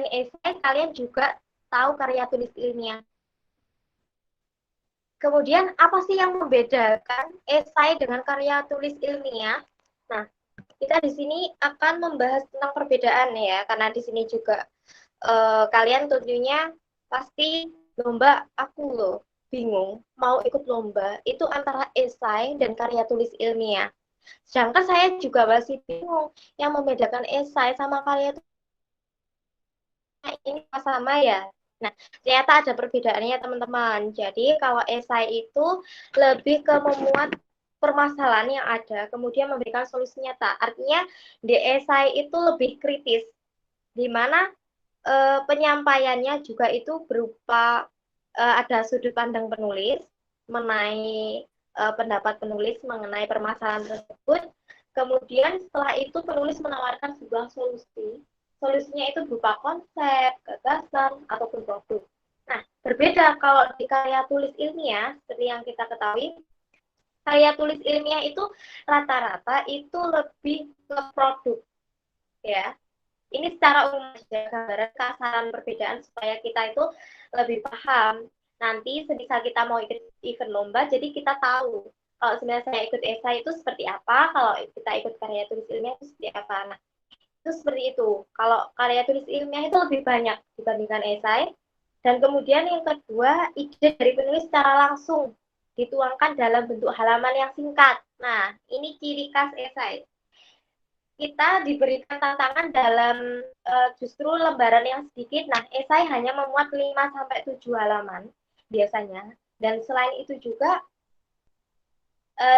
esai, kalian juga tahu karya tulis ilmiah. Kemudian apa sih yang membedakan esai dengan karya tulis ilmiah? Nah, kita di sini akan membahas tentang perbedaan ya, karena di sini juga kalian tentunya pasti lomba aku loh bingung mau ikut lomba itu antara esai dan karya tulis ilmiah. Sedangkan saya juga masih bingung yang membedakan esai sama karya tulis ini sama ya. Nah, ternyata ada perbedaannya teman-teman. Jadi kalau esai itu lebih ke memuat permasalahan yang ada, kemudian memberikan solusi nyata. Artinya di esai itu lebih kritis, di mana penyampaiannya juga itu berupa ada sudut pandang penulis mengenai pendapat penulis mengenai permasalahan tersebut. Kemudian setelah itu penulis menawarkan sebuah solusi. Solusinya itu berupa konsep, gagasan, ataupun produk. Nah, berbeda kalau di karya tulis ilmiah, seperti yang kita ketahui, karya tulis ilmiah itu rata-rata itu lebih ke produk, ya. Ini secara umum saja gambaran kasaran perbedaan supaya kita itu lebih paham. Nanti semisal kita mau ikut event lomba, jadi kita tahu kalau sebenarnya saya ikut esai itu seperti apa, kalau kita ikut karya tulis ilmiah itu seperti apa. Nah, itu seperti itu. Kalau karya tulis ilmiah itu lebih banyak dibandingkan esai. Dan kemudian yang kedua, ide dari penulis secara langsung dituangkan dalam bentuk halaman yang singkat. Nah, ini ciri khas esai. Kita diberikan tantangan dalam justru lembaran yang sedikit. Nah, esai hanya memuat 5-7 halaman biasanya. Dan selain itu juga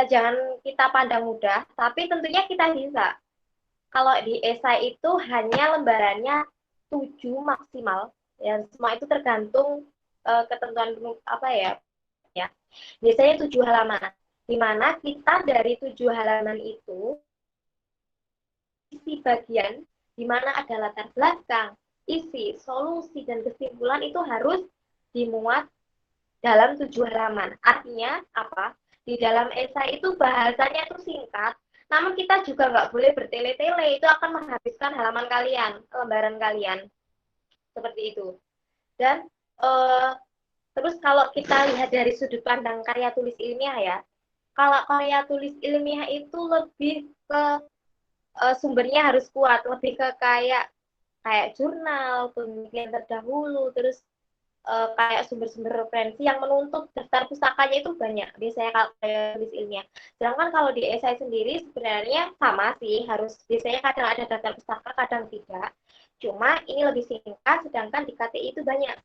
jangan kita pandang mudah, tapi tentunya kita bisa. Kalau di esai itu hanya lembarannya 7 maksimal. Ya, semua itu tergantung ketentuan apa ya. Ya. Biasanya 7 halaman. Di mana kita dari 7 halaman itu isi bagian di mana ada latar belakang, isi, solusi, dan kesimpulan itu harus dimuat dalam 7 halaman. Artinya apa? Di dalam esai itu bahasanya itu singkat, namun kita juga nggak boleh bertele-tele, itu akan menghabiskan halaman kalian, lembaran kalian. Seperti itu. Dan terus kalau kita lihat dari sudut pandang karya tulis ilmiah ya, kalau karya tulis ilmiah itu lebih ke sumbernya harus kuat, lebih ke kayak jurnal, penelitian terdahulu, terus kayak sumber-sumber referensi yang menuntut daftar pustakanya itu banyak. Biasanya kalau tulis ilmiah. Sedangkan kalau di esai sendiri sebenarnya sama sih, harus biasanya kadang ada daftar pustaka, kadang tidak. Cuma ini lebih singkat, sedangkan di KTI itu banyak.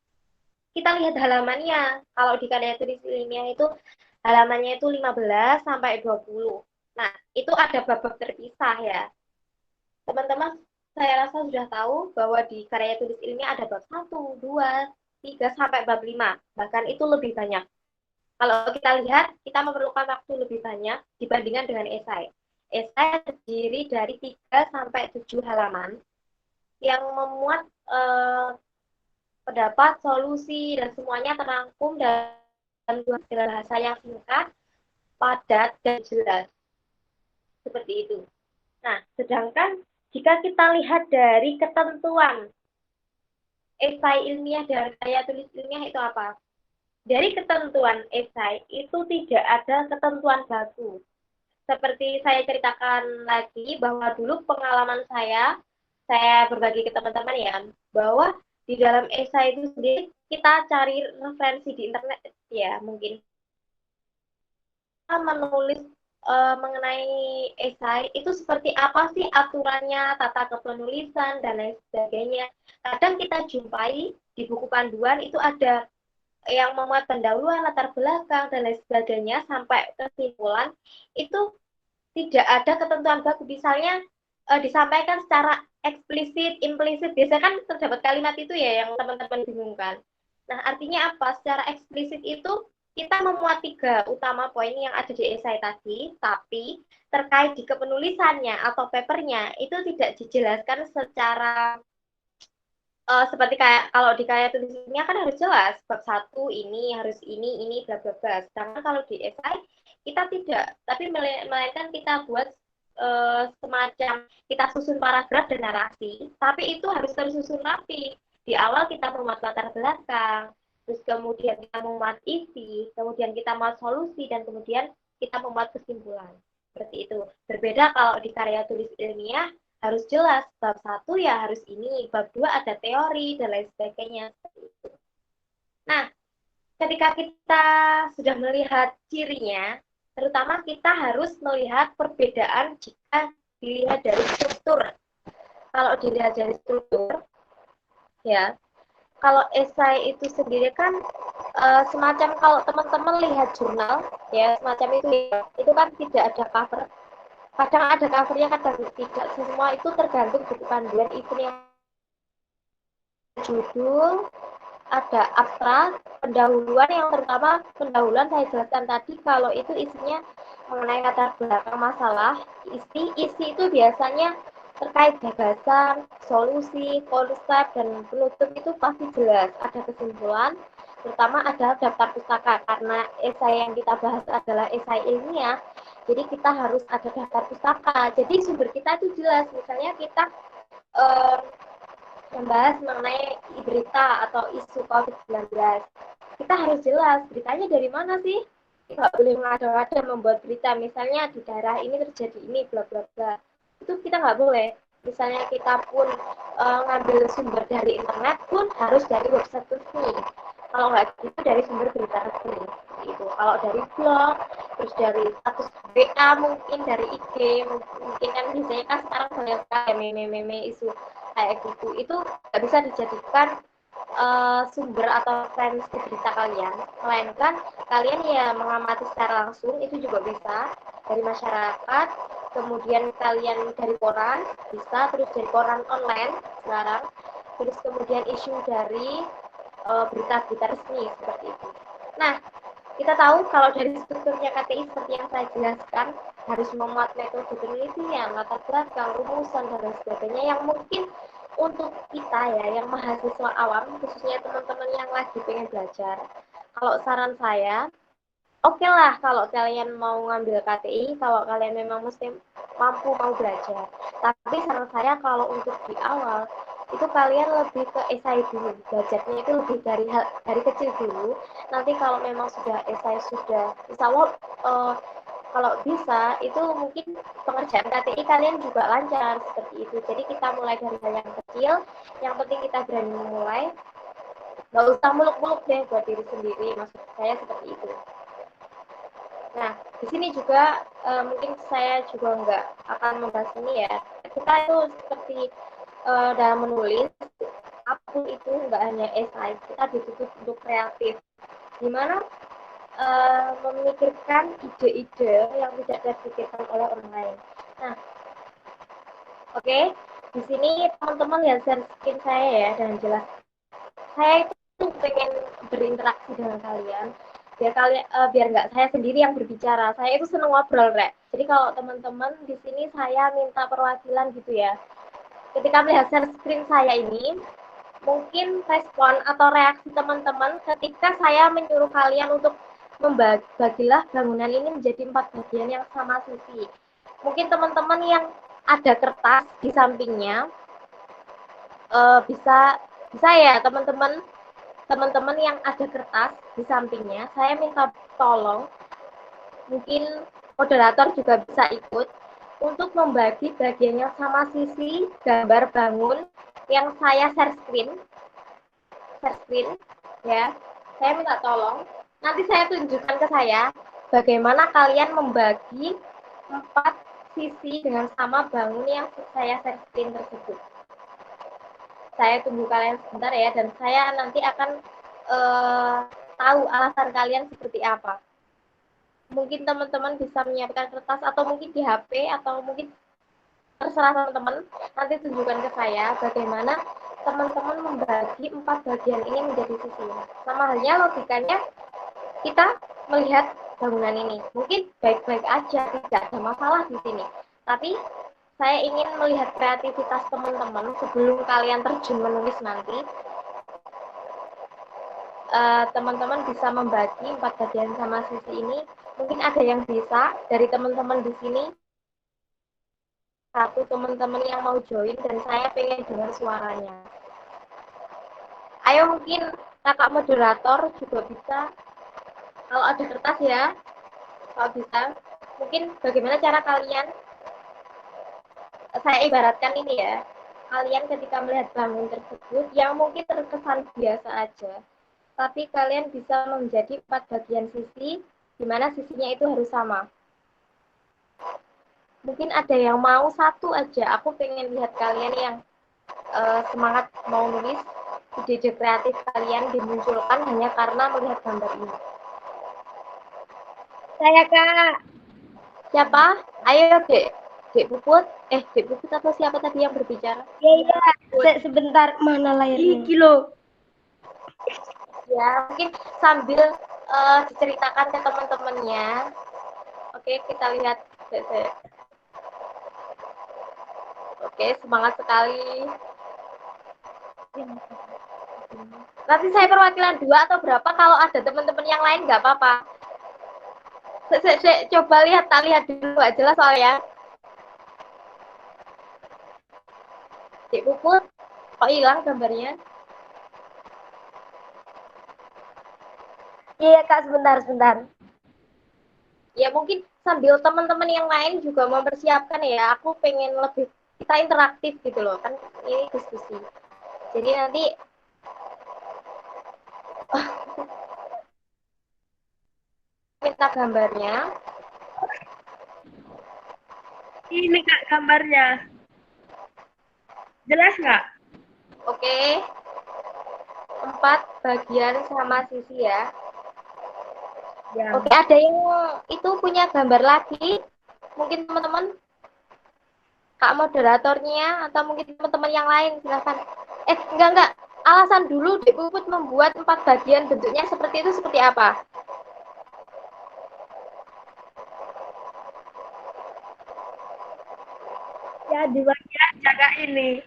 Kita lihat halamannya. Kalau di karya tulis ilmiah itu halamannya itu 15 sampai 20. Nah, itu ada bab-bab terpisah ya. Teman-teman, saya rasa sudah tahu bahwa di karya tulis ilmiah ada bab 1, 2, 3, sampai bab 5. Bahkan itu lebih banyak. Kalau kita lihat, kita memerlukan waktu lebih banyak dibandingkan dengan esai. Esai terdiri dari 3 sampai 7 halaman yang memuat pendapat, solusi, dan semuanya terangkum dalam dua bahasa yang singkat, padat, dan jelas. Seperti itu. Nah, sedangkan jika kita lihat dari ketentuan esai ilmiah dan karya tulis ilmiah itu apa? Dari ketentuan esai itu tidak ada ketentuan baku. Seperti saya ceritakan lagi bahwa dulu pengalaman saya berbagi ke teman-teman ya, bahwa di dalam esai itu sendiri kita cari referensi di internet ya mungkin menulis mengenai esai itu seperti apa sih aturannya, tata kepenulisan, dan lain sebagainya. Kadang kita jumpai di buku panduan itu ada yang memuat pendahuluan, latar belakang, dan lain sebagainya, sampai kesimpulan, itu tidak ada ketentuan baku. Misalnya disampaikan secara eksplisit, implisit, biasanya kan terdapat kalimat itu ya yang teman-teman bingungkan. Nah, artinya apa? Secara eksplisit itu kita memuat 3 utama poin yang ada di esai tadi, tapi terkait di kepenulisannya atau papernya itu tidak dijelaskan secara seperti kayak kalau di karya tulisnya kan harus jelas bab 1 ini harus ini bla bla bla. Sedangkan kalau di esai kita tidak, tapi melainkan kita buat semacam kita susun paragraf dan narasi, tapi itu harus tersusun rapi. Di awal kita memuat latar belakang, terus kemudian kita memuat isi, kemudian kita memuat solusi, dan kemudian kita memuat kesimpulan. Seperti itu. Berbeda kalau di karya tulis ilmiah, harus jelas, bab 1 ya harus ini, bab 2 ada teori, dan lain sebagainya. Seperti itu. Nah, ketika kita sudah melihat cirinya, terutama kita harus melihat perbedaan jika dilihat dari struktur. Kalau dilihat dari struktur, ya, kalau esai itu sendiri kan semacam kalau teman-teman lihat jurnal, ya, semacam itu kan tidak ada cover. Kadang ada covernya, kadang tidak. Semua itu tergantung buku panduan isinya. Judul, ada abstrak, pendahuluan, yang terutama pendahuluan saya jelaskan tadi kalau itu isinya mengenai latar belakang masalah. Isi itu biasanya terkait gagasan, solusi, konsep, dan penutup itu pasti jelas. Ada kesimpulan, terutama ada daftar pustaka, karena esai yang kita bahas adalah esai ilmiah, jadi kita harus ada daftar pustaka. Jadi sumber kita itu jelas, misalnya kita membahas mengenai berita atau isu COVID-19. Kita harus jelas beritanya dari mana sih. Nggak boleh mengada-ngada membuat berita, misalnya di daerah ini terjadi ini, bla bla bla. Itu kita nggak boleh. Misalnya kita pun ngambil sumber dari internet pun harus dari website resmi. Kalau nggak gitu dari sumber berita resmi. Itu kalau dari blog, terus dari status WA, mungkin dari IG, mungkin kan biasanya kan sekarang banyak sekali meme-meme isu kayak gitu, itu nggak bisa dijadikan sumber atau referensi berita kalian, melainkan kalian ya mengamati secara langsung, itu juga bisa dari masyarakat, kemudian kalian dari koran bisa, terus dari koran online sekarang, terus kemudian isu dari berita-berita resmi seperti itu. Nah, kita tahu kalau dari strukturnya KTI seperti yang saya jelaskan, harus memuat metode penelitian, latar belakang, rumusan, dan lain sebagainya, yang mungkin untuk kita ya, yang mahasiswa awam, khususnya teman-teman yang lagi pengen belajar, kalau saran saya, oke lah kalau kalian mau ngambil KTI, kalau kalian memang mesti mampu mau belajar. Tapi saran saya kalau untuk di awal, itu kalian lebih ke esai dulu, belajarnya itu lebih dari kecil dulu. Nanti kalau memang sudah esai sudah, insya Allah kalau bisa itu mungkin pengerjaan KTI kalian juga lancar seperti itu. Jadi kita mulai dari hal yang kecil, yang penting kita berani memulai, nggak usah muluk-muluk deh buat diri sendiri, maksud saya seperti itu. Nah, di sini juga mungkin saya juga nggak akan membahas ini ya. Kita itu seperti dalam menulis, apapun itu nggak hanya esai, kita dituntut untuk kreatif. Dimana memikirkan ide-ide yang tidak terpikirkan oleh orang lain. Nah, oke, di sini teman-teman lihat share screen saya ya, dan jelas saya itu pengen berinteraksi dengan kalian, biar nggak saya sendiri yang berbicara. Saya itu seneng ngobrol, Rek. Jadi kalau teman-teman di sini saya minta perwakilan gitu ya. Ketika melihat share screen saya ini, mungkin respon atau reaksi teman-teman ketika saya menyuruh kalian untuk membagilah bangunan ini menjadi 4 bagian yang sama sisi. Mungkin teman-teman yang ada kertas di sampingnya bisa ya teman-teman yang ada kertas di sampingnya, saya minta tolong, mungkin moderator juga bisa ikut untuk membagi bagian yang sama sisi gambar bangun yang saya share screen ya. Saya minta tolong, nanti saya tunjukkan ke saya bagaimana kalian membagi 4 sisi dengan sama bangun yang saya share screen tersebut. Saya tunggu kalian sebentar ya, dan saya nanti akan tahu alasan kalian seperti apa. Mungkin teman-teman bisa menyiapkan kertas atau mungkin di HP, atau mungkin terserah teman-teman, nanti tunjukkan ke saya bagaimana teman-teman membagi 4 bagian ini menjadi sisi. Sama halnya logikanya kita melihat bangunan ini. Mungkin baik-baik aja, tidak ada masalah di sini. Tapi saya ingin melihat kreativitas teman-teman sebelum kalian terjun menulis nanti. Teman-teman bisa membagi 4 bagian sama sisi ini. Mungkin ada yang bisa dari teman-teman di sini. satu teman-teman yang mau join dan saya pengen dengar suaranya. Ayo mungkin kakak moderator juga bisa, kalau ada kertas ya, kalau bisa. Mungkin bagaimana cara kalian, saya ibaratkan ini ya, kalian ketika melihat bangun tersebut yang mungkin terkesan biasa aja, tapi kalian bisa menjadi 4 bagian sisi, di mana sisinya itu harus sama. Mungkin ada yang mau satu aja, aku pengen lihat kalian yang semangat mau nulis, ide-ide kreatif kalian dimunculkan hanya karena melihat gambar ini. Saya Kak. Siapa? Ayo Dek. Dek Puput. Dek Puput atau siapa tadi yang berbicara? Iya. Sebentar, mana layarnya? Iki loh. Ya, mungkin sambil diceritakan ke teman-temannya. Oke, kita lihat. Oke, semangat sekali. Nanti saya perwakilan 2 atau berapa, kalau ada teman-teman yang lain nggak apa-apa. Coba lihat, tak lihat dulu, nggak jelas soalnya. Dek Puput, kok hilang gambarnya? Iya Kak, sebentar. Ya mungkin sambil teman-teman yang lain juga mempersiapkan ya, aku pengen lebih, kita interaktif gitu loh, kan ini diskusi. Jadi nanti minta gambarnya. Ini Kak gambarnya. Jelas nggak? Oke, 4 bagian sama sisi ya. Ya. Oke, ada yang itu punya gambar lagi? Mungkin teman-teman, Kak moderatornya, atau mungkin teman-teman yang lain, silahkan. Enggak. Alasan dulu Dek Puput membuat 4 bagian bentuknya seperti itu seperti apa? Ya dibagi aja Kak ini.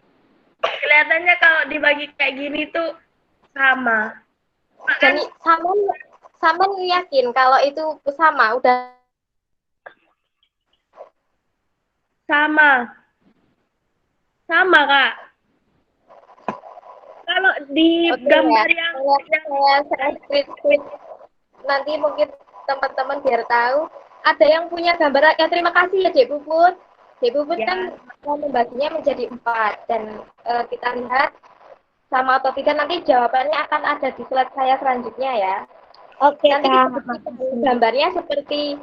Kelihatannya kalau dibagi kayak gini tuh sama. Dan sama yakin kalau itu sama, udah Sama. Sama Kak. Kalau di oke ya. gambar yang Saya screen nanti mungkin teman-teman biar tahu. Ada yang punya gambar ya, terima kasih ya Dek Puput. Dek Puput ya. kan membaginya menjadi 4 dan kita lihat sama atau tidak, nanti jawabannya akan ada di slide saya selanjutnya ya. Oke Nanti Kak. kita buktikan gambarnya seperti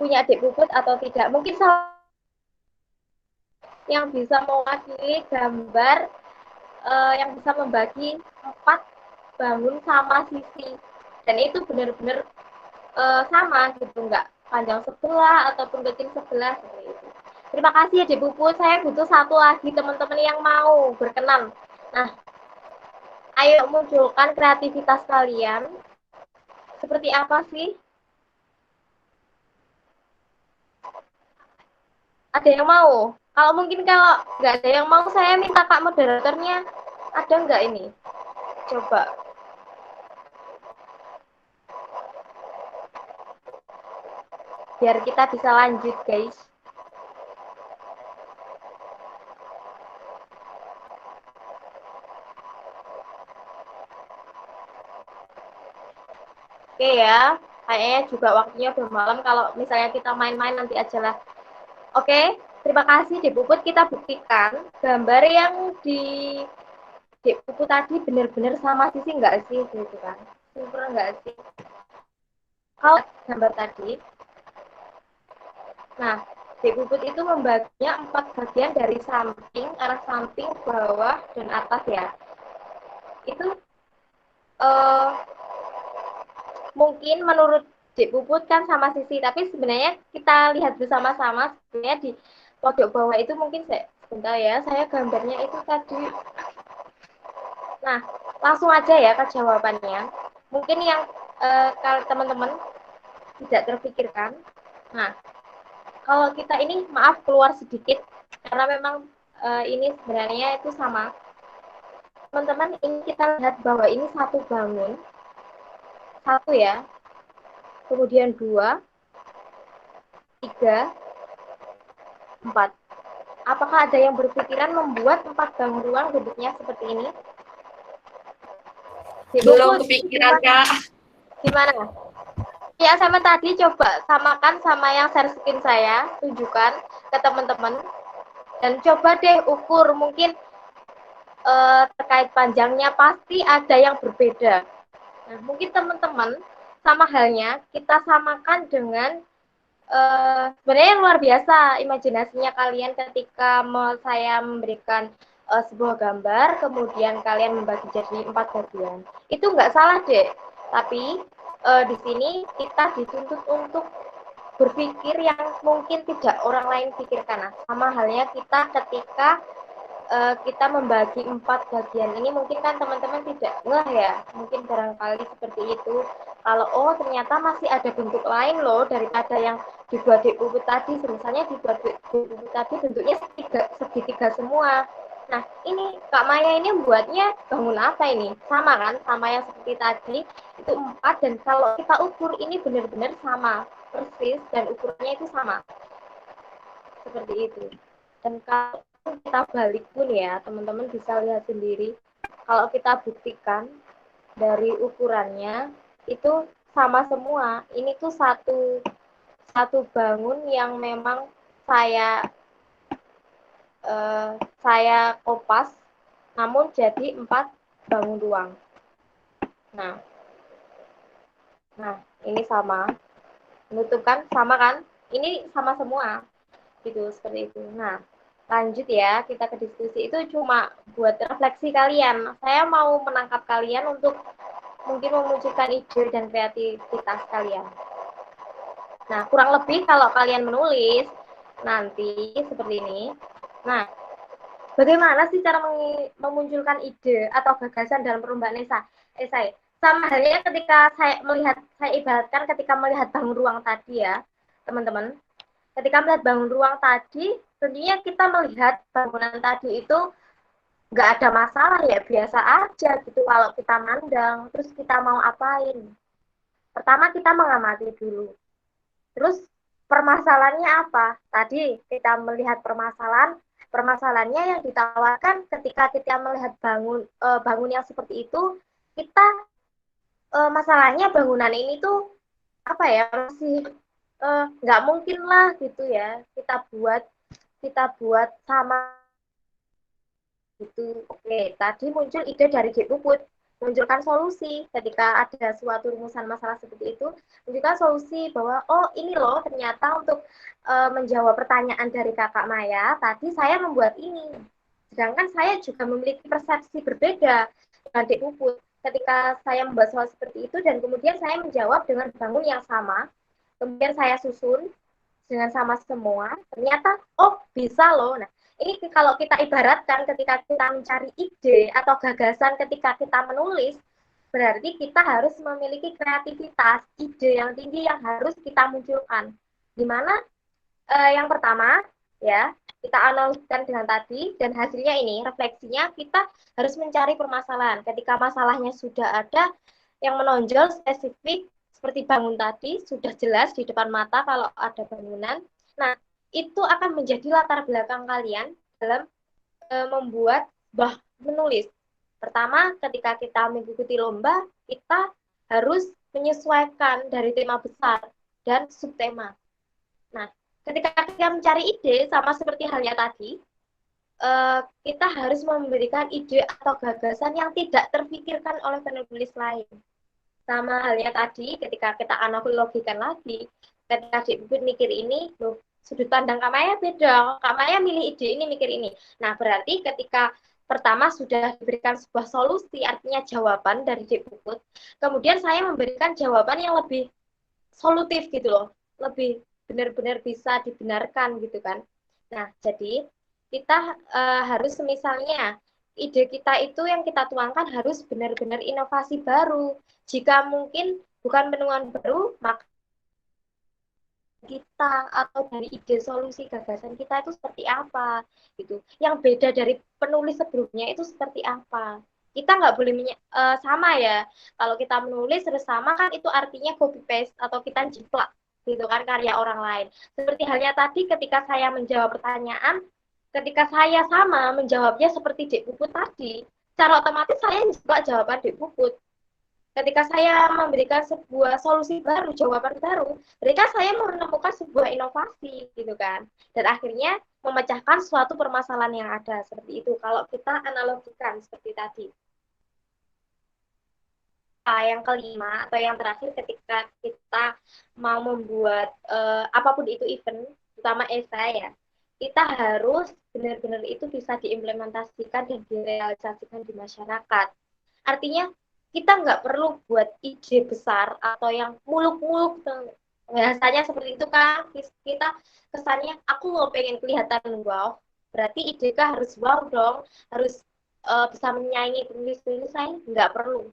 punya Dek Puput atau tidak. Mungkin yang bisa mewakili gambar yang bisa membagi 4 bangun sama sisi, dan itu benar-benar sama gitu, nggak panjang sebelah ataupun kecil sebelah seperti itu. Terima kasih ya Dek Puput, saya butuh satu lagi teman-teman yang mau berkenan. Nah, ayo munculkan kreativitas kalian. Seperti apa sih? Ada yang mau? Kalau mungkin kalau nggak ada yang mau, saya minta Kak moderatornya, ada nggak ini? Coba. Biar kita bisa lanjut, guys. Oke ya, kayaknya juga waktunya udah malam. Kalau misalnya kita main-main nanti aja lah. Oke, terima kasih Dek Puput. Kita buktikan gambar yang di Dek Puput tadi benar-benar sama sisi nggak sih, gitu kan? Sempurna nggak sih? Kalau gambar tadi, nah Dek Puput itu membaginya 4 bagian dari samping, arah samping, bawah, dan atas ya. Itu mungkin menurut Dek Puput kan sama sisi, tapi sebenarnya kita lihat bersama-sama, sebenarnya di pojok bawah itu mungkin sebentar ya, saya gambarnya itu tadi. Nah, langsung aja ya ke jawabannya. Mungkin yang kalau teman-teman tidak terpikirkan. Nah, kalau kita ini maaf keluar sedikit karena memang ini sebenarnya itu sama. Teman-teman, ini kita lihat bahwa ini satu bangun, satu ya, kemudian 2, 3, 4. Apakah ada yang berpikiran membuat 4 bangun ruang bentuknya seperti ini? Belum Puput, kepikiran, Kak. gimana? Ya, sama tadi coba samakan sama yang share screen saya, tunjukkan ke teman-teman. Dan coba deh ukur, mungkin terkait panjangnya pasti ada yang berbeda. Nah, mungkin teman-teman sama halnya kita samakan dengan sebenarnya luar biasa imajinasinya kalian ketika saya memberikan sebuah gambar, kemudian kalian membagi jadi 4 bagian. Itu nggak salah deh, tapi di sini kita dituntut untuk berpikir yang mungkin tidak orang lain pikirkan. Nah, sama halnya kita ketika kita membagi 4 bagian ini, mungkin kan teman-teman tidak ngeh ya, mungkin barangkali seperti itu. Kalau oh ternyata masih ada bentuk lain loh daripada yang dibuat di Puput tadi, misalnya dibuat di Puput tadi bentuknya segitiga semua. Nah, ini Kak Maya ini buatnya bangun apa ini? Sama kan? Sama yang seperti tadi, itu 4, dan kalau kita ukur ini benar-benar sama, persis, dan ukurannya itu sama. Seperti itu. Dan kalau kita balik pun ya, teman-teman bisa lihat sendiri, kalau kita buktikan dari ukurannya, itu sama semua. Ini tuh satu bangun yang memang saya kopas, namun jadi 4 bangun ruang. Nah, ini sama, menutupkan sama kan? Ini sama semua, gitu seperti itu. Nah, lanjut ya, kita ke diskusi. Itu cuma buat refleksi kalian. Saya mau menangkap kalian untuk mungkin memunculkan ide dan kreativitas kalian. Nah, kurang lebih kalau kalian menulis nanti seperti ini. Nah, bagaimana sih cara memunculkan ide atau gagasan dalam perlombaan esai? Sama halnya ketika saya ibaratkan ketika melihat bangun ruang tadi ya, teman-teman. Ketika melihat bangun ruang tadi, tentunya kita melihat bangunan tadi itu nggak ada masalah ya, biasa aja gitu kalau kita mandang. Terus kita mau apain? Pertama kita mengamati dulu. Terus permasalahannya apa? Tadi kita melihat permasalahannya yang ditawarkan ketika kita melihat bangun yang seperti itu, kita masalahnya bangunan ini tuh apa ya, masih nggak mungkin lah gitu ya kita buat sama gitu. Oke, tadi muncul ide dari Dek Puput, munculkan solusi ketika ada suatu rumusan masalah seperti itu, munculkan solusi bahwa oh ini loh ternyata untuk menjawab pertanyaan dari Kakak Maya, tadi saya membuat ini. Sedangkan saya juga memiliki persepsi berbeda dengan Dek Puput ketika saya membuat soal seperti itu, dan kemudian saya menjawab dengan bangun yang sama, kemudian saya susun dengan sama semua, ternyata oh bisa loh. Nah, ini kalau kita ibaratkan ketika kita mencari ide atau gagasan ketika kita menulis, berarti kita harus memiliki kreativitas, ide yang tinggi yang harus kita munculkan. Dimana yang pertama ya, kita analisis dengan tadi, dan hasilnya ini refleksinya kita harus mencari permasalahan. Ketika masalahnya sudah ada yang menonjol spesifik seperti bangun tadi, sudah jelas di depan mata kalau ada bangunan. Nah, itu akan menjadi latar belakang kalian dalam membuat menulis. Pertama, ketika kita mengikuti lomba, kita harus menyesuaikan dari tema besar dan subtema. Nah, ketika kita mencari ide, sama seperti halnya tadi, kita harus memberikan ide atau gagasan yang tidak terpikirkan oleh penulis lain. Sama halnya tadi, ketika kita analogikan lagi, ketika Dek Puput mikir ini, loh, sudut pandang Kak Maya beda. Kak Maya milih ide ini, mikir ini. Nah, berarti ketika pertama sudah diberikan sebuah solusi, artinya jawaban dari Dek Puput, kemudian saya memberikan jawaban yang lebih solutif gitu loh, lebih benar-benar bisa dibenarkan gitu kan. Nah, jadi kita harus misalnya ide kita itu yang kita tuangkan harus benar-benar inovasi baru. Jika mungkin bukan penemuan baru, maka kita atau dari ide solusi gagasan kita itu seperti apa gitu. Yang beda dari penulis sebelumnya itu seperti apa. Kita nggak boleh sama ya. Kalau kita menulis terus sama kan itu artinya copy paste atau kita jiplak gitu kan karya orang lain. Seperti halnya tadi ketika saya menjawab pertanyaan, ketika saya sama menjawabnya seperti Dek Puput tadi, secara otomatis saya juga jawaban Dek Puput. Ketika saya memberikan sebuah solusi baru, jawaban baru, mereka saya menemukan sebuah inovasi gitu kan. Dan akhirnya memecahkan suatu permasalahan yang ada seperti itu. Kalau kita analogikan seperti tadi. Yang kelima atau yang terakhir ketika kita mau membuat apapun itu event, terutama esai ya, kita harus benar-benar itu bisa diimplementasikan dan direalisasikan di masyarakat. Artinya kita nggak perlu buat ide besar atau yang muluk-muluk, biasanya seperti itu kan, kita kesannya aku mau pengen kelihatan wow, berarti ide harus wow dong, harus bisa menyaingi penulis-penulis lain, nggak perlu.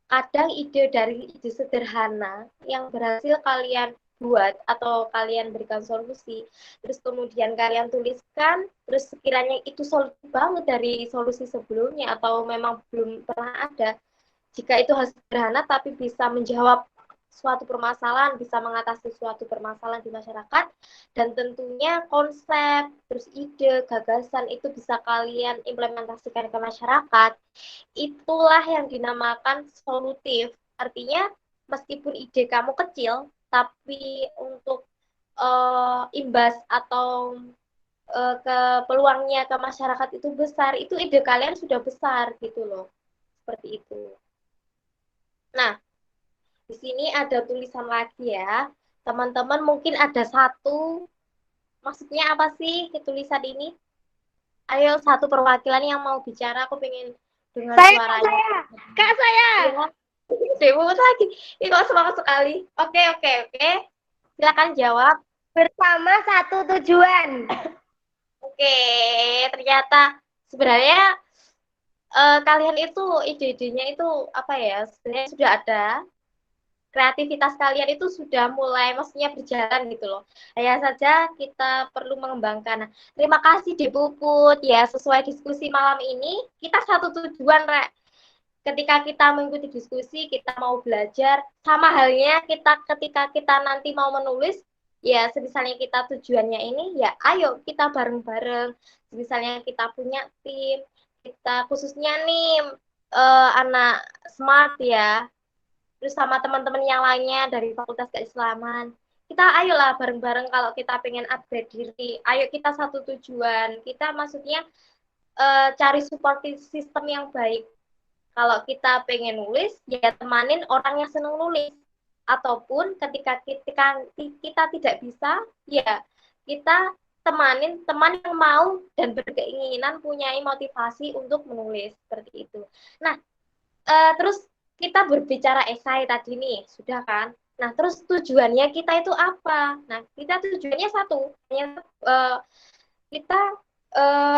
Kadang ide dari ide sederhana yang berhasil kalian buat atau kalian berikan solusi, terus kemudian kalian tuliskan, terus sekiranya itu solusi banget dari solusi sebelumnya atau memang belum pernah ada, jika itu harus sederhana tapi bisa menjawab suatu permasalahan, bisa mengatasi suatu permasalahan di masyarakat, dan tentunya konsep, terus ide, gagasan itu bisa kalian implementasikan ke masyarakat, itulah yang dinamakan solutif. Artinya meskipun ide kamu kecil, tapi untuk imbas atau ke peluangnya ke masyarakat itu besar, itu ide kalian sudah besar gitu loh. Seperti itu. Nah, di sini ada tulisan lagi ya. Teman-teman mungkin ada satu, maksudnya apa sih tulisan ini? Ayo satu perwakilan yang mau bicara, aku pengen dengar suaranya. Kak saya. Ya, Dewo lagi. Ini kok semangat sekali. Oke, oke, oke. Silakan jawab. Bersama satu tujuan. Oke, ternyata sebenarnya kalian itu ide-idenya itu apa ya? Sebenarnya sudah ada. Kreativitas kalian itu sudah mulai maksudnya berjalan gitu loh. Hanya saja kita perlu mengembangkan. Nah, terima kasih Dek Puput ya, sesuai diskusi malam ini kita satu tujuan Rek. Ketika kita mengikuti diskusi, kita mau belajar, sama halnya kita ketika kita nanti mau menulis, ya misalnya kita tujuannya ini, ya ayo kita bareng-bareng. Misalnya kita punya tim, kita khususnya nih anak smart ya, terus sama teman-teman yang lainnya dari Fakultas Keislaman. Kita ayolah bareng-bareng kalau kita pengen upgrade diri. Ayo kita satu tujuan. Kita maksudnya cari support system yang baik. Kalau kita pengen nulis, ya temanin orang yang senang nulis. Ataupun ketika kita tidak bisa, ya kita temanin teman yang mau dan berkeinginan punya motivasi untuk menulis seperti itu. Nah, terus kita berbicara esai tadi nih, sudah kan? Nah, terus tujuannya kita itu apa? Nah, kita tujuannya satu, kita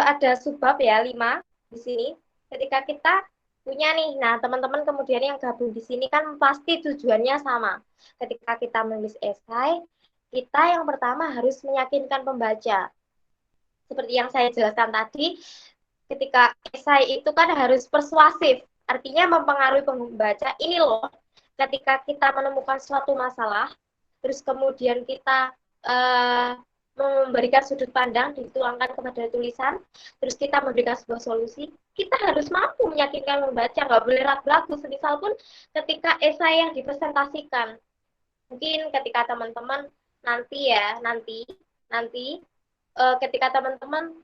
ada subbab ya, 5 di sini. Ketika kita punya nih, nah teman-teman kemudian yang gabung di sini kan pasti tujuannya sama. Ketika kita menulis esai, kita yang pertama harus meyakinkan pembaca. Seperti yang saya jelaskan tadi, ketika esai itu kan harus persuasif, artinya mempengaruhi pembaca. Ini loh, ketika kita menemukan suatu masalah, terus kemudian kita memberikan sudut pandang, dituangkan kepada tulisan, terus kita memberikan sebuah solusi, kita harus mampu meyakinkan membaca, nggak boleh ragu-ragu, semisal pun ketika esai yang dipresentasikan. Mungkin ketika teman-teman nanti ketika teman-teman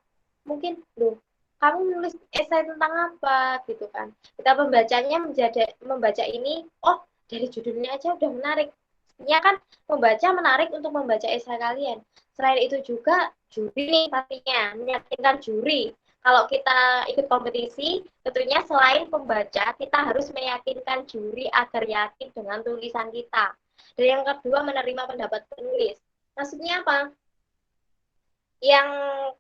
mungkin, loh, kamu nulis esai tentang apa gitu kan. Kita pembacanya membaca ini, oh dari judulnya aja udah menarik. Sebenarnya kan membaca menarik untuk membaca esai kalian. Selain itu juga juri nih pastinya, meyakinkan juri. Kalau kita ikut kompetisi, tentunya selain pembaca, kita harus meyakinkan juri agar yakin dengan tulisan kita. Dan yang kedua, menerima pendapat penulis. Maksudnya apa? Yang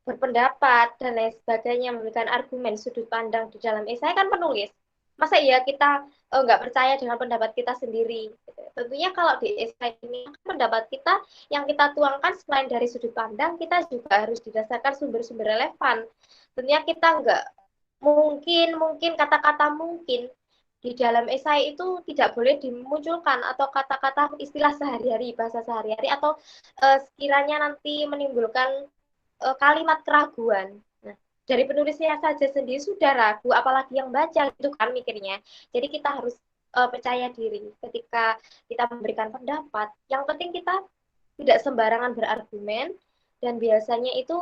berpendapat dan lain sebagainya, memberikan argumen sudut pandang di dalam esai kan penulis. Masa iya kita nggak percaya dengan pendapat kita sendiri? Tentunya kalau di esai ini pendapat kita yang kita tuangkan selain dari sudut pandang, kita juga harus didasarkan sumber-sumber relevan. Tentunya kita nggak mungkin kata-kata mungkin di dalam esai itu tidak boleh dimunculkan atau kata-kata istilah sehari-hari, bahasa sehari-hari, atau sekiranya nanti menimbulkan kalimat keraguan. Nah, dari penulisnya saja sendiri sudah ragu, apalagi yang baca itu kan mikirnya. Jadi kita harus percaya diri ketika kita memberikan pendapat. Yang penting kita tidak sembarangan berargumen, dan biasanya itu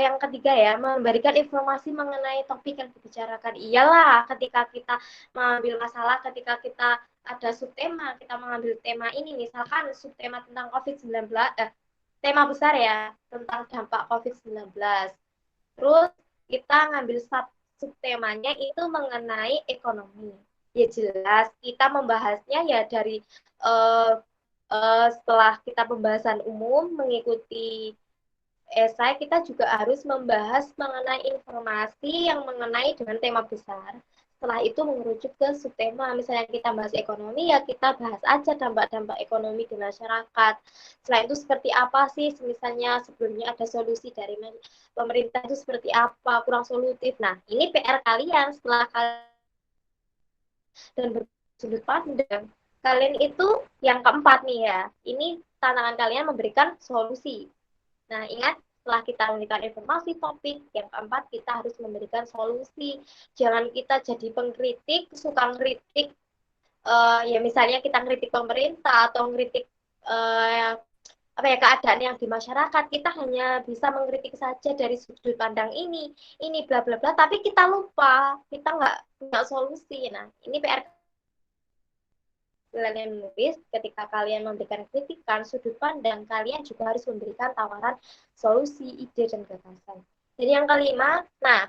yang ketiga ya, memberikan informasi mengenai topik yang dibicarakan. Iyalah, ketika kita mengambil masalah, ketika kita ada subtema, kita mengambil tema ini, misalkan subtema tentang COVID-19, tema besar ya, tentang dampak COVID-19. Terus kita ngambil subtemanya itu mengenai ekonomi. Ya jelas, kita membahasnya ya dari setelah kita pembahasan umum mengikuti esai, kita juga harus membahas mengenai informasi yang mengenai dengan tema besar. Setelah itu mengerucut ke subtema. Misalnya kita bahas ekonomi, ya kita bahas aja dampak-dampak ekonomi di masyarakat. Selain itu seperti apa sih, misalnya sebelumnya ada solusi dari pemerintah itu seperti apa, kurang solutif. Nah, ini PR kalian setelah kalian dan bersudut pandang. Kalian itu yang keempat nih ya, ini tantangan kalian memberikan solusi. Nah, ingat, setelah kita memberikan informasi topik, yang keempat kita harus memberikan solusi. Jangan kita jadi pengkritik, suka ngeritik, ya misalnya kita ngeritik pemerintah atau ngeritik apa ya, keadaan yang di masyarakat, kita hanya bisa mengkritik saja dari sudut pandang ini bla bla bla, tapi kita lupa, kita nggak punya solusi. Nah, ini PR kalian menulis, ketika kalian memberikan kritikan, sudut pandang, kalian juga harus memberikan tawaran solusi, ide, dan gagasan. Jadi yang kelima, nah,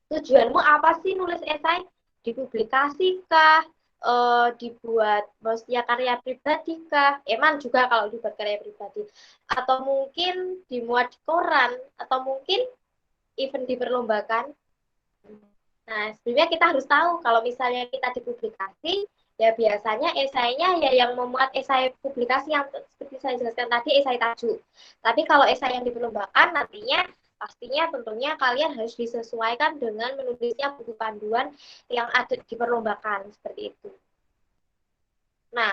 tujuanmu apa sih nulis esai? Dipublikasi kah? Dibuat maksudnya karya pribadi kah? Emang juga kalau dibuat karya pribadi. Atau mungkin dimuat di koran, atau mungkin event diperlombakan. Nah, sebenarnya kita harus tahu kalau misalnya kita dipublikasi, ya biasanya esainya ya yang memuat esai publikasi yang seperti saya jelaskan tadi, esai tajuk. Tapi kalau esai yang diperlombakan, nantinya pastinya tentunya kalian harus disesuaikan dengan menulisnya buku panduan yang ada diperlombakan, seperti itu. Nah,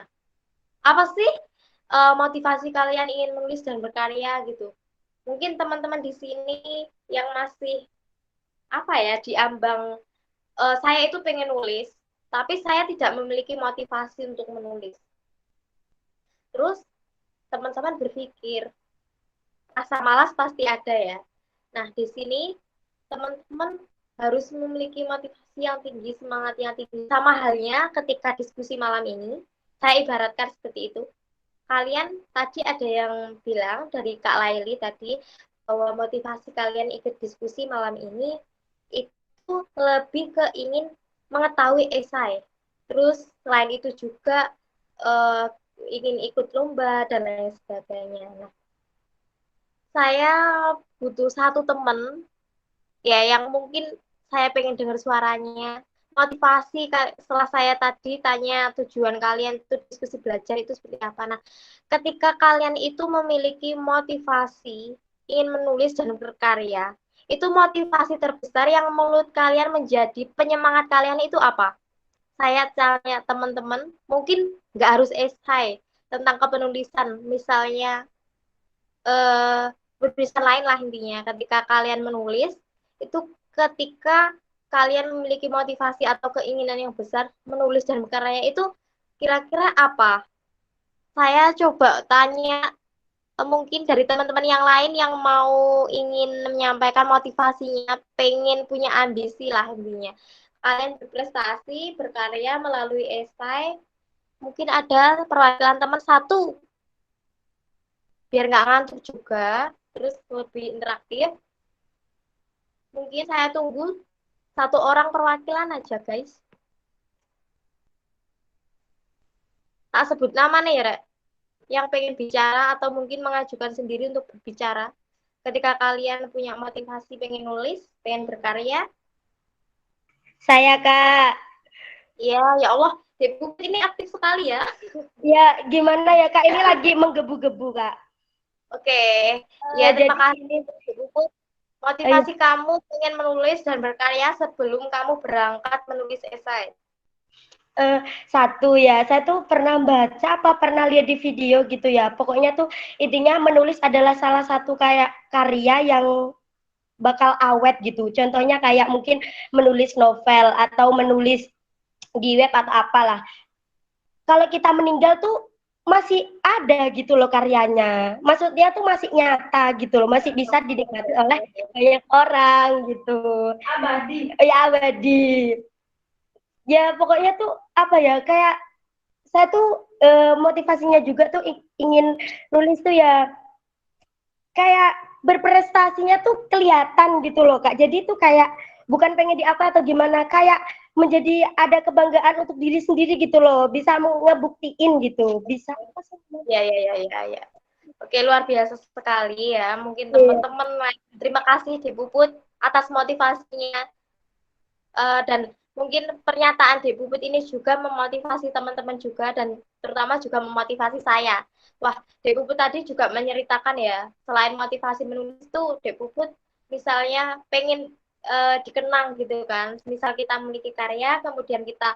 apa sih motivasi kalian ingin menulis dan berkarya gitu? Mungkin teman-teman di sini yang masih apa ya, diambang saya itu pengen nulis, tapi saya tidak memiliki motivasi untuk menulis. Terus teman-teman berpikir, rasa malas pasti ada ya. Nah, di sini teman-teman harus memiliki motivasi yang tinggi, semangat yang tinggi. Sama halnya ketika diskusi malam ini, saya ibaratkan seperti itu. Kalian tadi ada yang bilang dari Kak Laili tadi, bahwa motivasi kalian ikut diskusi malam ini itu lebih ke ingin mengetahui esai. Terus selain itu juga ingin ikut lomba dan lain sebagainya. Nah, saya butuh satu teman ya yang mungkin saya pengen dengar suaranya. Motivasi setelah saya tadi tanya tujuan kalian itu diskusi belajar itu seperti apa. Nah, ketika kalian itu memiliki motivasi ingin menulis dan berkarya, itu motivasi terbesar yang menurut kalian menjadi penyemangat kalian itu apa? Saya tanya teman-teman, mungkin nggak harus esai tentang kepenulisan, misalnya bertulisan lain lah intinya. Ketika kalian menulis, itu ketika kalian memiliki motivasi atau keinginan yang besar menulis dan berkarya itu kira-kira apa? Saya coba tanya mungkin dari teman-teman yang lain yang mau ingin menyampaikan motivasinya, pengen punya ambisi lah intinya. Kalian berprestasi, berkarya melalui esai, mungkin ada perwakilan teman satu, biar nggak ngantuk juga, terus lebih interaktif. Mungkin saya tunggu satu orang perwakilan aja, guys. Tak sebut nama nih ya, Rek. Yang pengen bicara atau mungkin mengajukan sendiri untuk berbicara. Ketika kalian punya motivasi pengen nulis, pengen berkarya. Saya, Kak. Ya, ya Allah, Ibu ini aktif sekali ya. Ya, gimana ya, Kak? Ini lagi menggebu-gebu, Kak. Oke. Ya, terima kasih ini Ibu. Motivasi kamu pengen menulis dan berkarya sebelum kamu berangkat menulis esai. Satu ya, saya tuh pernah baca apa pernah lihat di video gitu ya. Pokoknya tuh intinya menulis adalah salah satu kayak karya yang bakal awet gitu. Contohnya kayak mungkin menulis novel atau menulis di web atau apalah. Kalau kita meninggal tuh masih ada gitu loh karyanya. Maksudnya tuh masih nyata gitu loh, masih bisa dinikmati oleh banyak orang gitu. Abadi. Ya abadi. Ya pokoknya tuh apa ya kayak saya tuh motivasinya juga tuh ingin nulis tuh ya kayak berprestasinya tuh kelihatan gitu loh Kak. Jadi tuh kayak bukan pengen di apa atau gimana, kayak menjadi ada kebanggaan untuk diri sendiri gitu loh, bisa ngebuktiin gitu, bisa apa sih? Ya. Oke, luar biasa sekali ya. Mungkin Iya. teman-teman, terima kasih Di Puput atas motivasinya. Dan mungkin pernyataan Dek Puput ini juga memotivasi teman-teman juga dan terutama juga memotivasi saya. Wah, Dek Puput tadi juga menceritakan ya, selain motivasi menulis itu Dek Puput misalnya pengen dikenang gitu kan. Misal kita memiliki karya, kemudian kita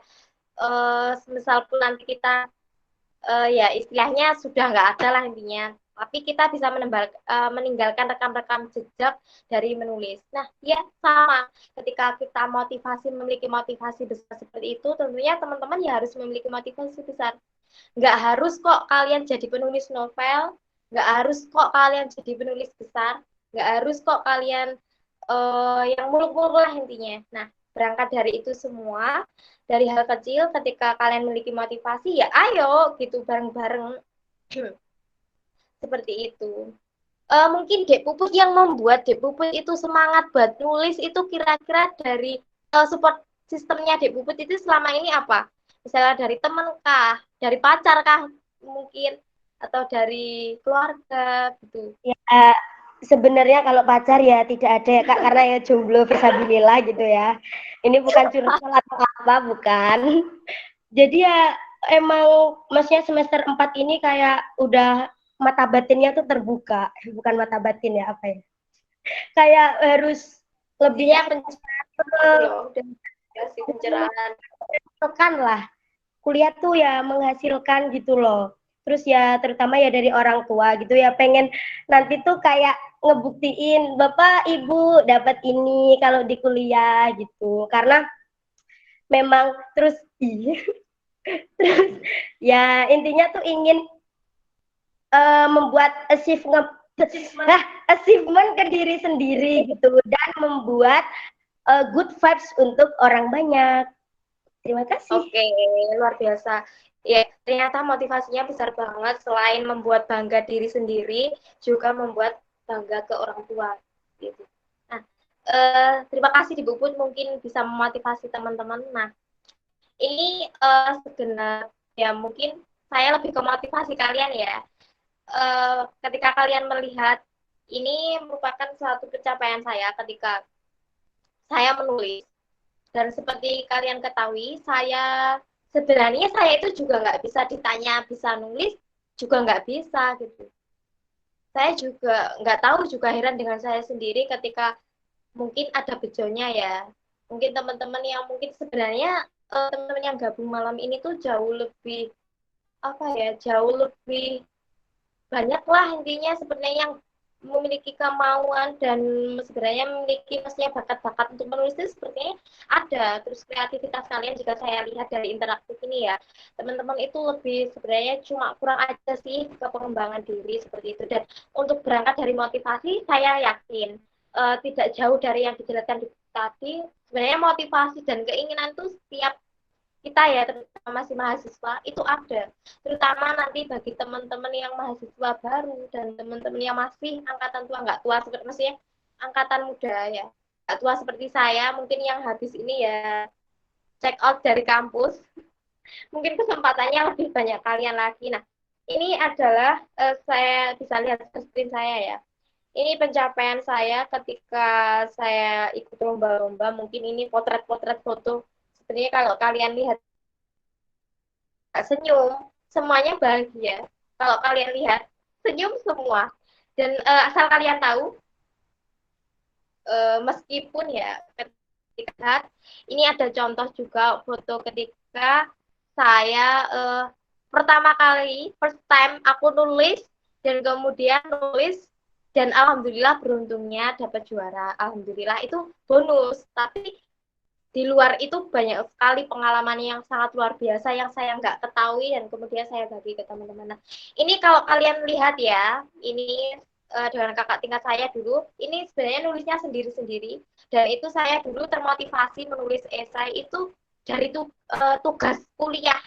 misal pun nanti kita ya istilahnya sudah nggak ada lah intinya. Tapi kita bisa meninggalkan rekam-rekam jejak dari menulis. Nah, ya sama. Ketika kita memiliki motivasi besar seperti itu, tentunya teman-teman ya harus memiliki motivasi besar. Nggak harus kok kalian jadi penulis novel, nggak harus kok kalian jadi penulis besar, nggak harus kok kalian yang muluk-muluk lah intinya. Nah, berangkat dari itu semua, dari hal kecil ketika kalian memiliki motivasi ya ayo gitu bareng-bareng seperti itu. Mungkin Dek Puput yang membuat Dek Puput itu semangat buat nulis itu kira-kira dari support sistemnya Dek Puput itu selama ini apa? Misalnya dari teman kah, dari pacar kah mungkin, atau dari keluarga gitu. Ya, sebenarnya kalau pacar ya tidak ada ya Kak, karena ya jomblo fisabilillah gitu ya. Ini bukan curhat atau apa, bukan. Jadi ya emang maksudnya semester 4 ini kayak udah mata batinnya tuh terbuka, bukan mata batin ya apa ya. Kayak harus lebih Intinya pencerahan loh, dan kasih pencerahan. menghasilkan lah. Kuliah tuh ya menghasilkan gitu loh. Terus ya terutama ya dari orang tua gitu ya pengen nanti tuh kayak ngebuktiin Bapak Ibu dapat ini kalau di kuliah gitu. Karena memang terus terus ya intinya tuh ingin membuat achievement ke diri sendiri gitu dan membuat good vibes untuk orang banyak. Terima kasih. Oke, luar biasa. Ya, ternyata motivasinya besar banget. Selain membuat bangga diri sendiri, juga membuat bangga ke orang tua. Gitu. Nah, terima kasih di Bubut mungkin bisa memotivasi teman-teman. Nah, ini segenap ya mungkin saya lebih ke motivasi kalian ya. Ketika kalian melihat ini merupakan suatu pencapaian saya ketika saya menulis. Dan seperti kalian ketahui, sebenarnya saya itu juga nggak bisa ditanya bisa nulis, juga nggak bisa gitu. Saya juga nggak tahu juga heran dengan saya sendiri ketika mungkin ada bejonya ya. Mungkin teman-teman yang mungkin sebenarnya teman-teman yang gabung malam ini tuh jauh lebih apa ya, jauh lebih banyak lah intinya sebenarnya yang memiliki kemauan dan sebenarnya memiliki maksudnya bakat-bakat untuk menulis itu sepertinya ada. Terus kreativitas kalian jika saya lihat dari interaktif ini ya, teman-teman itu lebih sebenarnya cuma kurang aja sih ke pengembangan diri seperti itu. Dan untuk berangkat dari motivasi, saya yakin tidak jauh dari yang dijelaskan tadi. Sebenarnya motivasi dan keinginan itu setiap kita ya terutama masih mahasiswa itu ada, terutama nanti bagi teman-teman yang mahasiswa baru dan teman-teman yang masih angkatan tua, nggak tua seperti maksudnya angkatan muda ya, nggak tua seperti saya mungkin yang habis ini ya check out dari kampus, mungkin kesempatannya lebih banyak kalian lagi. Nah, ini adalah saya bisa lihat ke screen saya ya, ini pencapaian saya ketika saya ikut lomba-lomba. Mungkin ini potret-potret foto. Sebenarnya kalau kalian lihat senyum, semuanya bahagia. Kalau kalian lihat, senyum semua. Dan asal kalian tahu, meskipun ya ketika ini ada contoh juga foto ketika saya pertama kali, first time aku nulis, dan kemudian nulis, dan alhamdulillah beruntungnya dapat juara. Alhamdulillah itu bonus, tapi di luar itu banyak sekali pengalaman yang sangat luar biasa yang saya nggak ketahui dan kemudian saya bagi ke teman-teman. Nah, ini kalau kalian lihat ya, ini dengan kakak tingkat saya dulu, ini sebenarnya nulisnya sendiri-sendiri, dan itu saya dulu termotivasi menulis esai itu dari tugas kuliah.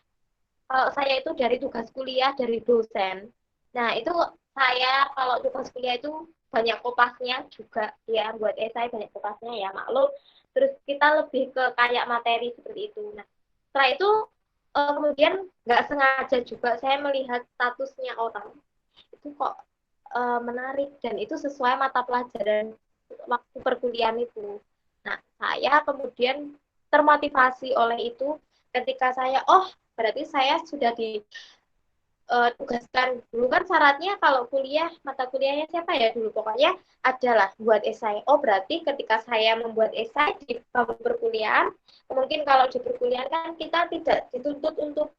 Kalau saya itu dari tugas kuliah dari dosen. Nah, itu saya kalau tugas kuliah itu banyak kopasnya juga ya, buat esai banyak kopasnya ya, maklum. Terus kita lebih ke kayak materi seperti itu. Nah, setelah itu kemudian nggak sengaja juga saya melihat statusnya orang. Itu kok menarik dan itu sesuai mata pelajaran waktu perkuliahan itu. Nah, saya kemudian termotivasi oleh itu ketika saya, oh berarti saya sudah tugaskan dulu kan syaratnya kalau kuliah mata kuliahnya siapa ya dulu pokoknya adalah buat esai. Oh berarti ketika saya membuat esai di bangku perkuliahan, mungkin kalau di perkuliahan kan kita tidak dituntut untuk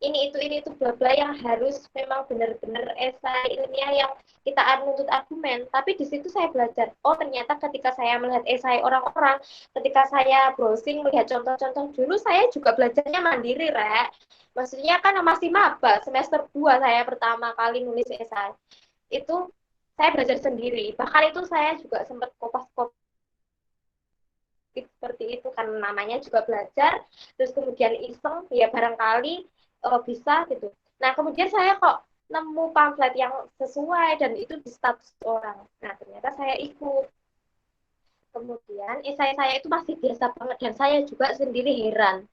ini itu bla bla yang harus memang benar-benar esai ilmiah yang kita menuntut argumen. Tapi di situ saya belajar, oh ternyata ketika saya melihat esai orang-orang, ketika saya browsing melihat contoh-contoh dulu, saya juga belajarnya mandiri, Rek. Maksudnya kan masih maba, semester 2 saya pertama kali nulis esai. Itu saya belajar sendiri. Bahkan itu saya juga sempat kopas-kopas seperti itu kan namanya juga belajar, terus kemudian iseng ya barangkali bisa gitu. Nah kemudian saya kok nemu pamflet yang sesuai dan itu di status orang. Nah ternyata saya ikut. Kemudian esai saya itu masih biasa banget dan saya juga sendiri heran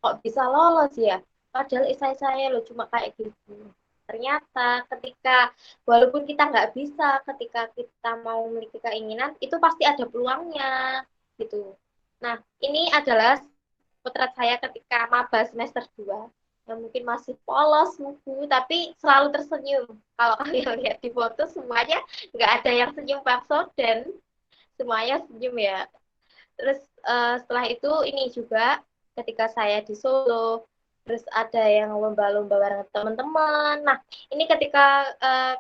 kok bisa lolos ya. Padahal esai saya loh cuma kayak gitu. Ternyata ketika walaupun kita nggak bisa, ketika kita mau memiliki keinginan itu pasti ada peluangnya gitu. Nah, ini adalah potret saya ketika maba semester 2 yang mungkin masih polos buku tapi selalu tersenyum. Kalau kalian lihat di foto semuanya nggak ada yang senyum paksa dan semuanya senyum ya. Terus setelah itu ini juga ketika saya di Solo, terus ada yang lomba-lomba bareng teman-teman. Nah, ini ketika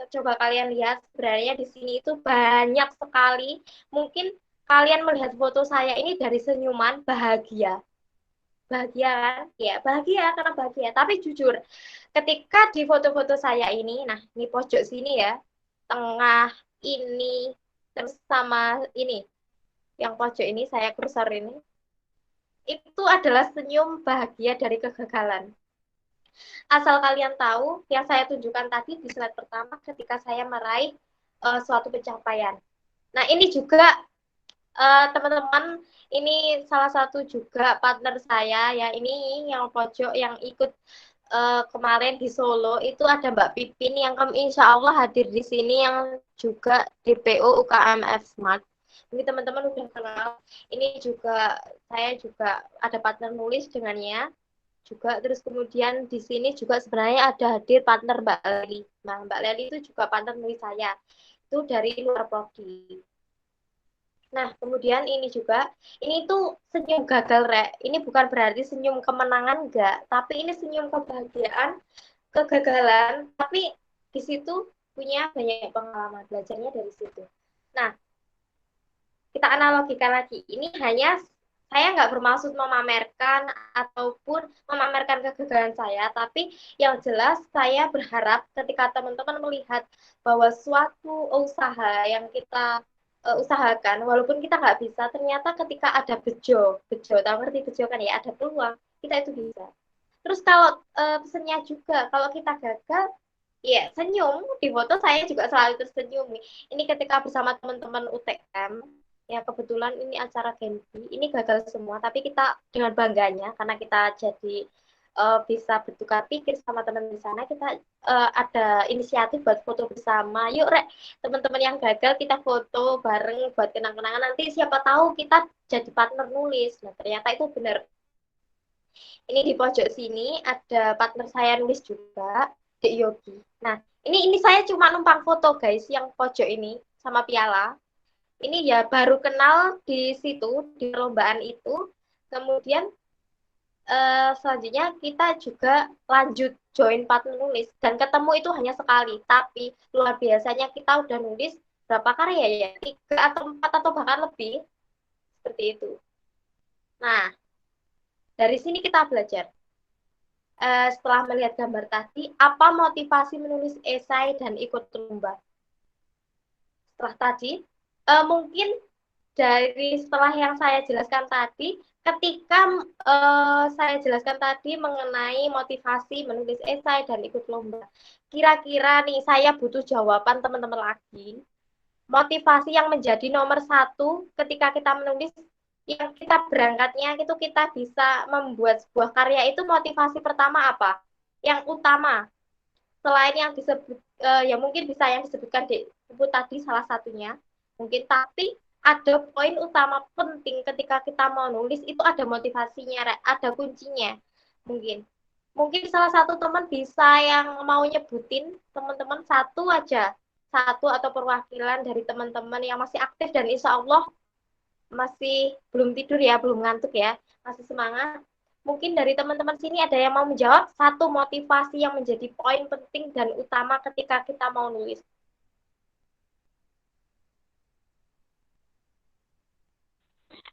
coba kalian lihat sebenarnya di sini itu banyak sekali. Mungkin kalian melihat foto saya ini dari senyuman bahagia. Bahagia kan? Ya, bahagia karena bahagia. Tapi jujur, ketika di foto-foto saya ini, nah ini pojok sini ya, tengah ini, terus sama ini, yang pojok ini saya kursor ini, itu adalah senyum bahagia dari kegagalan. Asal kalian tahu, yang saya tunjukkan tadi di slide pertama ketika saya meraih suatu pencapaian. Nah, ini juga teman-teman, ini salah satu juga partner saya ya, ini yang pojok yang ikut kemarin di Solo itu ada Mbak Pipin yang insya Allah hadir di sini yang juga DPO UKMF Smart. Ini teman-teman udah kenal. Ini juga saya juga ada partner nulis dengannya juga. Terus kemudian di sini juga sebenarnya ada hadir partner Mbak Leli. Nah Mbak Leli itu juga partner nulis saya. Itu dari luar prodi. Nah, kemudian ini juga, ini tuh senyum gagal, Rek. Ini bukan berarti senyum kemenangan, enggak. Tapi ini senyum kebahagiaan, kegagalan. Tapi di situ punya banyak pengalaman, belajarnya dari situ. Nah, kita analogikan lagi. Ini hanya, saya nggak bermaksud memamerkan ataupun memamerkan kegagalan saya. Tapi yang jelas saya berharap ketika teman-teman melihat bahwa suatu usaha yang kita usahakan, walaupun kita nggak bisa, ternyata ketika ada bejo, tahu ngerti bejo kan ya, ada peluang, kita itu bisa. Terus kalau pesennya juga, kalau kita gagal, ya senyum, di foto saya juga selalu tersenyum. Ini ketika bersama teman-teman UTM, ya kebetulan ini acara Genpi, ini gagal semua, tapi kita dengan bangganya, karena kita jadi bisa bertukar pikir sama teman di sana, kita ada inisiatif buat foto bersama. Yuk Rek, teman-teman yang gagal kita foto bareng buat kenang-kenangan, nanti siapa tahu kita jadi partner nulis. Nah ternyata itu benar. Ini di pojok sini ada partner saya nulis juga, Dek Yogi. Nah ini saya cuma numpang foto guys yang pojok ini sama piala. Ini ya baru kenal di situ, di perlombaan itu, kemudian selanjutnya kita juga lanjut join part menulis dan ketemu itu hanya sekali, tapi luar biasanya kita udah nulis berapa karya ya, 3 atau 4 atau bahkan lebih seperti itu. Nah, dari sini kita belajar. Setelah melihat gambar tadi, apa motivasi menulis esai dan ikut lomba? Setelah tadi, mungkin dari setelah yang saya jelaskan tadi, ketika saya jelaskan tadi mengenai motivasi menulis esai dan ikut lomba, kira-kira nih saya butuh jawaban teman-teman lagi. Motivasi yang menjadi nomor 1 ketika kita menulis, yang kita berangkatnya itu kita bisa membuat sebuah karya itu motivasi pertama apa? Yang utama, selain yang disebut, ya mungkin bisa yang disebutkan di buku tadi salah satunya, mungkin, tapi ada poin utama penting ketika kita mau nulis itu ada motivasinya, ada kuncinya. Mungkin salah satu teman bisa yang mau nyebutin teman-teman satu aja, satu atau perwakilan dari teman-teman yang masih aktif dan insya Allah masih belum tidur ya, belum ngantuk ya, masih semangat. Mungkin dari teman-teman sini ada yang mau menjawab satu motivasi yang menjadi poin penting dan utama ketika kita mau nulis.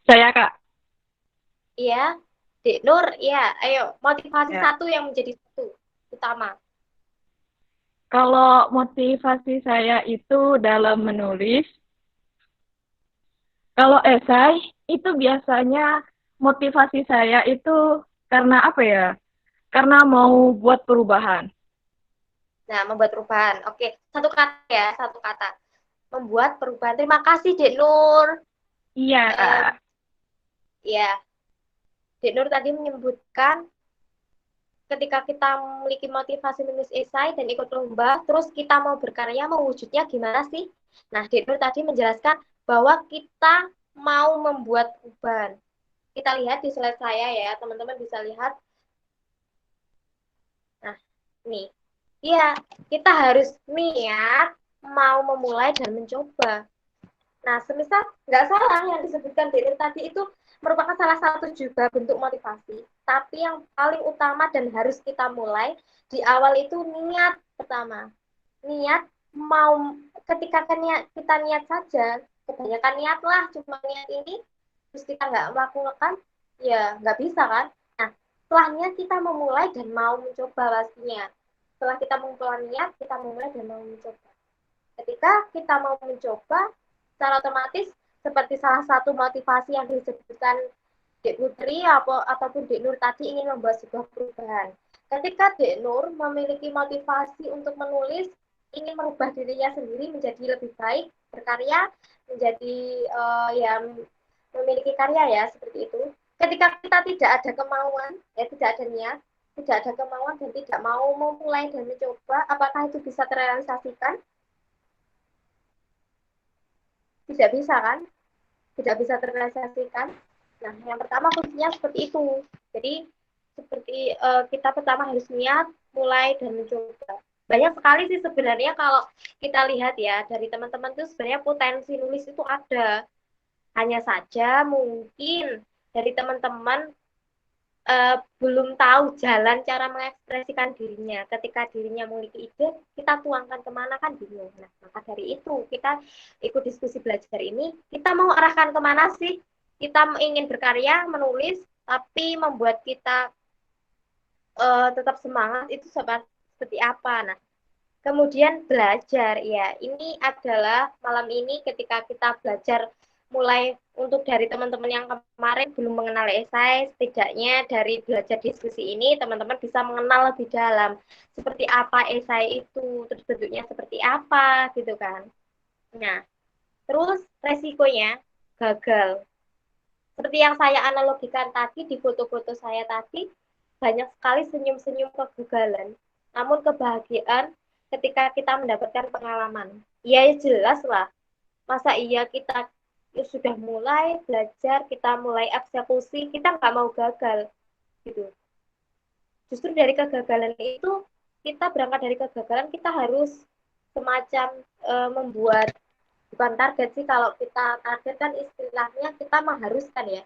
Saya, Kak. Iya, Dek Nur, ya, ayo motivasi Ya. satu yang menjadi satu utama. Kalau motivasi saya itu dalam menulis, kalau esai itu biasanya motivasi saya itu karena apa ya? Karena mau buat perubahan. Nah, membuat perubahan. Oke, satu kata ya, satu kata. Membuat perubahan. Terima kasih, Dek Nur. Iya, Kak. Ya, Dek Nur tadi menyebutkan ketika kita memiliki motivasi menulis esai dan ikut lomba, terus kita mau berkarya, mau wujudnya gimana sih? Nah, Dek Nur tadi menjelaskan bahwa kita mau membuat perubahan. Kita lihat di slide saya ya, teman-teman bisa lihat. Nah, nih. Ya, kita harus niat mau memulai dan mencoba. Nah, semisal nggak salah yang disebutkan Dek Nur tadi itu merupakan salah satu juga bentuk motivasi. Tapi yang paling utama dan harus kita mulai di awal itu niat pertama. Niat mau, ketika kita niat saja, kebanyakan niat lah, cuma niat ini, terus kita nggak melakukan, ya nggak bisa kan. Nah, setelahnya kita memulai dan mau mencoba pastinya. Setelah kita memulai niat, kita memulai dan mau mencoba. Ketika kita mau mencoba, secara otomatis seperti salah satu motivasi yang disebutkan Dek Putri ataupun Dek Nur tadi ingin membuat sebuah perubahan. Ketika Dek Nur memiliki motivasi untuk menulis, ingin merubah dirinya sendiri menjadi lebih baik, berkarya, menjadi ya memiliki karya ya, seperti itu. Ketika kita tidak ada kemauan, ya tidak ada niat, tidak ada kemauan dan tidak mau memulai dan mencoba, apakah itu bisa terrealisasikan? Tidak bisa kan? Tidak bisa terrealisasikan. Nah, yang pertama kuncinya seperti itu. Jadi seperti kita pertama harus niat, mulai dan mencoba. Banyak sekali sih sebenarnya kalau kita lihat ya dari teman-teman itu sebenarnya potensi nulis itu ada. Hanya saja mungkin dari teman-teman belum tahu jalan cara mengekspresikan dirinya. Ketika dirinya memiliki ide, kita tuangkan kemana kan bingung. Nah, maka dari itu kita ikut diskusi belajar ini, kita mau arahkan kemana sih? Kita ingin berkarya, menulis, tapi membuat kita tetap semangat itu seperti apa? Nah, kemudian belajar, ya ini adalah malam ini ketika kita belajar mulai untuk dari teman-teman yang kemarin belum mengenal esai, setidaknya dari belajar diskusi ini teman-teman bisa mengenal lebih dalam seperti apa esai itu, terus bentuknya seperti apa gitu kan. Nah, terus resikonya gagal. Seperti yang saya analogikan tadi di foto-foto saya tadi, banyak sekali senyum-senyum kegagalan, namun kebahagiaan ketika kita mendapatkan pengalaman. Ya jelas lah, masa iya kita sudah mulai belajar, kita mulai eksekusi, kita nggak mau gagal gitu. Justru dari kegagalan itu, kita berangkat dari kegagalan, kita harus semacam membuat, bukan target sih, kalau kita target kan istilahnya kita mengharuskan ya.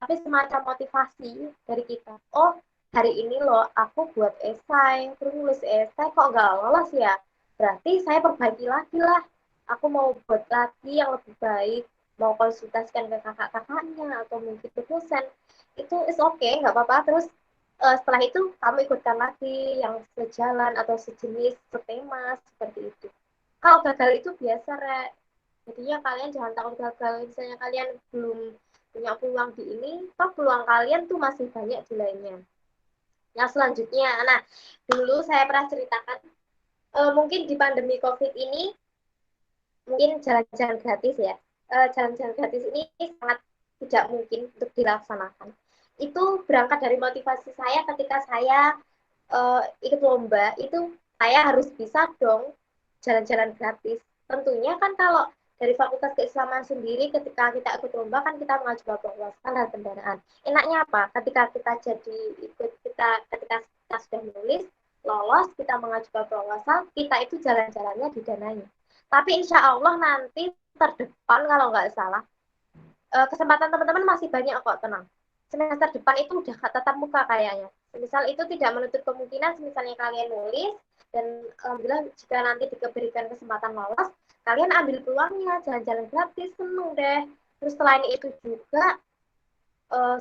tapi semacam motivasi dari kita. Oh, hari ini loh aku buat esai, terus nulis esai kok nggak lolos ya. Berarti saya perbaiki lagi lah. Aku mau buat lagi yang lebih baik, mau konsultasikan ke kakak-kakaknya atau mungkin ke dosen. Itu is okay, nggak apa-apa. Terus setelah itu kamu ikutkan lagi yang sejalan atau sejenis, setema, seperti itu. Kalau gagal itu biasa, Rek. Jadinya kalian jangan takut gagal. Misalnya kalian belum punya peluang di ini, toh peluang kalian tuh masih banyak di lainnya. Yang selanjutnya, nah dulu saya pernah ceritakan, mungkin di pandemi COVID ini, mungkin jalan-jalan gratis ya. Jalan-jalan gratis ini sangat tidak mungkin untuk dilaksanakan. Itu berangkat dari motivasi saya ketika saya ikut lomba, itu saya harus bisa dong jalan-jalan gratis. Tentunya kan kalau dari Fakultas Keislaman sendiri ketika kita ikut lomba kan kita mengajukan proposal dan kendaraan. Enaknya apa? Ketika kita jadi ikut ketika kita sudah menulis, lolos, kita mengajukan proposal, kita itu jalan-jalannya didanai. Tapi insya Allah nanti terdepan kalau nggak salah, kesempatan teman-teman masih banyak kok, tenang. Semester depan itu udah tatap muka kayaknya. Misal itu tidak menutup kemungkinan, misalnya kalian nulis, dan alhamdulillah jika nanti diberikan kesempatan lolos, kalian ambil peluangnya, jalan-jalan gratis, seneng deh. Terus selain itu juga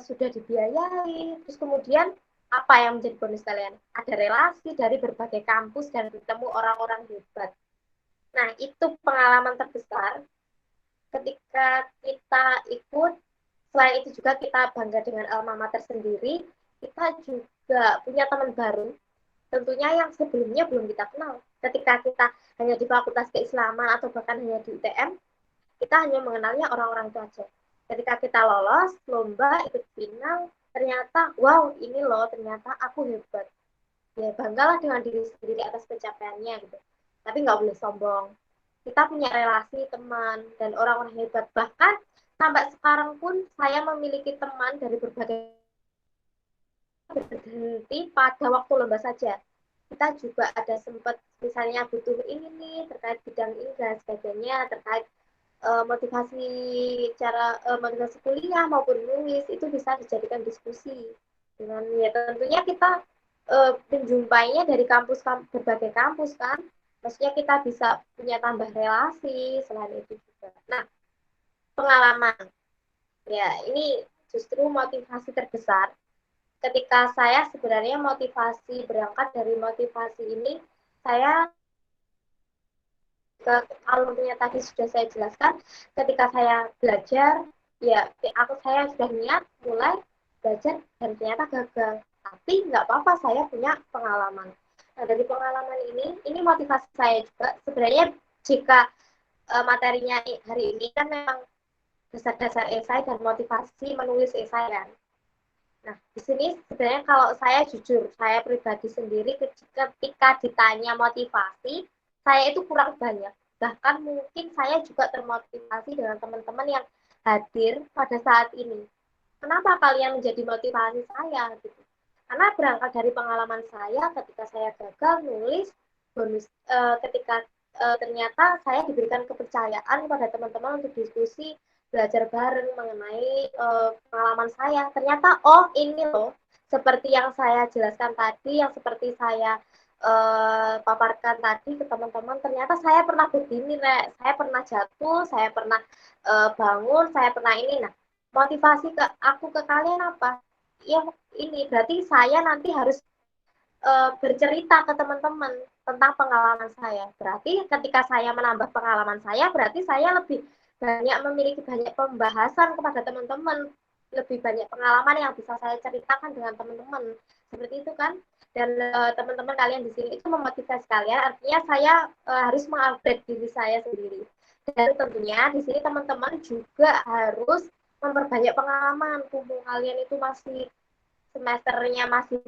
sudah dibiayai, terus kemudian apa yang menjadi bonus kalian? Ada relasi dari berbagai kampus dan bertemu orang-orang hebat. Nah, itu pengalaman terbesar ketika kita ikut. Selain itu juga kita bangga dengan alma mater sendiri, kita juga punya teman baru, tentunya yang sebelumnya belum kita kenal. Ketika kita hanya di Fakultas Keislaman atau bahkan hanya di UTM, kita hanya mengenalnya orang-orang itu aja. Ketika kita lolos, lomba, ikut final, ternyata, wow, ini loh, ternyata aku hebat. Ya, banggalah dengan diri sendiri atas pencapaiannya, gitu. Tapi nggak boleh sombong. Kita punya relasi, teman, dan orang-orang hebat. Bahkan sampai sekarang pun saya memiliki teman dari berbagai berhenti pada waktu lomba saja. Kita juga ada sempat misalnya butuh ini nih terkait bidang ini dan sebagainya, terkait motivasi motivasi kuliah maupun nulis, itu bisa dijadikan diskusi dengan ya tentunya kita menjumpainya dari berbagai kampus kan, maksudnya kita bisa punya tambah relasi selain itu juga. Nah, pengalaman ya ini justru motivasi terbesar ketika saya sebenarnya motivasi berangkat dari motivasi ini saya ke alurnya tadi sudah saya jelaskan. Ketika saya belajar ya saya sudah niat mulai belajar dan ternyata gagal, tapi nggak apa-apa, saya punya pengalaman. Nah, dari pengalaman ini motivasi saya juga sebenarnya. Jika materinya hari ini kan memang dasar-dasar esai dan motivasi menulis esai kan. Nah, di sini sebenarnya kalau saya jujur, saya pribadi sendiri ketika ditanya motivasi, saya itu kurang banyak. Bahkan mungkin saya juga termotivasi dengan teman-teman yang hadir pada saat ini. Kenapa kalian menjadi motivasi saya? Gitu. Karena berangkat dari pengalaman saya ketika saya gagal nulis, bonus ketika ternyata saya diberikan kepercayaan kepada teman-teman untuk diskusi belajar bareng mengenai pengalaman saya. Ternyata oh ini loh, seperti yang saya jelaskan tadi, yang seperti saya paparkan tadi ke teman-teman, ternyata saya pernah begini, Rek. Saya pernah jatuh, saya pernah bangun, saya pernah ini. Nah, motivasi aku ke kalian apa? Ya ini berarti saya nanti harus bercerita ke teman-teman tentang pengalaman saya. Berarti ketika saya menambah pengalaman saya, berarti saya lebih banyak memiliki banyak pembahasan kepada teman-teman, lebih banyak pengalaman yang bisa saya ceritakan dengan teman-teman. Seperti itu kan? Dan teman-teman kalian di sini itu memotivasi kalian, artinya saya harus mengupgrade diri saya sendiri. Dan tentunya di sini teman-teman juga harus memperbanyak pengalaman. Tubuh kalian itu masih semesternya masih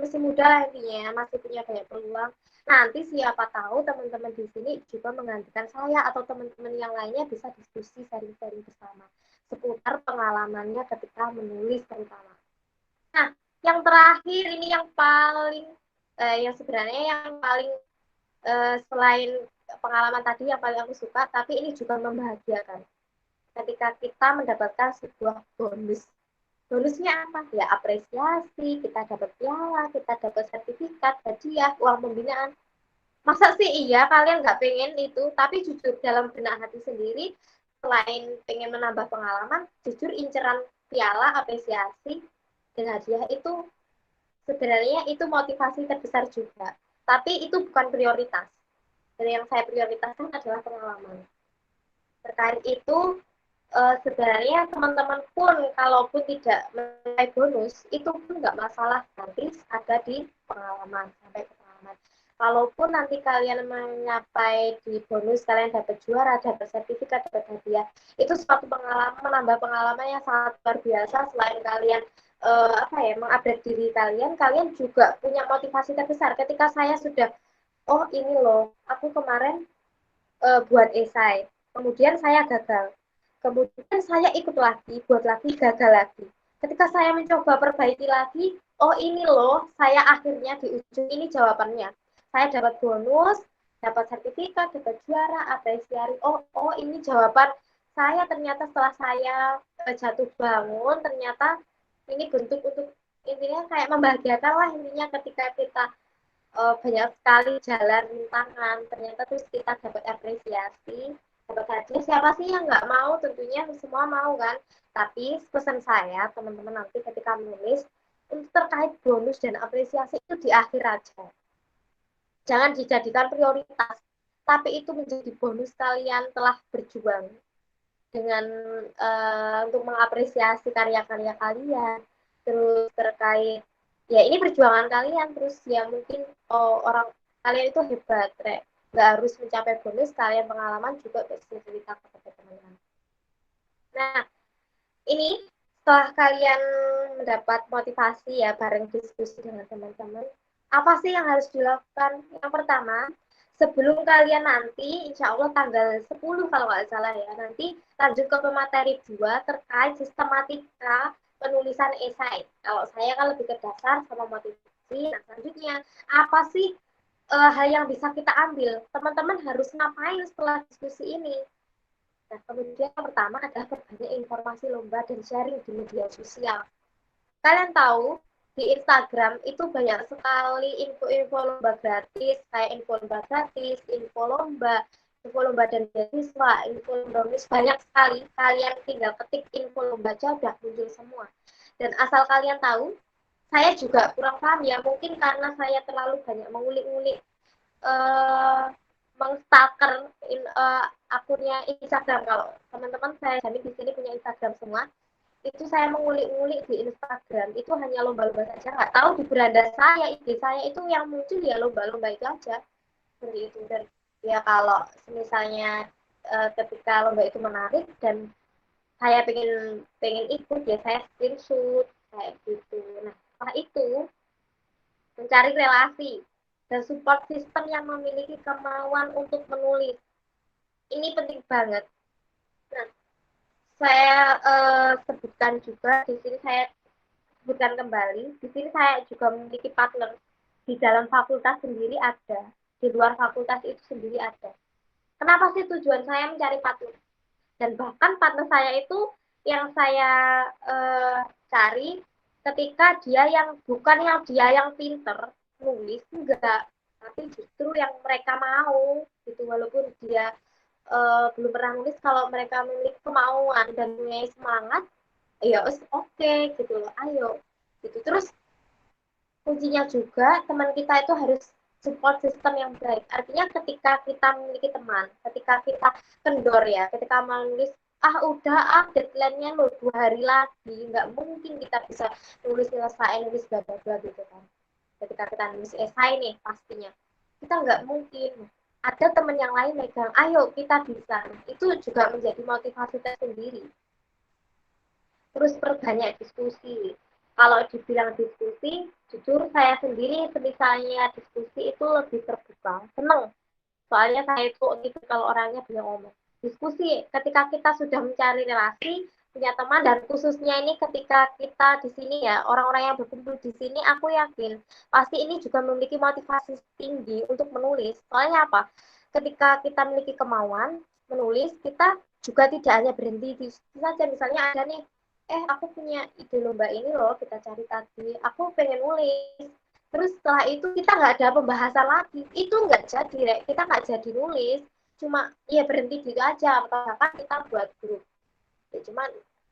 masih muda lah intinya, masih punya banyak peluang. Nanti siapa tahu teman-teman di sini juga menggantikan saya atau teman-teman yang lainnya bisa diskusi sharing-sharing bersama seputar pengalamannya ketika menulis terutama. Nah, yang terakhir ini yang paling yang sebenarnya yang paling selain pengalaman tadi yang paling aku suka, tapi ini juga membahagiakan. ketika kita mendapatkan sebuah bonus. Bonusnya apa? Ya apresiasi, kita dapat piala, kita dapat sertifikat, hadiah, uang pembinaan. Masa sih iya kalian nggak pengen itu, tapi jujur dalam benak hati sendiri, selain pengen menambah pengalaman, jujur inceran piala, apresiasi, dan hadiah itu sebenarnya itu motivasi terbesar juga. Tapi itu bukan prioritas. Dan yang saya prioritaskan adalah pengalaman. Terkait itu, sebenarnya teman-teman pun kalaupun tidak meraih bonus, itu pun nggak masalah. Nanti ada di pengalaman, sampai ke pengalaman. Kalaupun nanti kalian mencapai di bonus, kalian dapat juara, dapat sertifikat, dapat hadiah, itu suatu pengalaman, menambah pengalaman yang sangat luar biasa. Selain kalian mengupdate diri kalian, kalian juga punya motivasi terbesar. Ketika saya sudah, oh ini loh, aku kemarin buat esai, kemudian saya gagal, kemudian saya ikut lagi, buat lagi, gagal lagi. Ketika saya mencoba perbaiki lagi, oh ini loh, saya akhirnya di ujung ini jawabannya. Saya dapat bonus, dapat sertifikat, dapat juara, apresiasi. Oh ini jawaban saya ternyata setelah saya jatuh bangun, ternyata ini bentuk untuk intinya kayak membahagiakan lah intinya ketika kita banyak sekali jalan rintangan, ternyata terus kita dapat apresiasi, dapat hadiah. Siapa sih yang nggak mau? Tentunya semua mau kan. Tapi pesan saya teman-teman nanti ketika menulis untuk terkait bonus dan apresiasi itu di akhir aja. Jangan dijadikan prioritas, tapi itu menjadi bonus kalian telah berjuang dengan untuk mengapresiasi karya-karya kalian, terus terkait ya ini perjuangan kalian, terus ya mungkin orang kalian itu hebat, nggak harus mencapai bonus, kalian pengalaman juga bisa cerita kepada teman-teman. Nah ini setelah kalian mendapat motivasi ya bareng diskusi dengan teman-teman, apa sih yang harus dilakukan? Yang pertama, sebelum kalian nanti, insya Allah tanggal 10 kalau nggak salah ya, nanti lanjut ke pemateri 2 terkait sistematika penulisan esai. Kalau saya kan lebih ke dasar sama motivasi. Nah, selanjutnya, apa sih hal yang bisa kita ambil? Teman-teman harus ngapain setelah diskusi ini? Nah, kemudian yang pertama adalah perbanyak informasi lomba dan sharing di media sosial. Kalian tahu, di Instagram itu banyak sekali info-info lomba gratis, kayak info lomba gratis, info lomba dan beasiswa, info lomba nulis, banyak sekali. Kalian tinggal ketik info lomba aja udah muncul semua. Dan asal kalian tahu, saya juga kurang paham ya, mungkin karena saya terlalu banyak mengulik-ngulik mengstalker akunnya Instagram. Kalau teman-teman saya jamin di sini punya Instagram semua, itu saya mengulik-ngulik di Instagram itu hanya lomba-lomba saja, nggak tahu di beranda saya, IG saya itu yang muncul ya lomba-lomba itu aja, seperti itu. Dan ya kalau misalnya ketika lomba itu menarik dan saya pengen ikut ya saya screenshot kayak gitu. Nah setelah itu mencari relasi dan support system yang memiliki kemauan untuk menulis. Ini penting banget. Nah, saya sebutkan juga di sini, saya sebutkan kembali. Di sini saya juga memiliki partner. Di dalam fakultas sendiri ada, di luar fakultas itu sendiri ada. Kenapa sih tujuan saya mencari partner? Dan bahkan partner saya itu yang saya cari ketika dia yang bukan dia yang pinter nulis, enggak, tapi justru yang mereka mau gitu, walaupun dia belum pernah nulis, kalau mereka memiliki kemauan dan punya semangat, ya oke gitu loh, ayo gitu. Terus kuncinya juga teman kita itu harus support system yang baik. Artinya ketika kita memiliki teman, ketika kita kendor ya, ketika menulis udah deadline-nya loh 2 hari lagi, nggak mungkin kita bisa nulis selesai, nulis bla bla bla gitu kan. Ketika kita nulis esai nih pastinya kita nggak mungkin, ada teman yang lain megang, ayo kita bisa. Itu juga menjadi motivasi tersendiri. Terus perbanyak diskusi. Kalau dibilang diskusi, jujur saya sendiri misalnya diskusi itu lebih terbuka, seneng. Soalnya saya itu kalau orangnya banyak ngomong. Diskusi ketika kita sudah mencari relasi, punya teman, dan khususnya ini ketika kita di sini ya, orang-orang yang berkumpul di sini, aku yakin pasti ini juga memiliki motivasi tinggi untuk menulis. Soalnya apa? Ketika kita memiliki kemauan menulis, kita juga tidak hanya berhenti di situ saja. Misalnya ada nih, aku punya ide lomba ini loh, kita cari tadi, aku pengen nulis. Terus setelah itu kita nggak ada pembahasan lagi, itu nggak jadi, kita nggak jadi nulis, cuma ya berhenti gitu aja, atau bahkan kita buat grup. Ya, cuman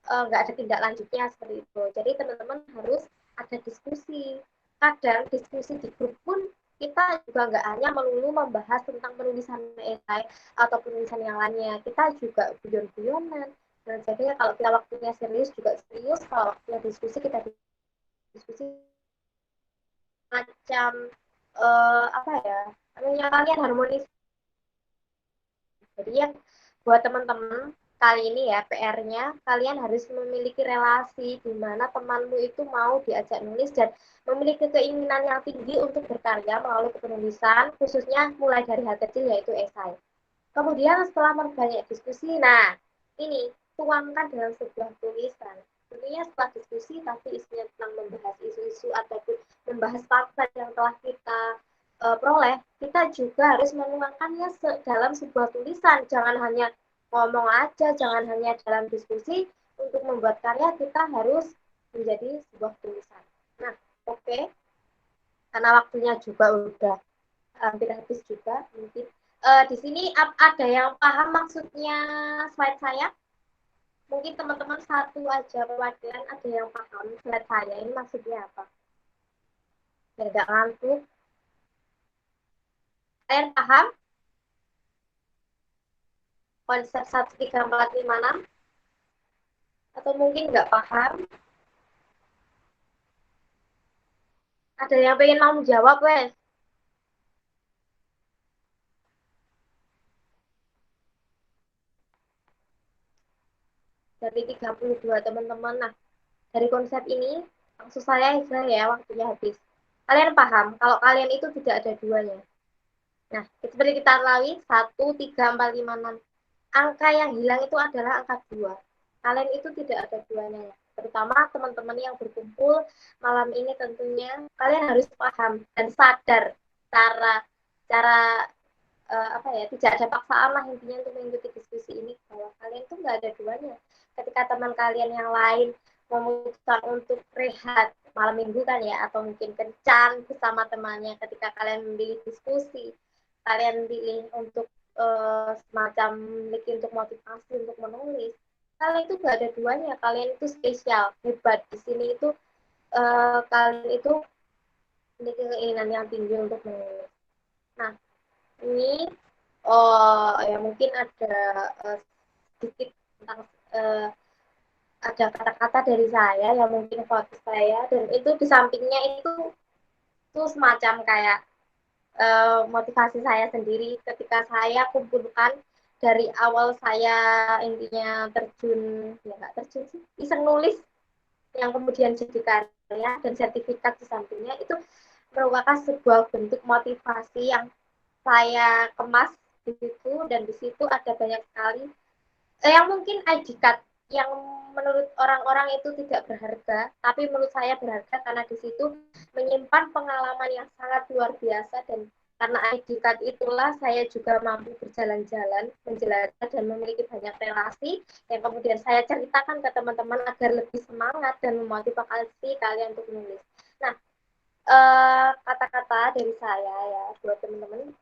nggak ada tindak lanjutnya seperti itu. Jadi teman-teman harus ada diskusi. Kadang diskusi di grup pun kita juga nggak hanya melulu membahas tentang penulisan esai atau penulisan yang lainnya. Kita juga guyon-guyonan. Dan jadinya kalau kita waktunya serius juga serius. Kalau waktunya diskusi kita diskusi macam apa ya? Namanya kalian harmonis. Jadi ya buat teman-teman kali ini ya PR-nya kalian harus memiliki relasi di mana temanmu itu mau diajak nulis dan memiliki keinginan yang tinggi untuk berkarya melalui penulisan khususnya mulai dari hal kecil yaitu esai. Kemudian setelah memperbanyak diskusi, nah ini tuangkan dalam sebuah tulisan. Tentunya setelah diskusi tapi isinya tentang membahas isu-isu ataupun membahas fakta yang telah kita peroleh, kita juga harus menuangkannya dalam sebuah tulisan. Jangan hanya ngomong aja, jangan hanya dalam diskusi. Untuk membuat karya kita harus menjadi sebuah tulisan. Nah, oke. Karena waktunya juga udah hampir habis juga mungkin. Di sini ada yang paham maksudnya slide saya? Mungkin teman-teman satu aja perwakilan ada yang paham slide saya ini maksudnya apa? Biar nggak ngantuk. Kalian paham? Konsep 13456? Atau mungkin nggak paham? Ada yang pengen mau menjawab, wes? Dari 32 teman-teman. Nah, dari konsep ini, maksud saya ya, waktunya habis. Kalian paham kalau kalian itu tidak ada duanya. Nah, seperti kita lalui 1, 3, 4, 5, 6. Angka yang hilang itu adalah angka 2. Kalian itu tidak ada duanya ya. Terutama teman-teman yang berkumpul malam ini tentunya kalian harus paham dan sadar cara apa ya, tidak ada paksaan lah intinya untuk mengikuti diskusi ini bahwa kalian tuh nggak ada duanya. Ketika teman kalian yang lain memutuskan untuk rehat malam minggu kan ya, atau mungkin kencan bersama temannya, ketika kalian memilih diskusi, kalian pilih untuk semacam memiliki untuk motivasi untuk menulis, kalian itu nggak ada duanya, kalian itu spesial, hebat di sini itu kalian itu memiliki keinginan yang tinggi untuk menulis. Nah, ini ya mungkin ada sedikit tentang ada kata-kata dari saya yang mungkin fokus saya, dan itu di sampingnya itu semacam kayak motivasi saya sendiri ketika saya kumpulkan dari awal saya intinya terjun, ya nggak terjun sih, iseng nulis yang kemudian jadi karya dan sertifikat di sampingnya, itu merupakan sebuah bentuk motivasi yang saya kemas di situ, dan di situ ada banyak sekali yang mungkin ID card yang menurut orang-orang itu tidak berharga, tapi menurut saya berharga karena di situ menyimpan pengalaman yang sangat luar biasa, dan karena ID card itulah saya juga mampu berjalan-jalan, menjelajah dan memiliki banyak relasi yang kemudian saya ceritakan ke teman-teman agar lebih semangat dan memotivasi kalian untuk menulis. Nah, kata-kata dari saya ya buat teman-teman,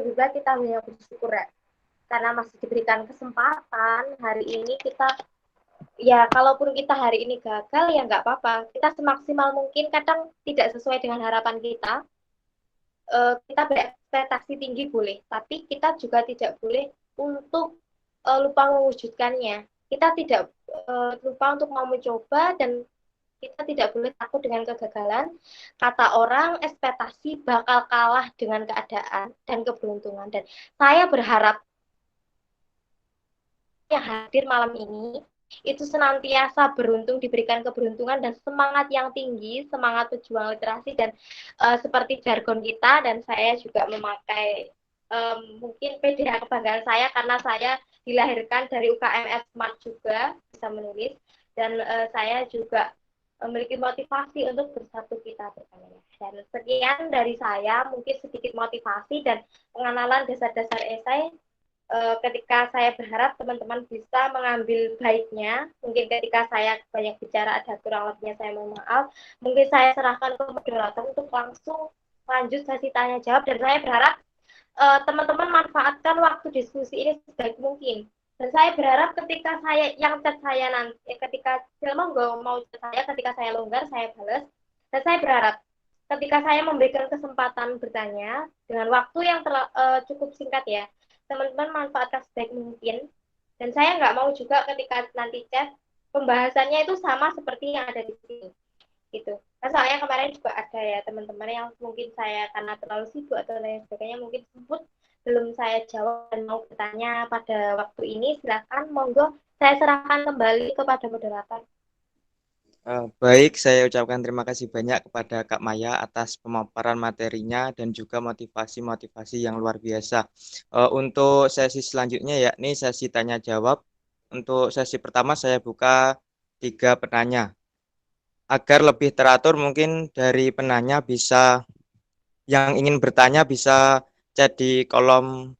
lebih baik kita hanya bersyukur ya, karena masih diberikan kesempatan hari ini. Kita ya kalaupun kita hari ini gagal ya nggak apa-apa, kita semaksimal mungkin, kadang tidak sesuai dengan harapan kita, kita berekspektasi tinggi boleh, tapi kita juga tidak boleh untuk lupa mewujudkannya. Kita tidak lupa untuk mau mencoba, dan kita tidak boleh takut dengan kegagalan. Kata orang, ekspektasi bakal kalah dengan keadaan dan keberuntungan. Dan saya berharap yang hadir malam ini itu senantiasa beruntung, diberikan keberuntungan dan semangat yang tinggi, semangat pejuang literasi, dan seperti jargon kita, dan saya juga memakai mungkin PDH kebanggaan saya karena saya dilahirkan dari UKM Smart juga bisa menulis, dan saya juga memiliki motivasi untuk bersatu kita berkarya. Dan sekian dari saya, mungkin sedikit motivasi dan pengenalan dasar-dasar esai ketika saya berharap teman-teman bisa mengambil baiknya, mungkin ketika saya banyak bicara ada kurang lebihnya saya mohon maaf, mungkin saya serahkan ke moderator untuk langsung lanjut sesi tanya jawab, dan saya berharap teman-teman manfaatkan waktu diskusi ini sebaik mungkin. Dan saya berharap ketika saya yang chat saya nanti, ketika monggo mau chat saya, ketika saya longgar saya balas. Dan saya berharap ketika saya memberikan kesempatan bertanya dengan waktu yang cukup singkat ya, teman-teman manfaatkan sebaik mungkin. Dan saya nggak mau juga ketika nanti chat pembahasannya itu sama seperti yang ada di sini gitu. Nah, soalnya kemarin juga ada ya teman-teman yang mungkin saya karena terlalu sibuk atau lain sebagainya mungkin sebut belum saya jawab dan mau bertanya pada waktu ini, silakan monggo saya serahkan kembali kepada moderator. Baik, saya ucapkan terima kasih banyak kepada Kak Maya atas pemaparan materinya dan juga motivasi-motivasi yang luar biasa. Untuk sesi selanjutnya yakni sesi tanya jawab. Untuk sesi pertama saya buka 3 penanya. Agar lebih teratur mungkin dari penanya bisa yang ingin bertanya bisa chat di kolom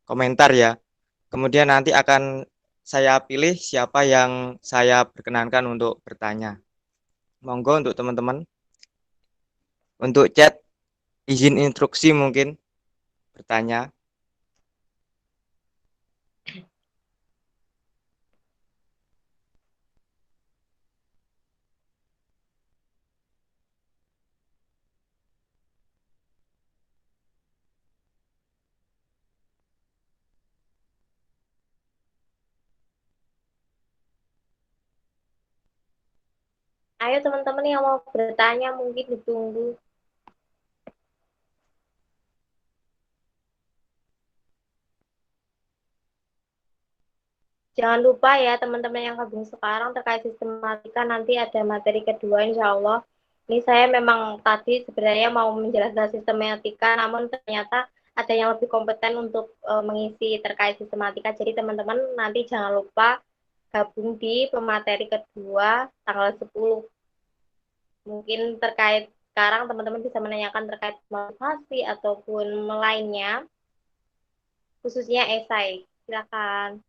komentar ya. Kemudian nanti akan saya pilih siapa yang saya perkenankan untuk bertanya. Monggo untuk teman-teman. Untuk chat, izin instruksi mungkin bertanya. Ayo teman-teman yang mau bertanya mungkin ditunggu. Jangan lupa ya teman-teman yang gabung sekarang terkait sistematika, nanti ada materi kedua insya Allah. Ini saya memang tadi sebenarnya mau menjelaskan sistematika, namun ternyata ada yang lebih kompeten untuk mengisi terkait sistematika. Jadi teman-teman nanti jangan lupa gabung di pemateri kedua tanggal 10. Mungkin terkait sekarang teman-teman bisa menanyakan terkait motivasi ataupun lainnya, khususnya esai. Silakan.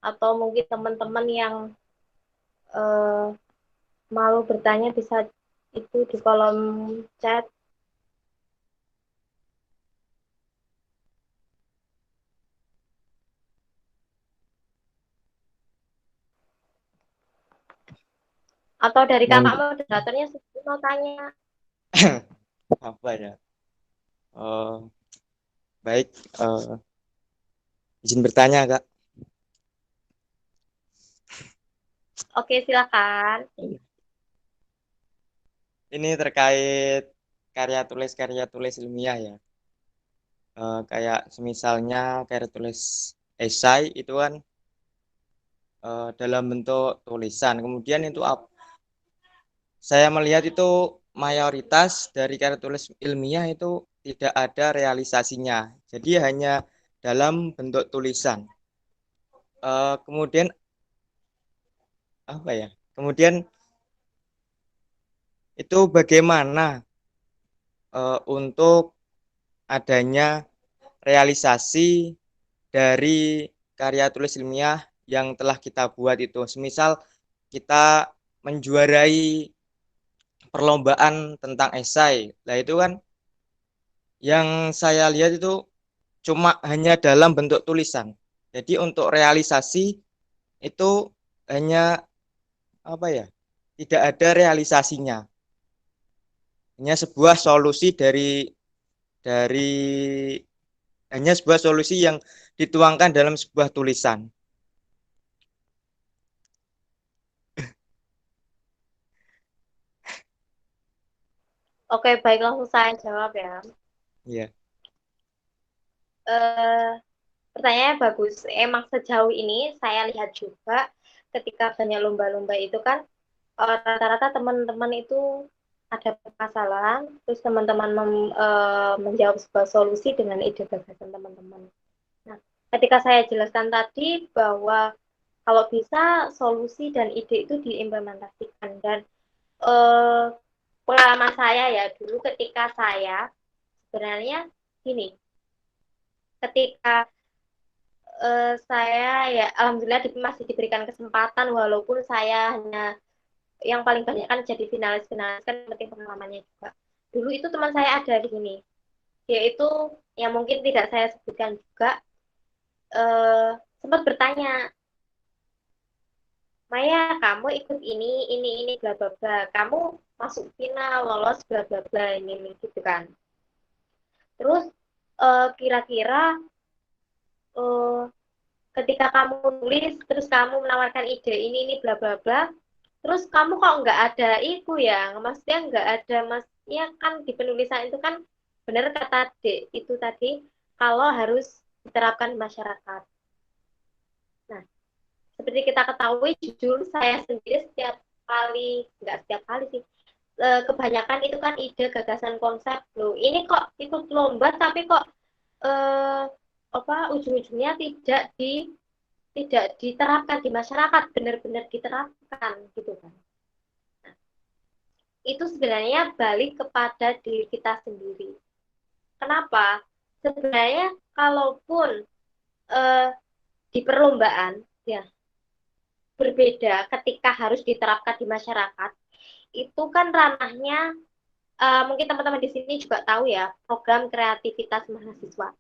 Atau mungkin teman-teman yang mau bertanya bisa itu di kolom chat. Atau dari kakak moderatornya mau tanya. Apa ya? Baik, izin bertanya Kak. Oke, silakan. Ini terkait karya tulis ilmiah ya. Kayak semisalnya karya tulis esai itu kan dalam bentuk tulisan. Kemudian itu saya melihat itu mayoritas dari karya tulis ilmiah itu tidak ada realisasinya. Jadi hanya dalam bentuk tulisan. Kemudian apa ya? Kemudian itu bagaimana untuk adanya realisasi dari karya tulis ilmiah yang telah kita buat itu. Semisal kita menjuarai perlombaan tentang esai. Nah itu kan yang saya lihat itu cuma hanya dalam bentuk tulisan. Jadi untuk realisasi itu hanya apa ya? Tidak ada realisasinya. Hanya sebuah solusi dari hanya sebuah solusi yang dituangkan dalam sebuah tulisan. Oke, baik langsung saya jawab ya. Iya. Pertanyaannya bagus. Emang sejauh ini saya lihat juga ketika banyak lomba-lomba itu kan rata-rata teman-teman itu ada permasalahan, terus teman-teman menjawab sebuah solusi dengan ide gagasan teman-teman. Nah, ketika saya jelaskan tadi bahwa kalau bisa solusi dan ide itu diimplementasikan dan pengalaman saya ya dulu ketika saya sebenarnya gini, ketika saya ya alhamdulillah masih diberikan kesempatan walaupun saya hanya yang paling banyak kan jadi finalis kan penting pengalamannya juga. Dulu itu teman saya ada di sini, yaitu yang mungkin tidak saya sebutkan juga, sempat bertanya, Maya, kamu ikut ini, bla bla bla, kamu masuk final, lolos, bla bla bla, ini gitu kan. Terus kira-kira ketika kamu nulis, terus kamu menawarkan ide ini bla bla bla, terus kamu kok nggak ada itu ya, maksudnya nggak ada, maksudnya kan di penulisan itu kan benar kata D itu tadi, kalau harus diterapkan di masyarakat. Nah, seperti kita ketahui, jujur saya sendiri setiap kali, nggak setiap kali sih, kebanyakan itu kan ide, gagasan, konsep, loh ini kok ikut lomba tapi kok ujung-ujungnya tidak diterapkan di masyarakat, benar-benar diterapkan gitu kan. Nah, itu sebenarnya balik kepada diri kita sendiri. Kenapa? Sebenarnya kalaupun di perlombaan ya berbeda ketika harus diterapkan di masyarakat, itu kan ranahnya mungkin teman-teman di sini juga tahu ya, program kreativitas mahasiswa.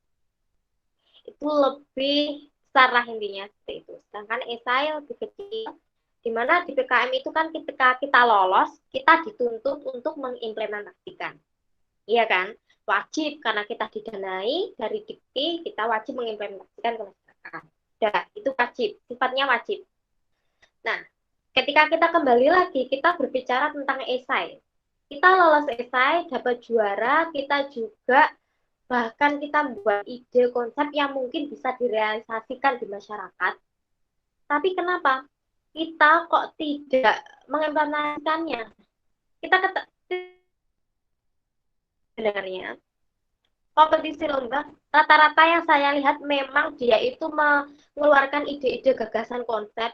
Itu lebih besar lah intinya seperti itu. Sedangkan esai lebih kecil, di mana di PKM itu kan ketika kita lolos, kita dituntut untuk mengimplementasikan. Iya kan? Wajib, karena kita didanai dari Dikti, kita wajib mengimplementasikan ke masyarakat. Udah, itu wajib, sifatnya wajib. Nah, ketika kita kembali lagi, kita berbicara tentang esai. Kita lolos esai, dapat juara, kita juga bahkan kita membuat ide konsep yang mungkin bisa direalisasikan di masyarakat. Tapi kenapa kita kok tidak mengimplementasikannya? Kita sebenarnya kompetisi lomba rata-rata yang saya lihat memang dia itu mengeluarkan ide-ide gagasan konsep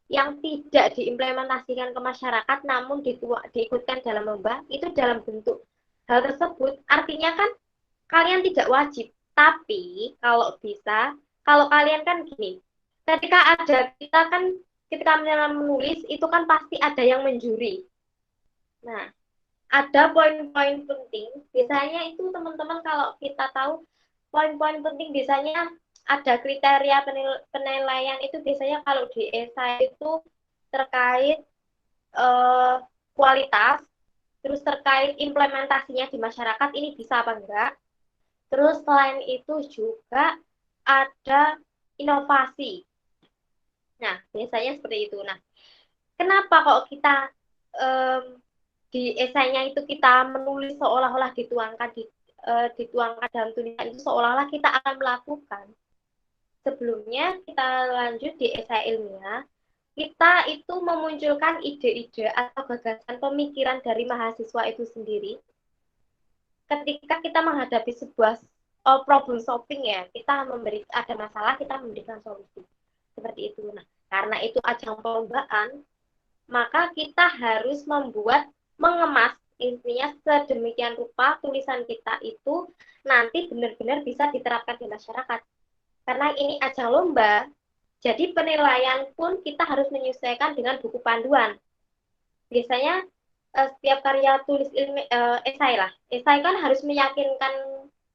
yang tidak diimplementasikan ke masyarakat namun diikutkan dalam lomba, itu dalam bentuk hal tersebut artinya kan kalian tidak wajib, tapi kalau bisa, kalau kalian kan gini, ketika ada kita kan ketika menulis itu kan pasti ada yang menjuri. Nah, ada poin-poin penting, biasanya itu teman-teman kalau kita tahu poin-poin penting biasanya ada kriteria penilaian itu biasanya kalau di esai itu terkait kualitas, terus terkait implementasinya di masyarakat ini bisa apa enggak. Terus selain itu juga ada inovasi. Nah, biasanya seperti itu. Nah, kenapa kok kita di esainya itu kita menulis seolah-olah dituangkan dalam tulisan itu seolah-olah kita akan melakukan. Sebelumnya kita lanjut di esai ilmiah, kita itu memunculkan ide-ide atau gagasan pemikiran dari mahasiswa itu sendiri. Ketika kita menghadapi sebuah problem solving ya, kita ada masalah, kita memberikan solusi. Seperti itu. Nah, karena itu ajang perlombaan, maka kita harus mengemas intinya sedemikian rupa tulisan kita itu nanti benar-benar bisa diterapkan di masyarakat. Karena ini ajang lomba, jadi penilaian pun kita harus menyesuaikan dengan buku panduan. Biasanya setiap karya tulis esai lah. Esai kan harus meyakinkan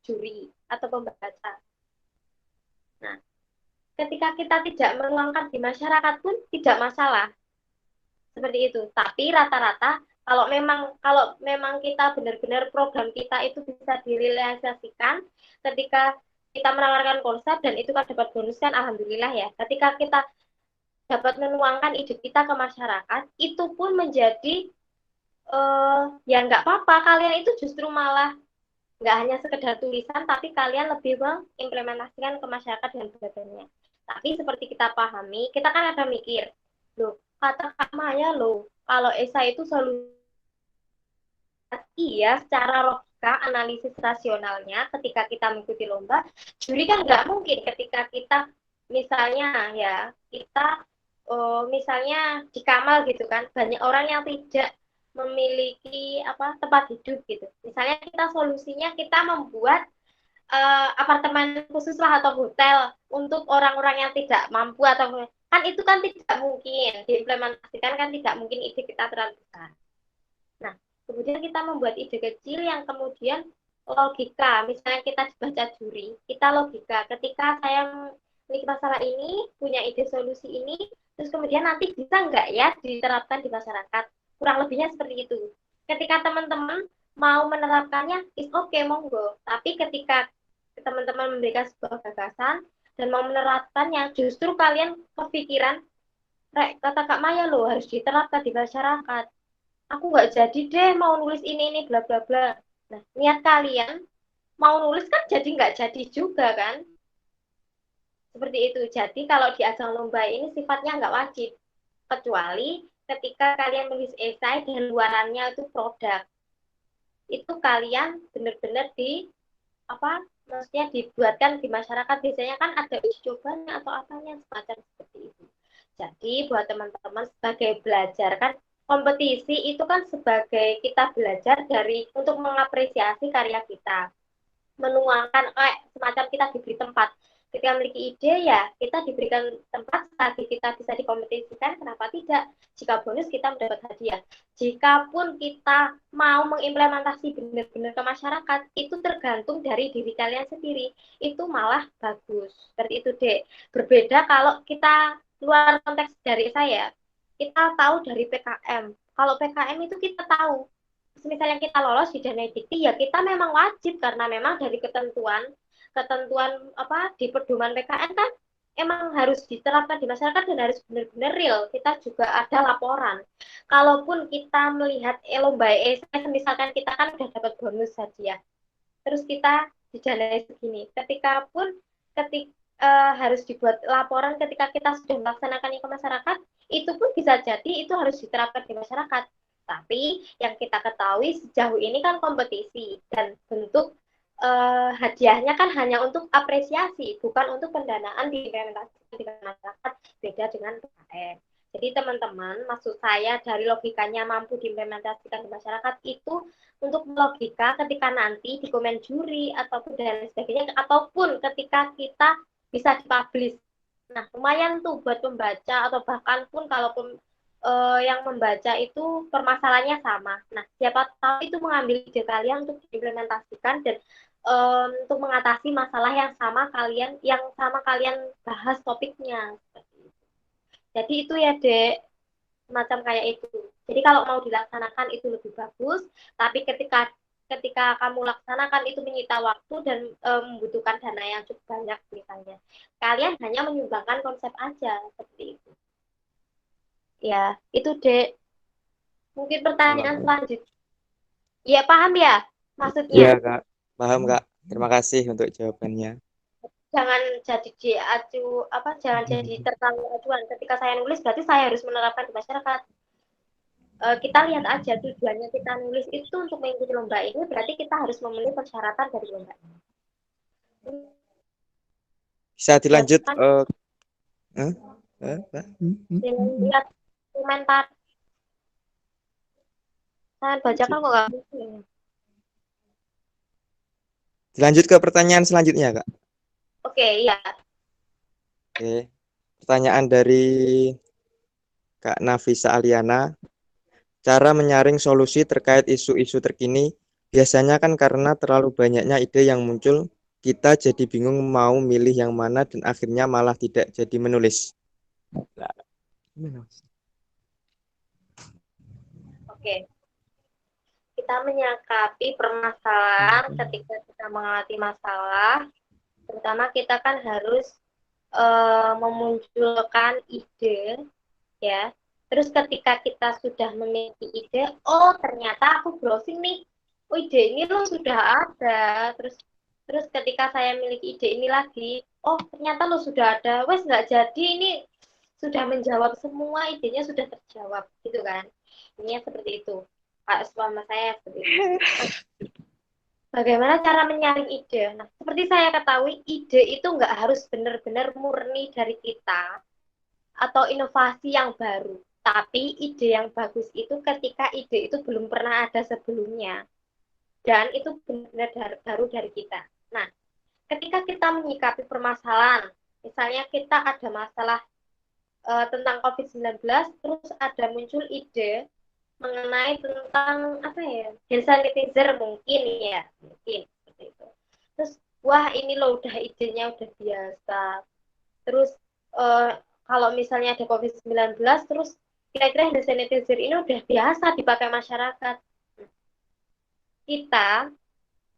juri atau pembaca. Nah, ketika kita tidak menuangkan di masyarakat pun tidak masalah. Seperti itu. Tapi rata-rata kalau memang kita benar-benar program kita itu bisa direalisasikan ketika kita menawarkan konsep dan itu kan dapat bonus kan alhamdulillah ya. Ketika kita dapat menuangkan ide kita ke masyarakat, itu pun menjadi ya nggak apa-apa, kalian itu justru malah nggak hanya sekedar tulisan, tapi kalian lebih mengimplementasikan ke masyarakat dan sebagainya. Tapi seperti kita pahami, kita kan ada mikir, loh, kata Kak Maya loh, kalau esai itu selalu iya secara logika, analisis rasionalnya ketika kita mengikuti lomba, juri kan nggak mungkin ketika kita misalnya ya, kita misalnya di Kamal gitu kan, banyak orang yang tidak memiliki tempat hidup gitu. Misalnya kita solusinya kita membuat apartemen khusus lah atau hotel untuk orang-orang yang tidak mampu atau kan itu kan tidak mungkin diimplementasikan, kan tidak mungkin ide kita terlalu besar. Nah, kemudian kita membuat ide kecil yang kemudian logika, misalnya kita dibaca juri, kita logika ketika saya memiliki masalah ini, punya ide solusi ini, terus kemudian nanti bisa nggak ya diterapkan di masyarakat, kurang lebihnya seperti itu. Ketika teman-teman mau menerapkannya, is okay, monggo. Tapi ketika teman-teman memberikan sebuah gagasan dan mau menerapkannya, justru kalian kepikiran, kata Kak Maya loh, harus diterapkan di masyarakat. Aku nggak jadi deh mau nulis ini bla bla bla. Nah, niat kalian mau nulis kan jadi nggak jadi juga kan? Seperti itu. Jadi kalau di ajang lomba ini sifatnya nggak wajib, kecuali ketika kalian menulis esai dan luarannya itu produk. Itu kalian benar-benar maksudnya dibuatkan di masyarakat, biasanya kan ada uji cobanya atau apanya semacam seperti itu. Jadi buat teman-teman sebagai belajar kan, kompetisi itu kan sebagai kita belajar dari untuk mengapresiasi karya kita, menuangkan semacam kita diberi tempat. Ketika memiliki ide ya kita diberikan tempat, lagi kita bisa dikompetisikan, kenapa tidak? Jika bonus kita mendapat hadiah. Jikapun kita mau mengimplementasi benar-benar ke masyarakat, itu tergantung dari diri kalian sendiri. Itu malah bagus. Seperti itu, Dek. Berbeda kalau kita luar konteks dari saya, kita tahu dari PKM. Kalau PKM itu kita tahu, misalnya kita lolos di Danai Dikti, ya kita memang wajib karena memang dari ketentuan di pedoman PKN kan emang harus diterapkan di masyarakat dan harus benar-benar real. Kita juga ada laporan. Kalaupun kita melihat lomba esai, misalkan kita kan udah dapat bonus hadiah, terus kita dijanai segini. Ketika harus dibuat laporan ketika kita sudah melaksanakannya ke masyarakat, itu pun bisa jadi itu harus diterapkan di masyarakat. Tapi yang kita ketahui sejauh ini kan kompetisi dan bentuk hadiahnya kan hanya untuk apresiasi, bukan untuk pendanaan diimplementasikan di masyarakat, beda dengan PKN. Jadi teman-teman, maksud saya dari logikanya mampu diimplementasikan di masyarakat itu untuk logika ketika nanti di komen juri ataupun dan sebagainya, ataupun ketika kita bisa dipublish. Nah, lumayan tuh buat pembaca, atau bahkan pun kalaupun yang membaca itu permasalahannya sama. Nah, siapa tahu itu mengambil ide kalian untuk diimplementasikan dan untuk mengatasi masalah yang sama kalian bahas topiknya. Jadi itu ya, Dek, semacam kayak itu. Jadi kalau mau dilaksanakan itu lebih bagus, tapi ketika kamu laksanakan itu menyita waktu dan membutuhkan dana yang cukup banyak misalnya. Kalian hanya menyumbangkan konsep aja seperti itu. Ya, itu, Dek. Mungkin pertanyaan selanjutnya. Ya, paham ya maksudnya? Iya, Kak. Paham, Kak. Terima kasih untuk jawabannya. Jangan jadi jangan jadi terlalu acuan. Ketika saya nulis berarti saya harus menerapkan di masyarakat. Kita lihat aja tujuannya kita nulis itu untuk mengikuti lomba ini, berarti kita harus memenuhi persyaratan dari lomba ini. Bisa dilanjut. Lihat komentar. Saya bacakan kok nggak mungkin. Dilanjut ke pertanyaan selanjutnya, Kak. Oke, iya. Oke. Pertanyaan dari Kak Nafisa Aliana. Cara menyaring solusi terkait isu-isu terkini biasanya kan karena terlalu banyaknya ide yang muncul, kita jadi bingung mau milih yang mana dan akhirnya malah tidak jadi menulis. Oke. Kita menyikapi permasalahan ketika kita mengalami masalah, terutama kita kan harus memunculkan ide, ya. Terus ketika kita sudah memiliki ide, oh ternyata aku browsing nih, oh ide ini loh sudah ada. Terus ketika saya memiliki ide ini lagi, oh ternyata lo sudah ada, wes nggak jadi, ini sudah menjawab semua, idenya sudah terjawab, gitu kan? Ini seperti itu. Suama saya seperti itu. Bagaimana cara menyaring ide? Nah, seperti saya ketahui, ide itu nggak harus benar-benar murni dari kita atau inovasi yang baru. Tapi ide yang bagus itu ketika ide itu belum pernah ada sebelumnya. Dan itu benar-benar baru dari kita. Nah, ketika kita menyikapi permasalahan, misalnya kita ada masalah tentang COVID-19, terus ada muncul ide mengenai tentang apa ya, hand sanitizer mungkin ya, mungkin seperti itu. Terus, wah ini loh udah idenya udah biasa. Terus kalau misalnya ada COVID-19, terus kira-kira hand sanitizer ini udah biasa dipakai masyarakat. Kita,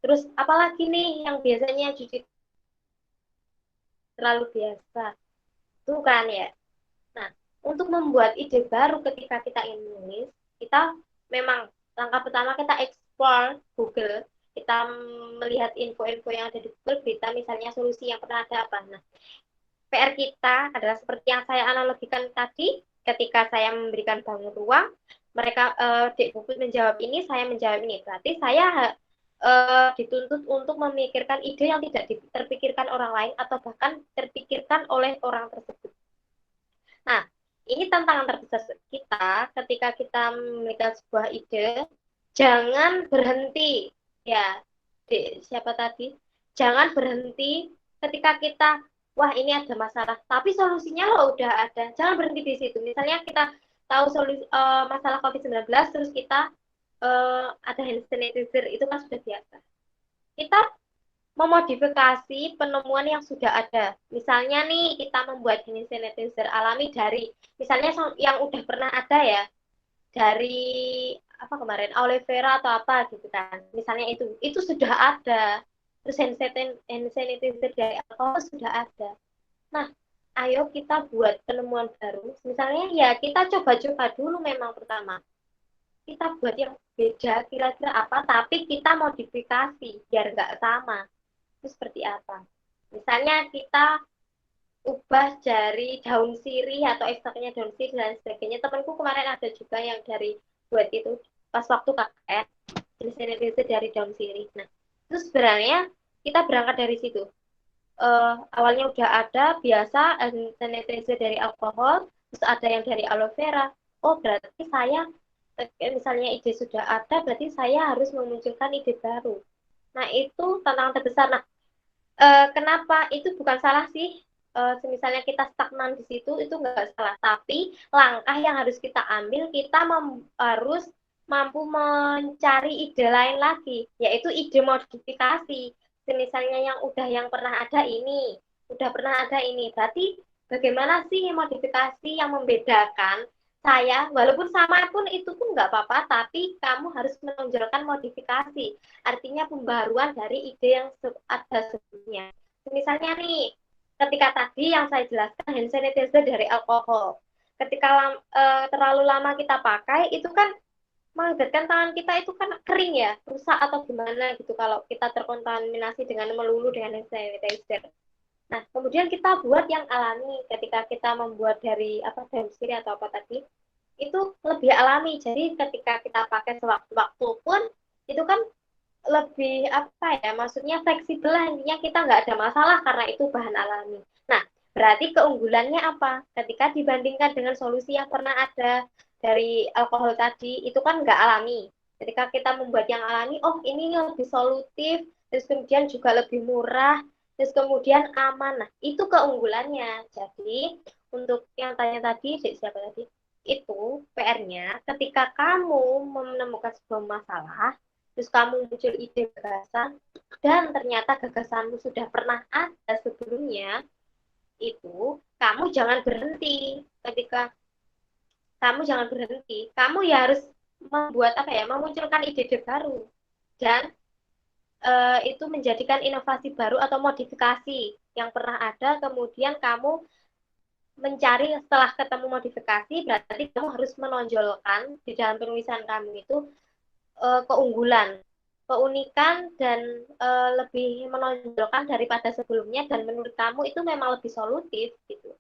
terus apalagi nih yang biasanya cuci terlalu biasa. Itu kan ya. Nah, untuk membuat ide baru ketika kita ingin menulis, kita memang langkah pertama kita explore Google, kita melihat info-info yang ada di Google, berita misalnya solusi yang pernah ada apa. Nah, PR kita adalah seperti yang saya analogikan tadi, ketika saya memberikan bangun ruang, mereka Dek Puput menjawab ini, saya menjawab ini. Berarti saya dituntut untuk memikirkan ide yang tidak terpikirkan orang lain atau bahkan terpikirkan oleh orang tersebut. Nah, ini tantangan terbesar kita ketika kita memiliki sebuah ide, jangan berhenti. Ya, siapa tadi? Jangan berhenti ketika kita, wah ini ada masalah, tapi solusinya loh udah ada. Jangan berhenti di situ. Misalnya kita tahu solusi masalah COVID-19, terus kita ada hand sanitizer, itu kan sudah biasa. Kita memodifikasi penemuan yang sudah ada. Misalnya nih, kita membuat hand sanitizer alami dari, misalnya yang udah pernah ada ya, dari apa kemarin, aloe vera atau apa gitu kan. Misalnya itu sudah ada. Terus hand sanitizer dari alkohol sudah ada. Nah, ayo kita buat penemuan baru. Misalnya ya kita coba-coba dulu memang pertama. Kita buat yang beda, kira-kira apa, tapi kita modifikasi biar nggak sama. Itu seperti apa? Misalnya kita ubah dari daun sirih atau ekstraknya daun sirih dan sebagainya. Temanku kemarin ada juga yang dari buat itu pas waktu KKN, jenis sanitizer dari daun sirih. Nah, itu sebenarnya kita berangkat dari situ. Awalnya udah ada biasa sanitizer dari alkohol, terus ada yang dari aloe vera. Oh, berarti saya misalnya ide sudah ada, berarti saya harus memunculkan ide baru. Nah, itu tantangan terbesar. Nah, kenapa itu bukan salah sih? Misalnya kita stagnan di situ, itu nggak salah. Tapi langkah yang harus kita ambil, kita harus mampu mencari ide lain lagi, yaitu ide modifikasi. Misalnya yang pernah ada ini, udah pernah ada ini. Berarti bagaimana sih modifikasi yang membedakan saya, walaupun sama pun itu pun nggak apa-apa, tapi kamu harus menonjolkan modifikasi. Artinya pembaruan dari ide yang ada sebelumnya. Misalnya nih, ketika tadi yang saya jelaskan hand sanitizer dari alkohol. Ketika terlalu lama kita pakai, itu kan mengakibatkan tangan kita itu kan kering ya, rusak atau gimana gitu kalau kita terkontaminasi dengan melulu dengan hand sanitizer. Nah, kemudian kita buat yang alami ketika kita membuat dari daun sirih atau apa tadi, itu lebih alami. Jadi ketika kita pakai sewaktu-waktu pun itu kan lebih maksudnya fleksibel, intinya kita nggak ada masalah karena itu bahan alami. Nah, berarti keunggulannya apa? Ketika dibandingkan dengan solusi yang pernah ada dari alkohol tadi, itu kan nggak alami. Ketika kita membuat yang alami, oh ini lebih solutif, terus kemudian juga lebih murah, terus kemudian aman. Nah, itu keunggulannya. Jadi, untuk yang tanya tadi, siapa tadi? Itu PR-nya ketika kamu menemukan sebuah masalah, terus kamu muncul ide gagasan, dan ternyata gagasanmu sudah pernah ada sebelumnya, itu kamu jangan berhenti. Ketika kamu jangan berhenti, kamu ya harus membuat memunculkan ide-ide baru. Dan itu menjadikan inovasi baru atau modifikasi yang pernah ada, kemudian kamu mencari setelah ketemu modifikasi, berarti kamu harus menonjolkan di dalam penulisan kamu itu keunggulan, keunikan, dan lebih menonjolkan daripada sebelumnya, dan menurut kamu itu memang lebih solutif gitu.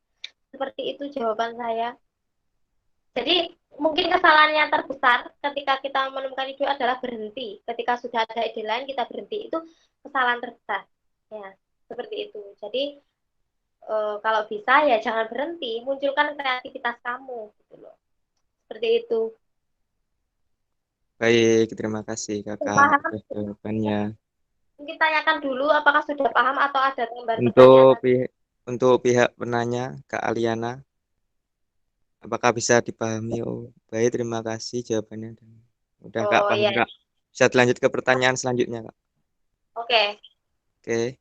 Seperti itu jawaban saya. Jadi mungkin kesalahannya terbesar ketika kita menemukan ide adalah berhenti. Ketika sudah ada ide lain kita berhenti, itu kesalahan terbesar. Ya, seperti itu. Jadi kalau bisa ya jangan berhenti, munculkan kreativitas kamu gitu loh. Seperti itu. Baik, terima kasih Kakak Paham? atas jawabannya. Mungkin tanyakan dulu apakah sudah paham atau ada tambahan pertanyaan Untuk lagi. untuk pihak penanya, Kak Aliana, apakah bisa dipahami? Oh, baik, terima kasih jawabannya. Udah Kak, Oh paham ya, Kak. Bisa lanjut ke pertanyaan selanjutnya Kak. oke. Oke.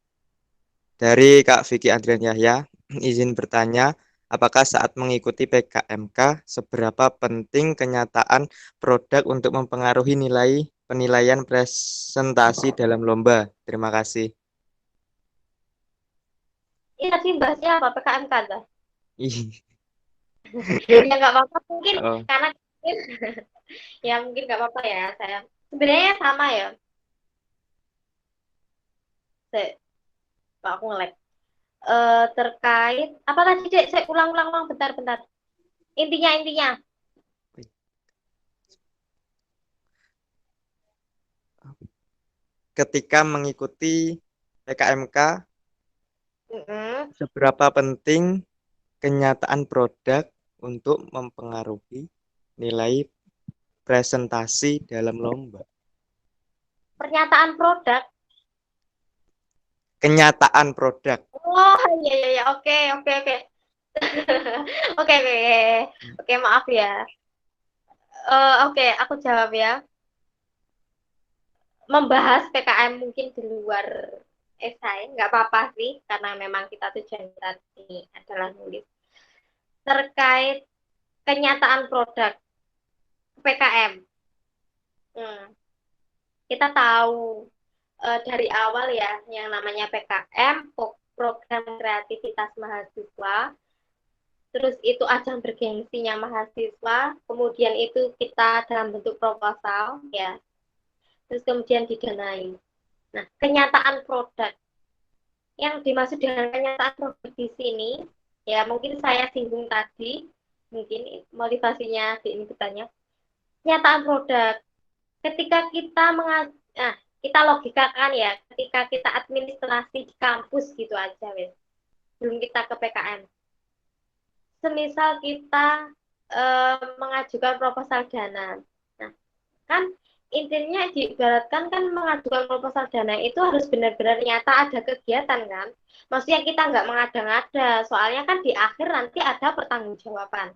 Dari Kak Vicky Adrian Yahya, izin bertanya, apakah saat mengikuti PKMK, seberapa penting kenyataan produk untuk mempengaruhi nilai penilaian presentasi dalam lomba? Terima kasih. Ini tadi bahasnya apa? PKMK dah. Ih, Ya nggak apa-apa mungkin oh, karena ya mungkin nggak apa-apa ya saya. Sebenarnya sama ya. Pak, aku nge-lag. Terkait apa tadi Dek? Saya ulang-ulang bentar-bentar. Intinya. ketika mengikuti PKMK, Mm-mm. seberapa penting kenyataan produk untuk mempengaruhi nilai presentasi dalam lomba? Pernyataan produk. Kenyataan produk. Oh iya, oke. Oke. Oke, maaf ya. Oke, aku jawab ya. Membahas PKM mungkin di luar esai, nggak apa-apa sih, karena memang kita tujuan tadi adalah nulis. Terkait kenyataan produk PKM. Hmm, kita tahu dari awal ya, yang namanya PKM, program kreativitas mahasiswa, terus itu ajang bergengsinya mahasiswa, kemudian itu kita dalam bentuk proposal, ya, terus kemudian didanai. Nah, kenyataan produk. Yang dimaksud dengan kenyataan produk di sini, ya mungkin saya singgung tadi, mungkin motivasinya di ini bertanya, kenyataan produk. Ketika kita kita logikakan ya, ketika kita administrasi di kampus gitu aja, wes. Belum kita ke PKM. Semisal kita mengajukan proposal dana. Nah, kan intinya diibaratkan kan mengajukan proposal dana itu harus benar-benar nyata ada kegiatan kan. Maksudnya kita nggak mengada-ngada, soalnya kan di akhir nanti ada pertanggungjawaban.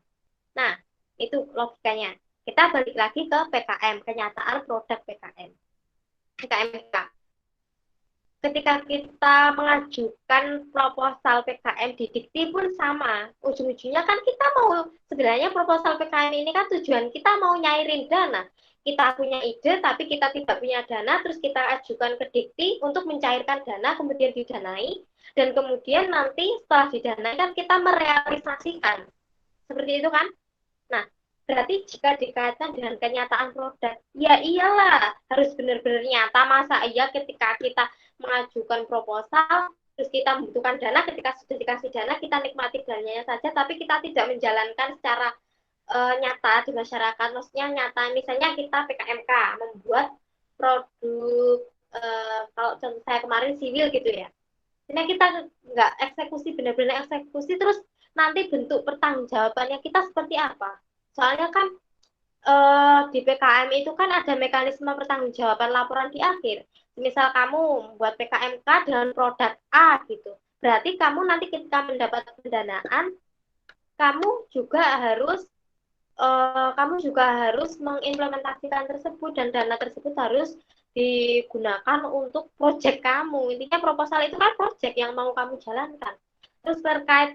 Nah, itu logikanya. Kita balik lagi ke PKM, kenyataan produk PKM. PKMK. Ketika kita mengajukan proposal PKM di Dikti pun sama. Ujung-ujungnya kan kita mau, sebenarnya proposal PKM ini kan tujuan kita mau nyairin dana. Kita punya ide, tapi kita tidak punya dana, terus kita ajukan ke Dikti untuk mencairkan dana, kemudian didanai, dan kemudian nanti setelah didanai kan kita merealisasikan. Seperti itu kan? Nah, berarti jika dikaitkan dengan kenyataan produk, ya iyalah, harus benar-benar nyata. Masa iya ketika kita mengajukan proposal, terus kita membutuhkan dana, ketika sudah dikasih dana, kita nikmati dananya saja, tapi kita tidak menjalankan secara nyata di masyarakat. Maksudnya nyata, misalnya kita PKMK, membuat produk, kalau contoh saya kemarin siwil gitu ya. Ini kita nggak eksekusi, benar-benar eksekusi, terus nanti bentuk pertanggungjawabannya kita seperti apa? Soalnya kan di PKM itu kan ada mekanisme pertanggungjawaban laporan di akhir. Misal kamu membuat PKMK dengan produk A gitu. Berarti kamu nanti ketika mendapat pendanaan, kamu juga harus mengimplementasikan tersebut dan dana tersebut harus digunakan untuk proyek kamu. Intinya proposal itu kan proyek yang mau kamu jalankan. Terus terkait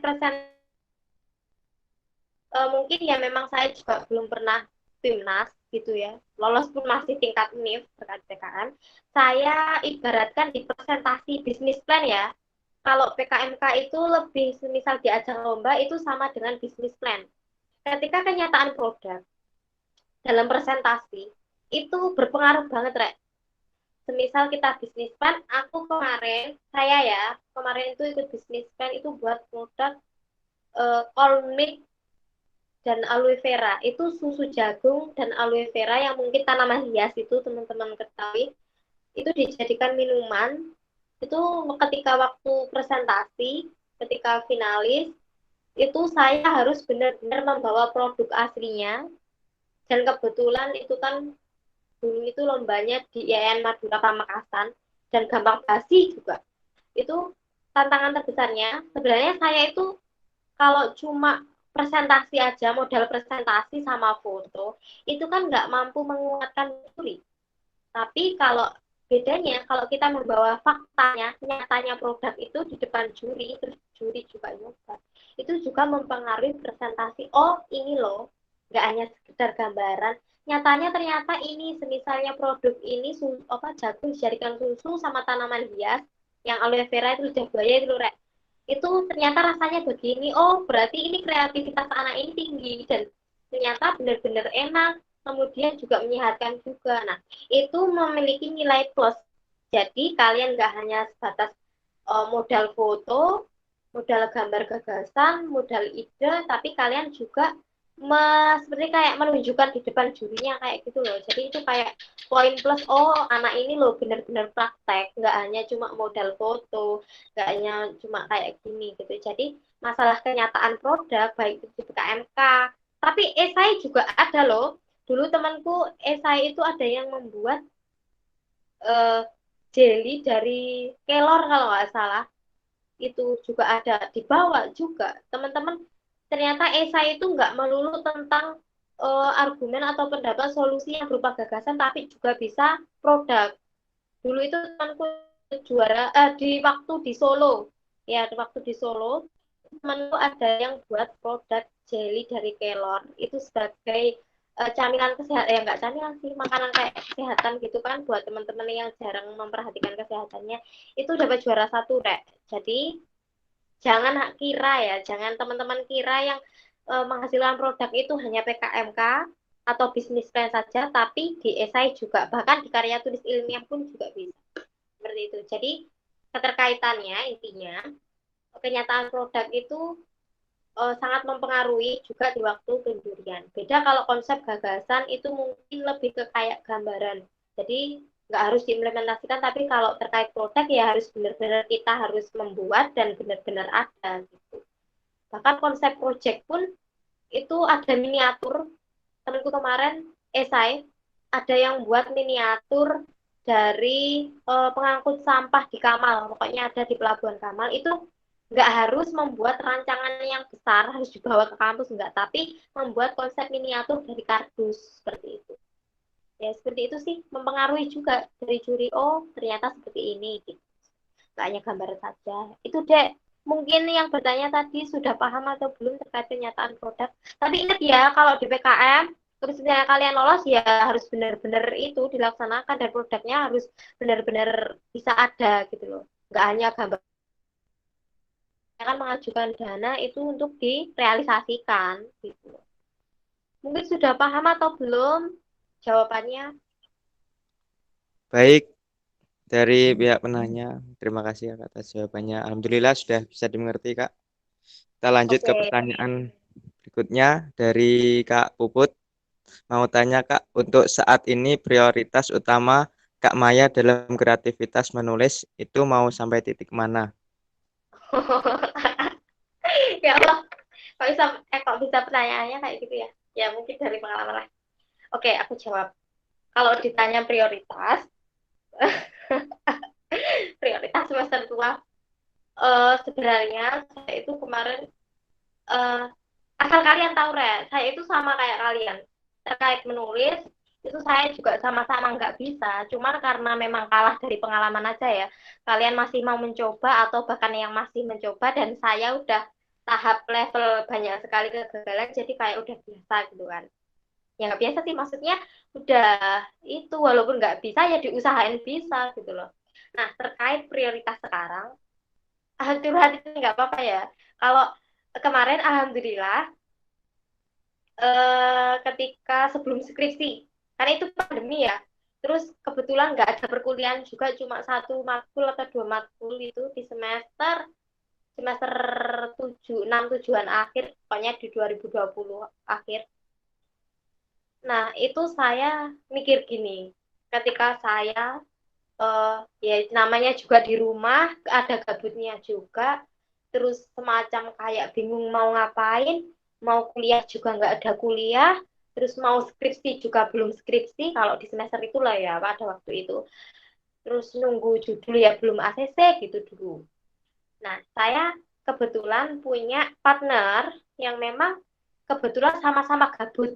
mungkin ya memang saya juga belum pernah timnas gitu ya, lolos pun masih tingkat univ terkait PKM. Saya ibaratkan di presentasi bisnis plan ya. Kalau PKMK itu lebih misal di ajang lomba itu sama dengan bisnis plan. Ketika kenyataan produk dalam presentasi itu berpengaruh banget, Rek. Semisal kita bisnis plan, saya kemarin itu ikut bisnis plan itu buat produk Colmilk dan aloe vera. Itu susu jagung dan aloe vera yang mungkin tanaman hias itu teman-teman ketahui. Itu dijadikan minuman. Itu ketika waktu presentasi, ketika finalis, itu saya harus benar-benar membawa produk aslinya Dan kebetulan itu kan dulu itu lombanya di IAIN Madura Pamekasan dan gampang basi juga. Itu tantangan terbesarnya. Sebenarnya saya itu kalau cuma presentasi aja, modal presentasi sama foto, itu kan nggak mampu menguatkan juri. Tapi kalau bedanya, kalau kita membawa faktanya, nyatanya produk itu di depan juri, terus juri juga nyoba, itu juga mempengaruhi presentasi. Oh, ini loh, nggak hanya sekedar gambaran, nyatanya ternyata ini, semisalnya produk ini jagung dijadikan susu sama tanaman hias, yang aloe vera itu lidah buaya itu Rek. Itu ternyata rasanya begini. Oh, berarti ini kreativitas anak ini tinggi dan ternyata benar-benar enak, kemudian juga menyehatkan juga. Nah, itu memiliki nilai plus. Jadi kalian nggak hanya sebatas modal foto, modal gambar gagasan, modal ide, tapi kalian juga seperti kayak menunjukkan di depan jurinya kayak gitu loh. Jadi itu kayak poin plus, oh anak ini loh benar-benar praktek, nggak hanya cuma modal foto, nggak hanya cuma kayak gini gitu. Jadi masalah kenyataan produk, baik itu di PKMK, tapi esai juga ada loh. Dulu temanku esai itu ada yang membuat uh, jelly dari kelor kalau nggak salah. Itu juga ada dibawa juga. Teman-teman, ternyata esai itu nggak melulu tentang argumen atau pendapat solusi yang berupa gagasan, tapi juga bisa produk. Dulu itu temanku juara di waktu di Solo. Ya, di waktu di Solo, temanku ada yang buat produk jelly dari kelor. Itu sebagai camilan kesehatan, ya nggak camilan sih, makanan kayak kesehatan gitu kan buat teman-teman yang jarang memperhatikan kesehatannya. Itu dapat juara satu, Rek. Jadi jangan kira ya, jangan teman-teman kira yang menghasilkan produk itu hanya PKMK atau bisnis plan saja, tapi di esai juga, bahkan di karya tulis ilmiah pun juga bisa. Seperti itu. Jadi keterkaitannya intinya, kenyataan produk itu sangat mempengaruhi juga di waktu penjurian. Beda kalau konsep gagasan itu mungkin lebih ke kayak gambaran. Jadi nggak harus diimplementasikan, tapi kalau terkait produk ya harus benar-benar kita harus membuat dan benar-benar ada gitu. Bahkan konsep project pun itu ada miniatur. Temanku kemarin esai ada yang buat miniatur dari pengangkut sampah di Kamal, pokoknya ada di Pelabuhan Kamal. Itu nggak harus membuat rancangan yang besar harus dibawa ke kampus, enggak, tapi membuat konsep miniatur dari kardus seperti itu. Ya seperti itu sih, mempengaruhi juga dari juri. Oh ternyata seperti ini gitu. Nggak hanya gambar saja. Itu deh, mungkin yang bertanya tadi sudah paham atau belum terkait kenyataan produk. Tapi ingat ya, kalau di PKM terus misalnya kalian lolos ya harus benar-benar itu dilaksanakan dan produknya harus benar-benar bisa ada gitu loh. Nggak hanya gambar, akan mengajukan dana itu untuk direalisasikan gitu. Mungkin sudah paham atau belum jawabannya? Baik, dari pihak penanya, terima kasih Kak atas jawabannya. Alhamdulillah sudah bisa dimengerti Kak. Kita lanjut ke Oke. pertanyaan berikutnya dari Kak Puput. Mau tanya Kak, untuk saat ini prioritas utama Kak Maya dalam kreativitas menulis itu mau sampai titik mana? Ya Allah, kok bisa pertanyaannya kayak gitu ya? Ya mungkin dari pengalaman lah. Oke, aku jawab. Kalau ditanya prioritas, prioritas semester tua, sebenarnya saya itu kemarin eh, asal kalian tahu saya itu sama kayak kalian terkait menulis itu saya juga sama-sama nggak bisa, cuman karena memang kalah dari pengalaman aja ya. Kalian masih mau mencoba atau bahkan yang masih mencoba dan saya udah tahap level banyak sekali kegagalan, jadi kayak udah biasa gitu kan. Ya nggak biasa sih, maksudnya udah itu walaupun nggak bisa ya diusahain bisa gitu loh. Nah terkait prioritas sekarang, curhat itu nggak apa-apa ya. Kalau kemarin alhamdulillah ketika sebelum skripsi, karena itu pandemi ya, terus kebetulan nggak ada perkuliahan juga, cuma satu matkul atau dua matkul itu di semester semester 7, 6, tujuan akhir, pokoknya di 2020 akhir. Nah, itu saya mikir gini, ketika saya ya namanya juga di rumah, ada gabutnya juga, terus semacam kayak bingung mau ngapain, mau kuliah juga nggak ada kuliah, terus mau skripsi juga belum skripsi kalau di semester itulah ya pada waktu itu. Terus nunggu judul ya belum ACC gitu dulu. Nah, saya kebetulan punya partner yang memang kebetulan sama-sama gabut.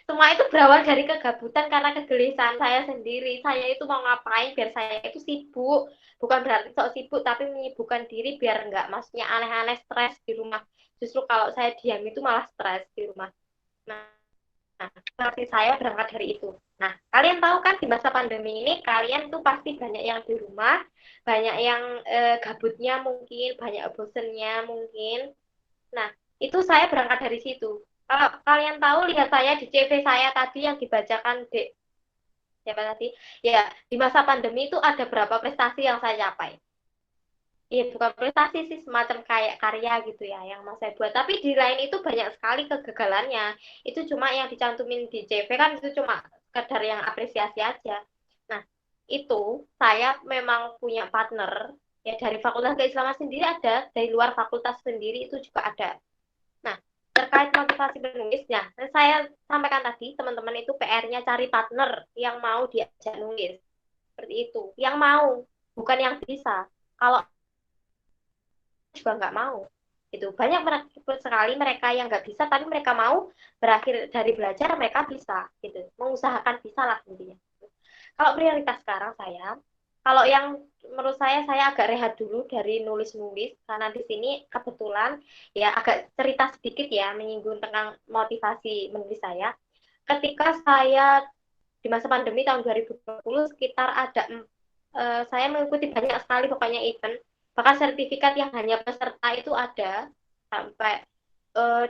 Semua itu berawal dari kegabutan karena kegelisahan saya sendiri. Saya itu mau ngapain biar saya itu sibuk. Bukan berarti sok sibuk, tapi menyibukkan diri biar enggak, maksudnya aneh-aneh stres di rumah. Justru kalau saya diam itu malah stres di rumah. Nah, seperti saya berangkat dari itu. Nah, kalian tahu kan di masa pandemi ini kalian tuh pasti banyak yang di rumah, banyak yang gabutnya mungkin, banyak bosennya mungkin. Nah, itu saya berangkat dari situ. Kalau kalian tahu, lihat saya di CV saya tadi yang dibacakan di siapa tadi? Ya, di masa pandemi itu ada berapa prestasi yang saya capai. Iya, bukan prestasi sih, semacam kayak karya gitu ya, yang mau saya buat. Tapi di lain itu banyak sekali kegagalannya. Itu cuma yang dicantumin di CV kan itu cuma sekedar yang apresiasi aja. Nah, itu saya memang punya partner, ya dari Fakultas Keislaman sendiri ada, dari luar fakultas sendiri itu juga ada. Nah, terkait motivasi penulisnya, saya sampaikan tadi, teman-teman itu PR-nya cari partner yang mau diajak nulis. Seperti itu. Yang mau, bukan yang bisa. Kalau juga nggak mau. Itu banyak sekali mereka yang nggak bisa, tapi mereka mau berakhir dari belajar, mereka bisa. Gitu. Mengusahakan bisa lah intinya. Kalau prioritas sekarang saya, kalau yang menurut saya agak rehat dulu dari nulis-nulis karena di sini kebetulan ya agak cerita sedikit ya menyinggung tentang motivasi menulis saya. Ketika saya di masa pandemi tahun 2020 sekitar ada saya mengikuti banyak sekali pokoknya event, bahkan sertifikat yang hanya peserta itu ada sampai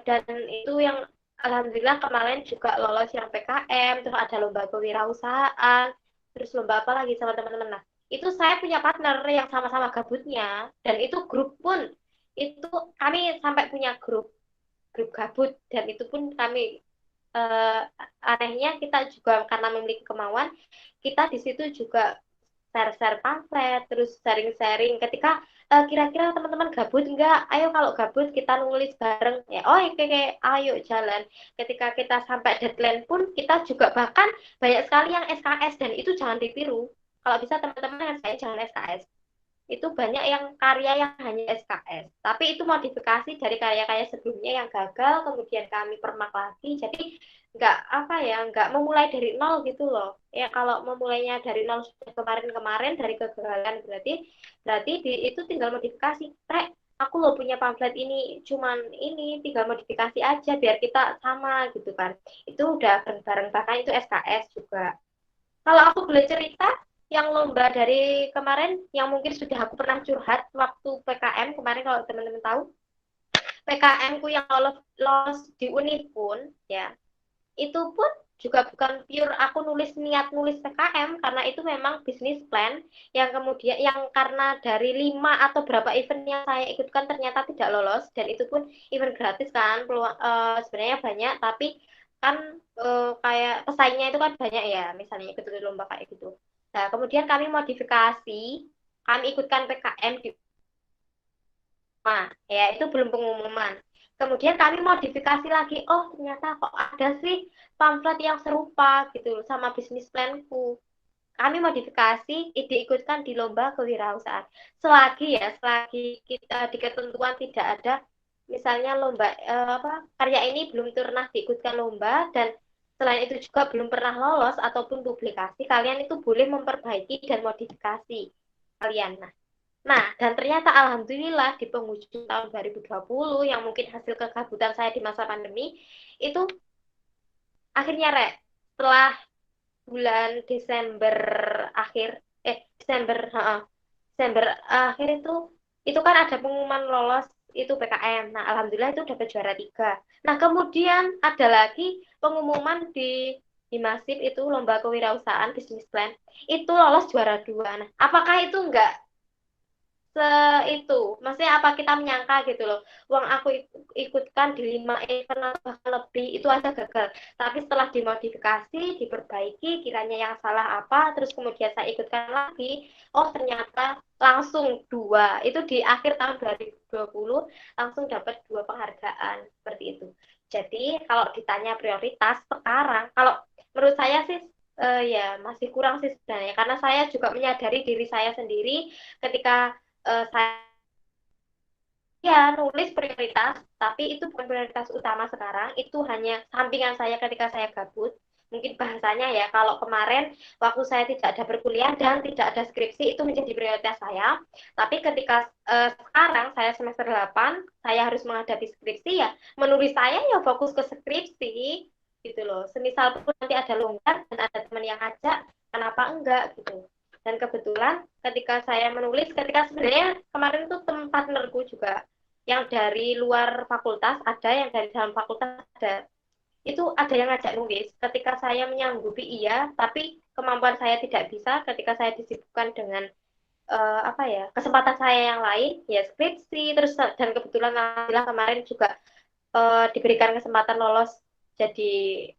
dan itu yang alhamdulillah kemarin juga lolos yang PKM, terus ada lomba kewirausahaan, terus lomba apa lagi sama teman-teman. Nah, itu saya punya partner yang sama-sama gabutnya, dan itu grup pun, itu kami sampai punya grup gabut, dan itu pun kami anehnya kita juga karena memiliki kemauan, kita di situ juga share-share pamflet, terus sharing-sharing ketika kira-kira teman-teman gabut enggak? Ayo kalau gabut kita nulis bareng. Ya, oh oke, oke, ayo jalan. Ketika kita sampai deadline pun kita juga bahkan banyak sekali yang SKS dan itu jangan ditiru. Kalau bisa teman-teman yang saya jangan SKS. Itu banyak yang karya yang hanya SKS. Tapi itu modifikasi dari karya-karya sebelumnya yang gagal, kemudian kami permak lagi. Jadi nggak apa ya, nggak memulai dari nol gitu loh. Ya kalau memulainya dari nol sudah kemarin-kemarin dari kegagalan berarti itu tinggal modifikasi. Aku lo punya pamflet ini, cuman ini tinggal modifikasi aja biar kita sama gitu kan. Itu udah bareng-bareng, bahkan itu SKS juga. Kalau aku boleh cerita, yang lomba dari kemarin, yang mungkin sudah aku pernah curhat waktu PKM kemarin kalau teman-teman tahu, PKM-ku yang lolos di Univ pun, ya, itu pun juga bukan pure aku nulis niat nulis PKM, karena itu memang bisnis plan yang kemudian yang karena dari 5 atau berapa event yang saya ikutkan ternyata tidak lolos, dan itu pun event gratis kan, peluang sebenarnya banyak, tapi kan kayak pesaingnya itu kan banyak ya, misalnya ikut lomba kayak gitu. Nah, kemudian kami modifikasi, kami ikutkan PKM di rumah, ya itu belum pengumuman. Kemudian kami modifikasi lagi, oh ternyata kok ada sih pamflet yang serupa gitu sama bisnis planku. Kami modifikasi, diikutkan di lomba kewirausahaan. Selagi kita di ketentuan tidak ada, misalnya lomba karya ini belum pernah diikutkan lomba dan selain itu juga belum pernah lolos ataupun publikasi, kalian itu boleh memperbaiki dan modifikasi kalian. Nah, dan ternyata alhamdulillah di penghujung tahun 2020 yang mungkin hasil kegabutan saya di masa pandemi itu akhirnya setelah bulan Desember akhir Desember akhir itu kan ada pengumuman lolos itu PKM. Nah, alhamdulillah itu dapat juara 3. Nah, kemudian ada lagi pengumuman di Masif itu lomba kewirausahaan bisnis plan itu lolos juara 2. Nah, apakah itu enggak itu. Maksudnya apa kita menyangka gitu loh. Uang aku ikutkan di 5 event atau bahkan lebih itu aja gagal. Tapi setelah dimodifikasi, diperbaiki, kiranya yang salah apa, terus kemudian saya ikutkan lagi, oh ternyata langsung 2. Itu di akhir tahun 2020 langsung dapat 2 penghargaan seperti itu. Jadi kalau ditanya prioritas sekarang, kalau menurut saya sih ya masih kurang sih sebenarnya karena saya juga menyadari diri saya sendiri ketika saya nulis prioritas, tapi itu bukan prioritas utama sekarang, itu hanya sampingan saya ketika saya gabut. Mungkin bahasanya ya, kalau kemarin waktu saya tidak ada berkuliah dan tidak ada skripsi, itu menjadi prioritas saya. Tapi ketika sekarang saya semester 8, saya harus menghadapi skripsi ya, menulis saya ya fokus ke skripsi, gitu loh. Semisal pun nanti ada longgar dan ada teman yang ngajak, kenapa enggak, gitu. Dan kebetulan ketika saya menulis, ketika sebenarnya kemarin tuh partnerku juga yang dari luar fakultas ada, yang dari dalam fakultas ada. Itu ada yang ngajak nulis. Ketika saya menyanggupi iya, tapi kemampuan saya tidak bisa ketika saya disibukkan dengan apa ya kesempatan saya yang lain, ya skripsi, terus dan kebetulan alhamdulillah kemarin juga diberikan kesempatan lolos jadi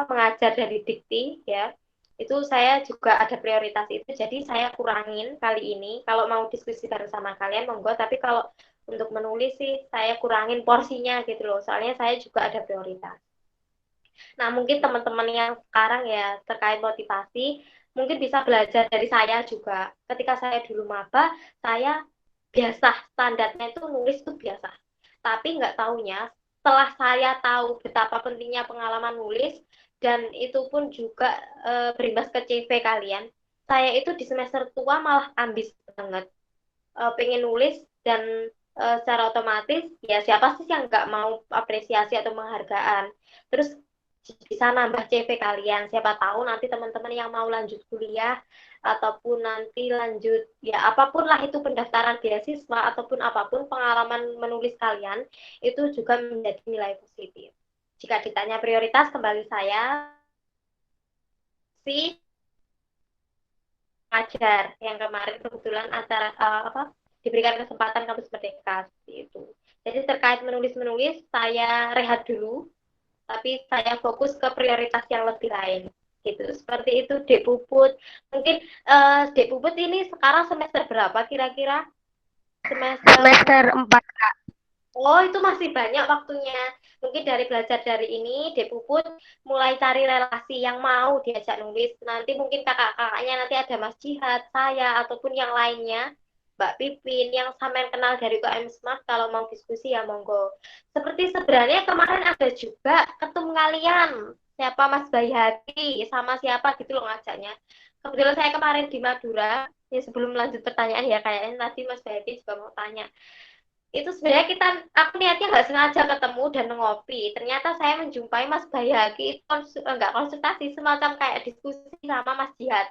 mengajar dari dikti ya itu saya juga ada prioritas itu jadi saya kurangin kali ini kalau mau diskusi bareng sama kalian monggo tapi kalau untuk menulis sih saya kurangin porsinya gitu loh soalnya saya juga ada prioritas. Nah mungkin teman-teman yang sekarang ya terkait motivasi mungkin bisa belajar dari saya juga ketika saya dulu maba saya biasa standarnya itu nulis itu biasa tapi nggak taunya setelah saya tahu betapa pentingnya pengalaman nulis dan itu pun juga berimbas ke CV kalian saya itu di semester tua malah ambis banget pengen nulis dan secara otomatis ya siapa sih yang nggak mau apresiasi atau penghargaan terus bisa nambah CV kalian siapa tahu nanti teman-teman yang mau lanjut kuliah ataupun nanti lanjut ya apapun lah itu pendaftaran beasiswa ataupun apapun pengalaman menulis kalian itu juga menjadi nilai positif. Jika ditanya prioritas kembali saya si ajar yang kemarin kebetulan acara diberikan kesempatan kampus merdeka itu. Jadi terkait menulis saya rehat dulu tapi saya fokus ke prioritas yang lebih lain gitu seperti itu Dek Puput mungkin Dek Puput ini sekarang semester berapa kira-kira Semester 4. oh itu masih banyak waktunya mungkin dari belajar dari ini Dek Puput mulai cari relasi yang mau diajak nulis nanti mungkin kakak-kakaknya nanti ada Mas Jihad saya ataupun yang lainnya Mbak Pipin yang sampean kenal dari UKM Smart kalau mau diskusi ya monggo. Seperti sebenarnya kemarin ada juga ketum kalian siapa Mas Bayhati sama siapa gitu loh ngajaknya. Kebetulan saya kemarin di Madura ya sebelum lanjut pertanyaan ya kayaknya tadi Mas Bayhati juga mau tanya. Itu sebenarnya aku niatnya nggak sengaja ketemu dan ngopi. Ternyata saya menjumpai Mas Bayhati enggak konsultasi semacam kayak diskusi sama Mas Jihad.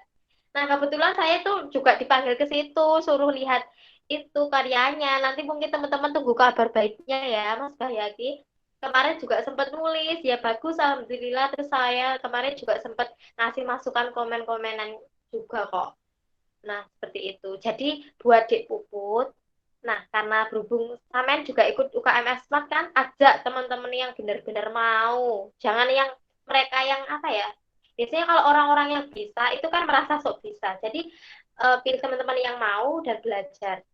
Nah, kebetulan saya tuh juga dipanggil ke situ, suruh lihat itu karyanya. Nanti mungkin teman-teman tunggu kabar baiknya ya, Mas Bahyaki. Kemarin juga sempat nulis, ya bagus, alhamdulillah. Terus saya kemarin juga sempat ngasih masukan komen-komenan juga kok. Nah, seperti itu. Jadi, buat Dek Puput, nah, karena berhubung sampean juga ikut UKM Smart kan, ajak teman-teman yang benar-benar mau. Jangan yang mereka yang apa ya, biasanya kalau orang-orang yang bisa itu kan merasa sok bisa jadi pilih teman-teman yang mau dan belajar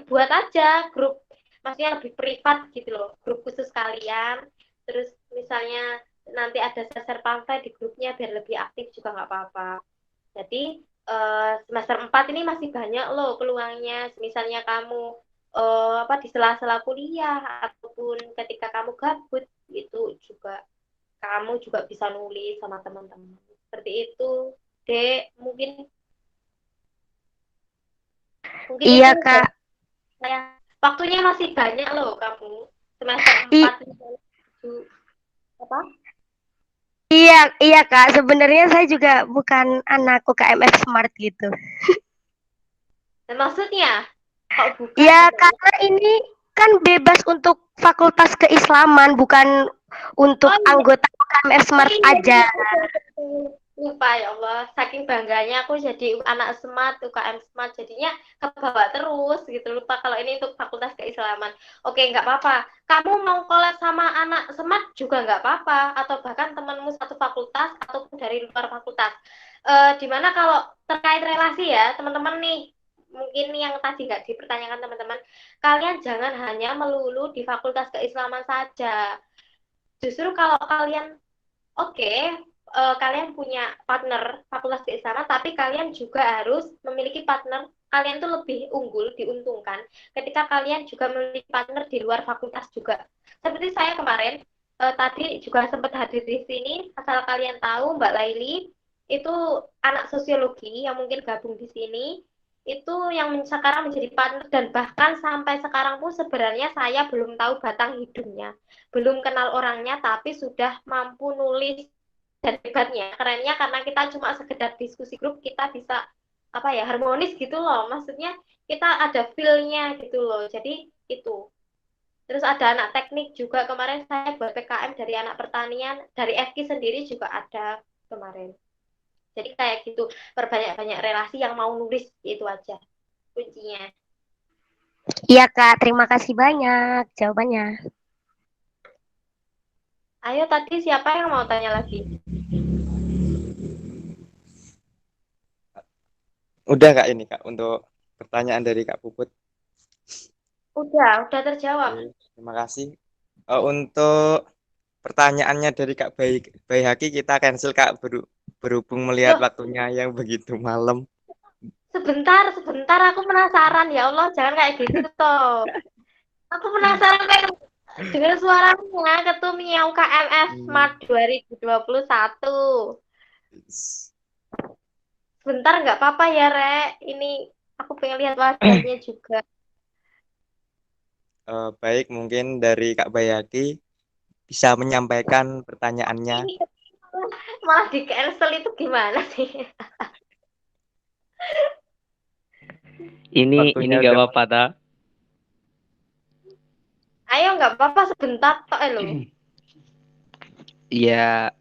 buat aja grup maksudnya lebih privat gitu loh grup khusus kalian terus misalnya nanti ada share pamflet di grupnya biar lebih aktif juga nggak apa-apa jadi semester 4 ini masih banyak loh peluangnya misalnya kamu di sela-sela kuliah ataupun ketika kamu gabut itu juga kamu juga bisa nulis sama teman-teman. Seperti itu, Dek. Mungkin Iya, itu Kak. saya waktunya masih banyak loh kamu. Semester I 4 apa? iya, iya, Kak. Sebenarnya saya juga bukan anak UKMF Smart gitu. Dan maksudnya kok bukan Ya, gitu? karena ini kan bebas untuk fakultas keislaman, bukan untuk Oh iya, anggota UKMF oh Smart iya, aja. iya, betul, betul. Lupa ya Allah, saking bangganya aku jadi anak smart, UKM smart, jadinya kebawa terus gitu. Lupa kalau ini untuk Fakultas Keislaman. Oke, nggak apa-apa. Kamu mau collab sama anak smart juga nggak apa-apa, atau bahkan temanmu satu fakultas ataupun dari luar fakultas. Dimana kalau terkait relasi ya, teman-teman nih, mungkin yang tadi nggak dipertanyakan teman-teman, kalian jangan hanya melulu di Fakultas Keislaman saja. Justru kalau kalian oke, kalian punya partner fakultas keislaman, tapi kalian juga harus memiliki partner. Kalian itu lebih unggul, diuntungkan ketika kalian juga memiliki partner di luar fakultas juga. Seperti saya kemarin, tadi juga sempat hadir di sini. Asal kalian tahu, Mbak Laili itu anak sosiologi yang mungkin gabung di sini. Itu yang sekarang menjadi partner dan bahkan sampai sekarang pun sebenarnya saya belum tahu batang hidungnya, belum kenal orangnya, tapi sudah mampu nulis. Dan hebatnya, kerennya karena kita cuma sekedar diskusi grup, kita bisa apa ya, harmonis gitu loh. Maksudnya kita ada feel-nya gitu loh. Jadi itu. Terus ada anak teknik juga kemarin saya buat PKM dari anak pertanian, dari FK sendiri juga ada kemarin. Jadi kayak gitu, perbanyak-banyak relasi yang mau nulis, itu aja kuncinya. Iya Kak, terima kasih banyak jawabannya. Ayo tadi siapa yang mau tanya lagi? Udah Kak ini Kak untuk pertanyaan dari Kak Puput. Udah terjawab. Oke, terima kasih. Untuk pertanyaannya dari Kak Bayi Haki kita cancel Kak berhubung melihat Loh, waktunya yang begitu malam. sebentar, aku penasaran. Ya Allah, jangan kayak gitu toh. Aku penasaran pengen dengar suaranya ketumnya UKMF Smart 2021. Sebentar nggak apa-apa ya, Rek. Ini aku pengen lihat wajahnya juga. Baik, mungkin dari Kak Bayaki bisa menyampaikan pertanyaannya. Ini malah di cancel itu gimana sih? Ini Waktunya gak udah apa-apa ta? Ayo nggak apa-apa sebentar tok lo. Ya,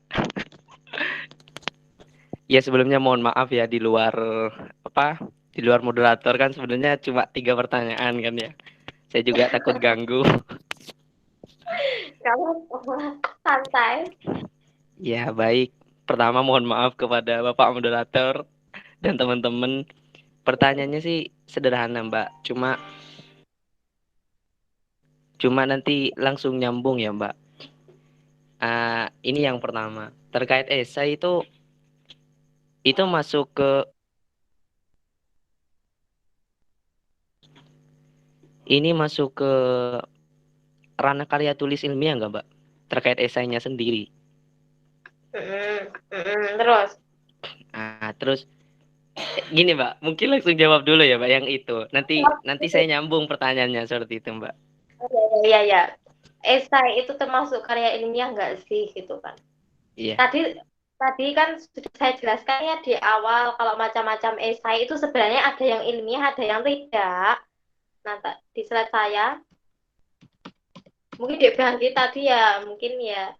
ya sebelumnya mohon maaf ya di luar apa? Di luar moderator kan sebenarnya cuma 3 pertanyaan kan ya. Saya juga takut ganggu. Kamu santai. Ya, baik. Pertama mohon maaf kepada Bapak moderator dan teman-teman. Pertanyaannya sih sederhana, Mbak. Cuma nanti langsung nyambung ya, Mbak. Ini yang pertama. Terkait esai itu masuk ke ranah karya tulis ilmiah nggak, Mbak? Terkait esainya sendiri. Terus. Terus gini, Mbak. Mungkin langsung jawab dulu ya, Mbak, yang itu. Nanti saya nyambung pertanyaannya seperti itu, Mbak. Iya. Esai itu termasuk karya ilmiah nggak sih gitu kan? Iya. Tadi kan sudah saya jelaskan ya di awal kalau macam-macam esai itu sebenarnya ada yang ilmiah, ada yang tidak. Nah, di slide saya mungkin di Bangki tadi ya mungkin ya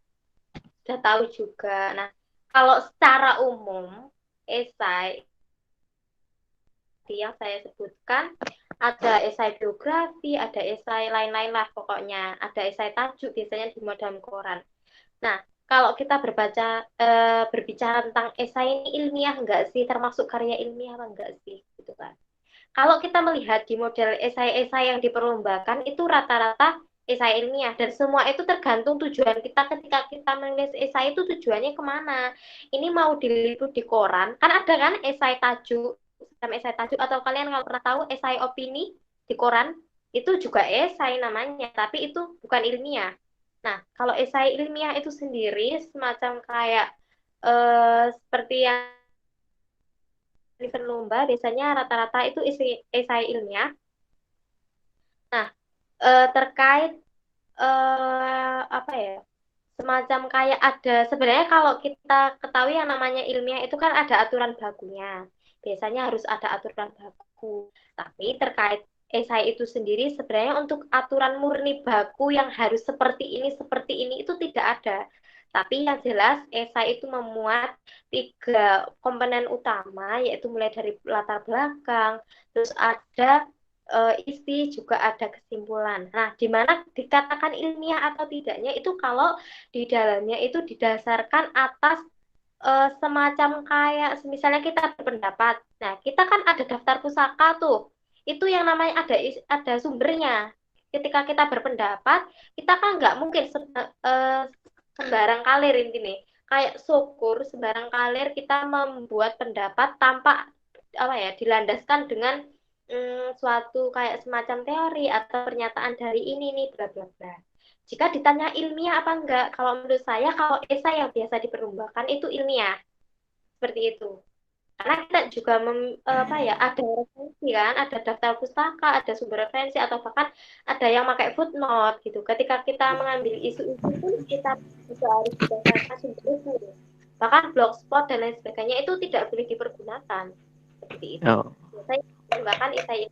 sudah tahu juga. Nah, kalau secara umum esai yang saya sebutkan ada esai biografi, ada esai lain-lain lah pokoknya. Ada esai tajuk biasanya di modal koran. Nah, kalau kita berbicara tentang esai ini ilmiah enggak sih, termasuk karya ilmiah apa enggak sih, gitu kan. Kalau kita melihat di model esai-esai yang diperlombakan itu rata-rata esai ilmiah dan semua itu tergantung tujuan kita ketika kita menulis esai itu tujuannya kemana. Ini mau diliput di koran, kan ada kan esai tajuk, atau kalian kalau pernah tahu esai opini di koran itu juga esai namanya, tapi itu bukan ilmiah. Nah, kalau esai ilmiah itu sendiri semacam kayak seperti yang event lomba biasanya rata-rata itu esai ilmiah. Nah, terkait apa ya? Semacam kayak ada sebenarnya kalau kita ketahui yang namanya ilmiah itu kan ada aturan bakunya. Biasanya harus ada aturan baku. Tapi terkait esai itu sendiri sebenarnya untuk aturan murni baku yang harus seperti ini itu tidak ada. Tapi yang jelas esai itu memuat 3 komponen utama, yaitu mulai dari latar belakang, terus ada isi, juga ada kesimpulan. Nah, di mana dikatakan ilmiah atau tidaknya itu kalau di dalamnya itu didasarkan atas semacam kayak misalnya kita berpendapat. Nah, kita kan ada daftar pusaka tuh. Itu yang namanya ada sumbernya. Ketika kita berpendapat, kita kan nggak mungkin sembarang kalir intinya. Kayak syukur sembarang kalir kita membuat pendapat tanpa apa ya dilandaskan dengan suatu kayak semacam teori atau pernyataan dari ini nih bla bla bla. Jika ditanya ilmiah apa enggak, kalau menurut saya kalau esai yang biasa diperlombakan itu ilmiah seperti itu. Karena kita juga apa ya ada referensi kan, ada daftar pustaka, ada sumber referensi atau bahkan ada yang pakai footnote gitu. Ketika kita mengambil isu-isu pun kita juga harus berdasarkan sumber-sumber. Bahkan blogspot dan lain sebagainya itu tidak boleh dipergunakan seperti itu. Oh, Saya menggunakan esai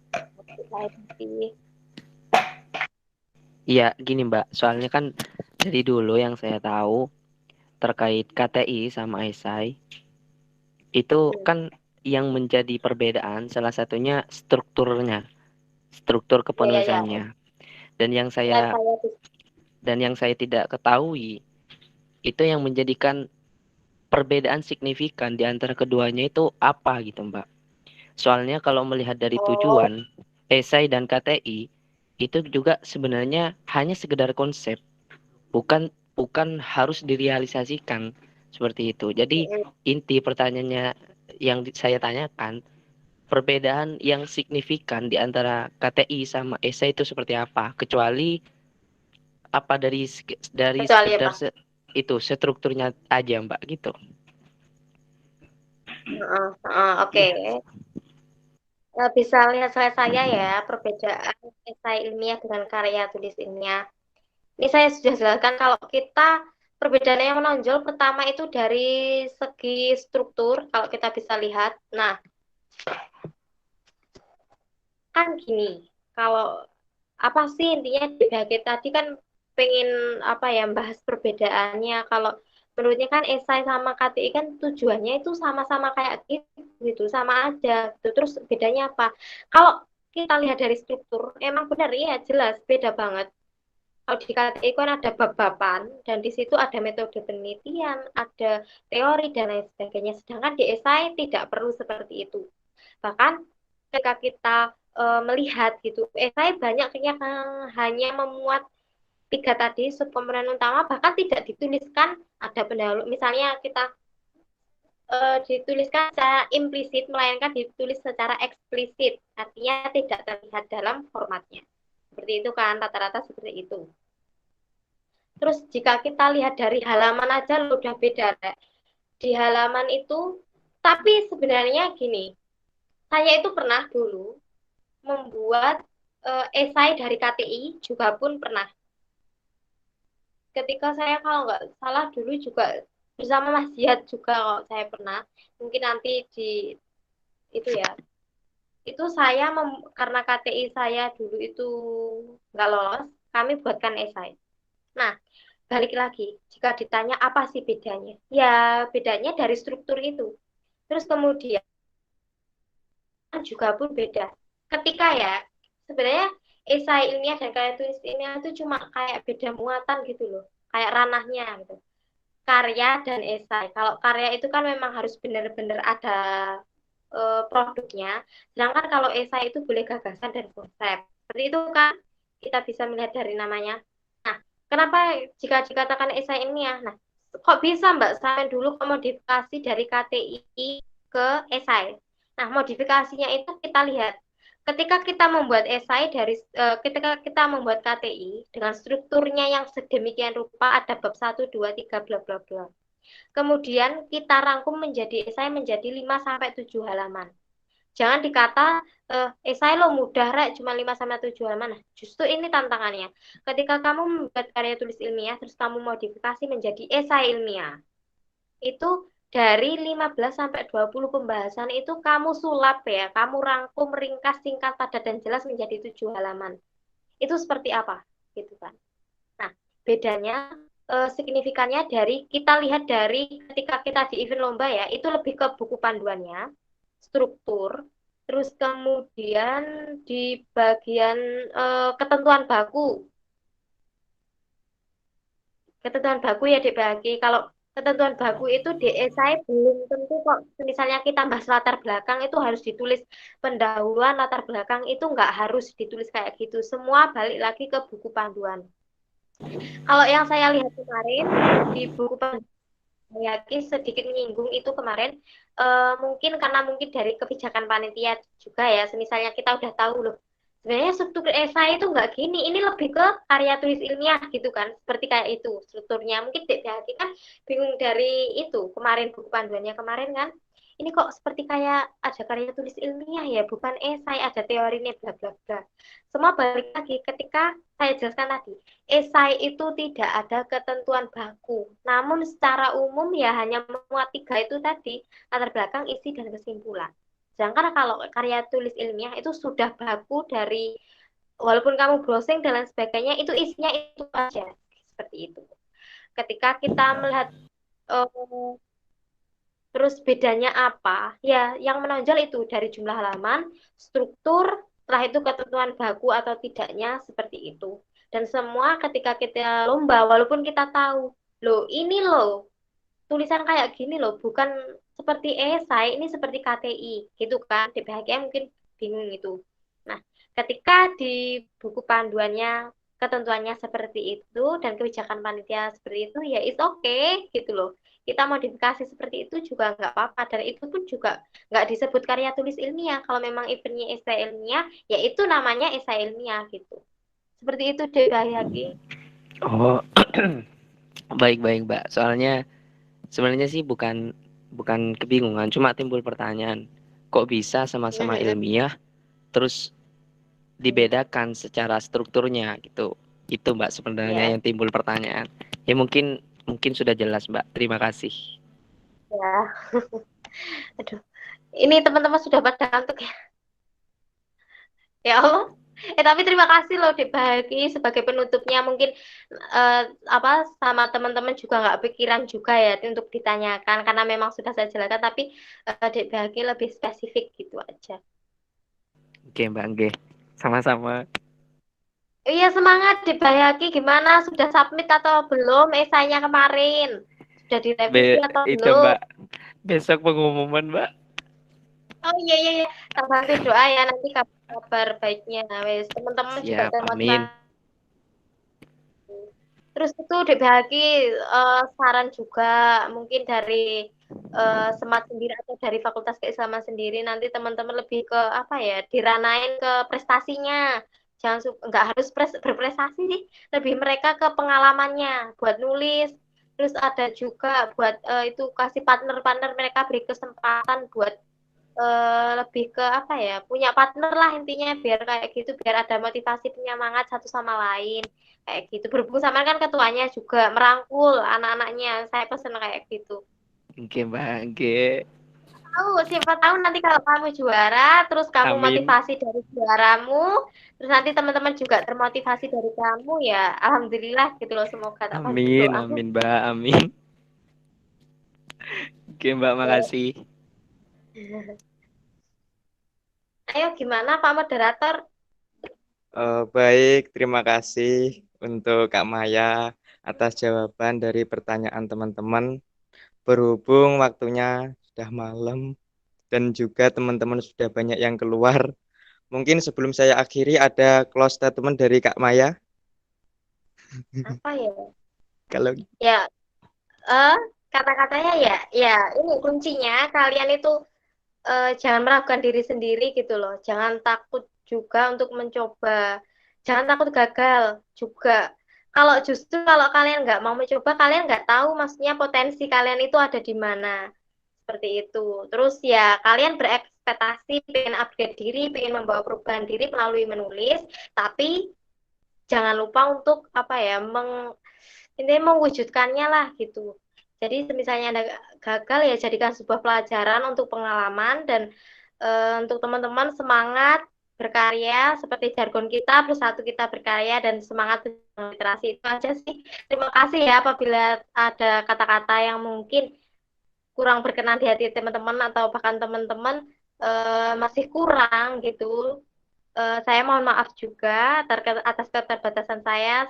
iya gini Mbak, soalnya kan dari dulu yang saya tahu terkait KTI sama esai itu kan yang menjadi perbedaan salah satunya struktur ya, ya. kepenulisannya. Dan yang Ya, saya tidak ketahui itu yang menjadikan perbedaan signifikan di antara keduanya itu apa gitu Mbak. Soalnya kalau melihat dari tujuan esai dan KTI itu juga sebenarnya hanya sekedar konsep, bukan harus direalisasikan seperti itu. Jadi inti pertanyaannya yang saya tanyakan, perbedaan yang signifikan di antara KTI sama esai itu seperti apa? Kecuali apa dari kecuali sekedar apa? itu strukturnya aja Mbak gitu. Oke. Bisa lihat saya ya perbedaan esai ilmiah dengan karya tulis ilmiah. Ini saya sudah jelaskan kalau kita perbedaan yang menonjol pertama itu dari segi struktur kalau kita bisa lihat. Nah, kan gini, kalau apa sih intinya di BHG tadi kan pengen apa ya bahas perbedaannya. Kalau menurutnya kan esai sama KTI kan tujuannya itu sama-sama kayak gitu, sama aja gitu. Terus bedanya apa? Kalau kita lihat dari struktur, emang benar ya jelas beda banget. Kalau di KTI kan ada bab-baban dan di situ ada metode penelitian, ada teori dan lain sebagainya. Sedangkan di esai tidak perlu seperti itu. Bahkan ketika kita melihat gitu, esai banyak yang hanya memuat 3 tadi subkomponen utama, bahkan tidak dituliskan ada pendahulu. Misalnya kita dituliskan secara implisit, melainkan ditulis secara eksplisit, artinya tidak terlihat dalam formatnya. Seperti itu kan, rata-rata seperti itu. Terus jika kita lihat dari halaman aja udah beda, Rek. Di halaman itu, tapi sebenarnya gini, saya itu pernah dulu membuat esai dari KTI juga pun pernah. Ketika saya kalau nggak salah dulu juga bersama Mas Ziad juga kalau saya pernah. Mungkin nanti di itu ya. Itu saya karena KTI saya dulu itu nggak lolos, kami buatkan esai. Nah, balik lagi, jika ditanya apa sih bedanya? Ya, bedanya dari struktur itu. Terus kemudian juga pun beda. Ketika ya, sebenarnya esai ilmiah dan karya tulis ilmiah itu cuma kayak beda muatan gitu loh. Kayak ranahnya gitu. Karya dan esai. Kalau karya itu kan memang harus benar-benar ada produknya. Sedangkan kalau esai itu boleh gagasan dan konsep. Seperti itu kan kita bisa melihat dari namanya. Nah, kenapa jika dikatakan esai ilmiah? Nah, kok bisa Mbak sampai dulu modifikasi dari KTI ke esai? Nah, modifikasinya itu kita lihat ketika kita membuat esai ketika kita membuat KTI dengan strukturnya yang sedemikian rupa ada bab 1 2 3 bla bla bla. Kemudian kita rangkum menjadi esai menjadi 5 sampai 7 halaman. Jangan dikata esai lo mudah Rek, cuma 5 sampai 7 halaman. Nah, justru ini tantangannya. Ketika kamu membuat karya tulis ilmiah terus kamu modifikasi menjadi esai ilmiah. Itu dari 15 sampai 20 pembahasan itu kamu sulap ya, kamu rangkum, ringkas, singkat, padat dan jelas menjadi 7 halaman. Itu seperti apa? Gitu kan. Nah, bedanya signifikannya dari kita lihat dari ketika kita di event lomba ya, itu lebih ke buku panduannya, struktur, terus kemudian di bagian ketentuan baku. Ketentuan baku ya dibagi. Kalau ketentuan baku itu di esai belum tentu kok. Misalnya kita bahas latar belakang itu harus ditulis pendahuluan latar belakang itu nggak harus ditulis kayak gitu. Semua balik lagi ke buku panduan. Kalau yang saya lihat kemarin di buku panduan Yaki sedikit menyinggung itu kemarin mungkin karena mungkin dari kebijakan panitia juga ya, misalnya kita udah tahu loh sebenarnya struktur esai itu nggak gini, ini lebih ke karya tulis ilmiah gitu kan, seperti kayak itu strukturnya. Mungkin Dek Yaki kan bingung dari itu kemarin buku panduannya kemarin kan, ini kok seperti kayak ada karya tulis ilmiah ya, bukan esai, ada teorinya bla bla bla. Semua balik lagi ketika saya jelaskan tadi, esai itu tidak ada ketentuan baku, namun secara umum ya hanya memuat 3 itu tadi, latar belakang, isi, dan kesimpulan. Sedangkan kalau karya tulis ilmiah itu sudah baku dari, walaupun kamu browsing dan lain sebagainya, itu isinya itu aja, seperti itu. Ketika kita melihat terus bedanya apa, ya yang menonjol itu dari jumlah halaman, struktur, setelah itu ketentuan baku atau tidaknya, seperti itu. Dan semua ketika kita lomba, walaupun kita tahu, loh ini loh, tulisan kayak gini loh, bukan seperti esai, ini seperti KTI, gitu kan, di PHKM mungkin bingung itu. Nah, ketika di buku panduannya, ketentuannya seperti itu, dan kebijakan panitia seperti itu, ya it's okay, gitu loh. Kita modifikasi seperti itu juga nggak apa-apa, dan itu pun juga nggak disebut karya tulis ilmiah. Kalau memang eventnya esai ilmiah, ya itu namanya esai ilmiah, gitu. Seperti itu deh, Bayaki. Oh, baik-baik, Mbak. Soalnya sebenarnya sih bukan bukan kebingungan, cuma timbul pertanyaan. Kok bisa sama-sama ilmiah, terus dibedakan secara strukturnya gitu? Itu Mbak sebenarnya Ya, yang timbul pertanyaan. Ya mungkin sudah jelas, Mbak. Terima kasih. ya. Aduh, ini teman-teman sudah pada ngantuk ya. Ya Allah. Tapi terima kasih loh Dek Bahagi sebagai penutupnya. Mungkin apa sama teman-teman juga nggak pikiran juga ya untuk ditanyakan karena memang sudah saya jelaskan. Tapi Dek Bahagi lebih spesifik gitu aja. Oke, Mbak Angge. Sama-sama. Iya semangat Dek Bahagi. Gimana sudah submit atau belum esainya kemarin? Sudah direvisi atau Itu belum? Mbak. Besok pengumuman, Mbak. Oh iya iya iya. Bantu doa ya nanti kabar baiknya. Wes teman-teman juga Siap, amin. termotivasi. Terus itu Dek Bahagi saran juga mungkin dari Semat sendiri atau dari Fakultas Keislaman sendiri nanti teman-teman lebih ke apa ya diranain ke prestasinya. Jangan nggak harus berprestasi sih, lebih mereka ke pengalamannya buat nulis. Terus ada juga buat itu kasih partner-partner mereka beri kesempatan buat lebih ke apa ya punya partner lah intinya biar kayak gitu biar ada motivasi penyemangat satu sama lain kayak gitu berhubung sama kan ketuanya juga merangkul anak-anaknya saya pesen kayak gitu Oke, Mbak Angge. siapa tahu nanti kalau kamu juara terus kamu Amin. motivasi dari juaramu terus nanti teman-teman juga termotivasi dari kamu ya alhamdulillah gitu loh semoga tak bantu Amin, doa amin, Mbak. Amin. Oke, Mbak, makasih. ayo gimana Pak Moderator. Baik, terima kasih untuk Kak Maya atas jawaban dari pertanyaan teman-teman. Berhubung waktunya sudah malam dan juga teman-teman sudah banyak yang keluar, mungkin sebelum saya akhiri ada close statement dari Kak Maya. Apa ya Kalau ya kata-katanya ya ya ini kuncinya kalian itu jangan meragukan diri sendiri gitu loh. Jangan takut juga untuk mencoba. Jangan takut gagal juga. Kalau justru kalau kalian nggak mau mencoba, kalian nggak tahu maksudnya potensi kalian itu ada di mana. Seperti itu. Terus ya kalian berekspektasi, pengen upgrade diri, pengen membawa perubahan diri melalui menulis, tapi jangan lupa untuk apa ya, intinya mewujudkannya lah gitu. Jadi misalnya ada gagal ya jadikan sebuah pelajaran untuk pengalaman dan untuk teman-teman semangat berkarya seperti jargon kita plus satu kita berkarya dan semangat literasi. Itu aja sih. Terima kasih ya apabila ada kata-kata yang mungkin kurang berkenan di hati teman-teman atau bahkan teman-teman masih kurang gitu. Saya mohon maaf juga atas keterbatasan saya.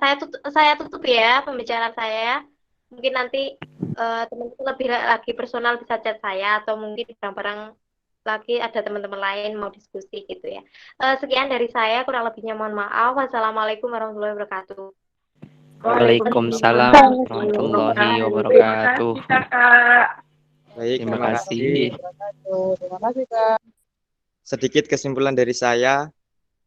Saya tutup ya pembicaraan saya. Mungkin nanti teman-teman lebih lagi personal bisa chat saya atau mungkin bareng-bareng lagi ada teman-teman lain mau diskusi gitu ya. Sekian dari saya, kurang lebihnya mohon maaf. Wassalamualaikum warahmatullahi wabarakatuh. Waalaikumsalam warahmatullahi wabarakatuh. Terima kasih, Kakak. Baik, Terima terima kasih. Terima kasih, Kak. Sedikit kesimpulan dari saya.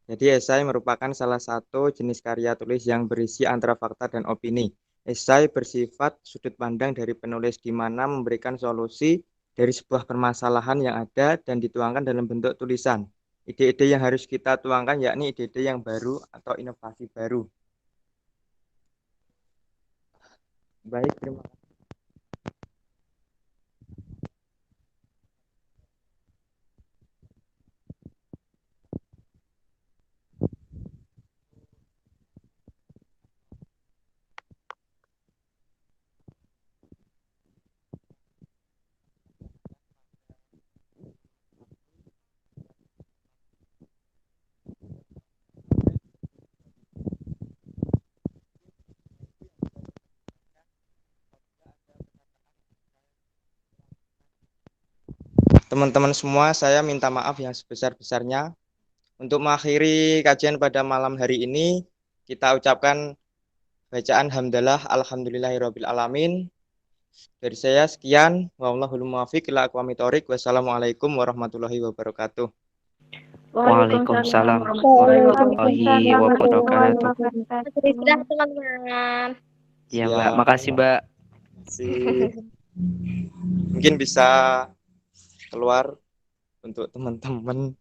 Jadi esai merupakan salah satu jenis karya tulis yang berisi antara fakta dan opini. Esai bersifat sudut pandang dari penulis di mana memberikan solusi dari sebuah permasalahan yang ada dan dituangkan dalam bentuk tulisan. Ide-ide yang harus kita tuangkan yakni ide-ide yang baru atau inovasi baru. Baik, terima kasih. Teman-teman semua, saya minta maaf yang sebesar-besarnya. Untuk mengakhiri kajian pada malam hari ini, kita ucapkan bacaan hamdalah alhamdulillahirabbil alamin. Dari saya sekian, wallahul muwaffiq ila aqwamit thoriq. Wassalamualaikum warahmatullahi wabarakatuh. Waalaikumsalam warahmatullahi wabarakatuh. Istirahat teman-teman. Ya, Siap. Mbak. Makasih, Mbak. Mungkin bisa keluar untuk teman-teman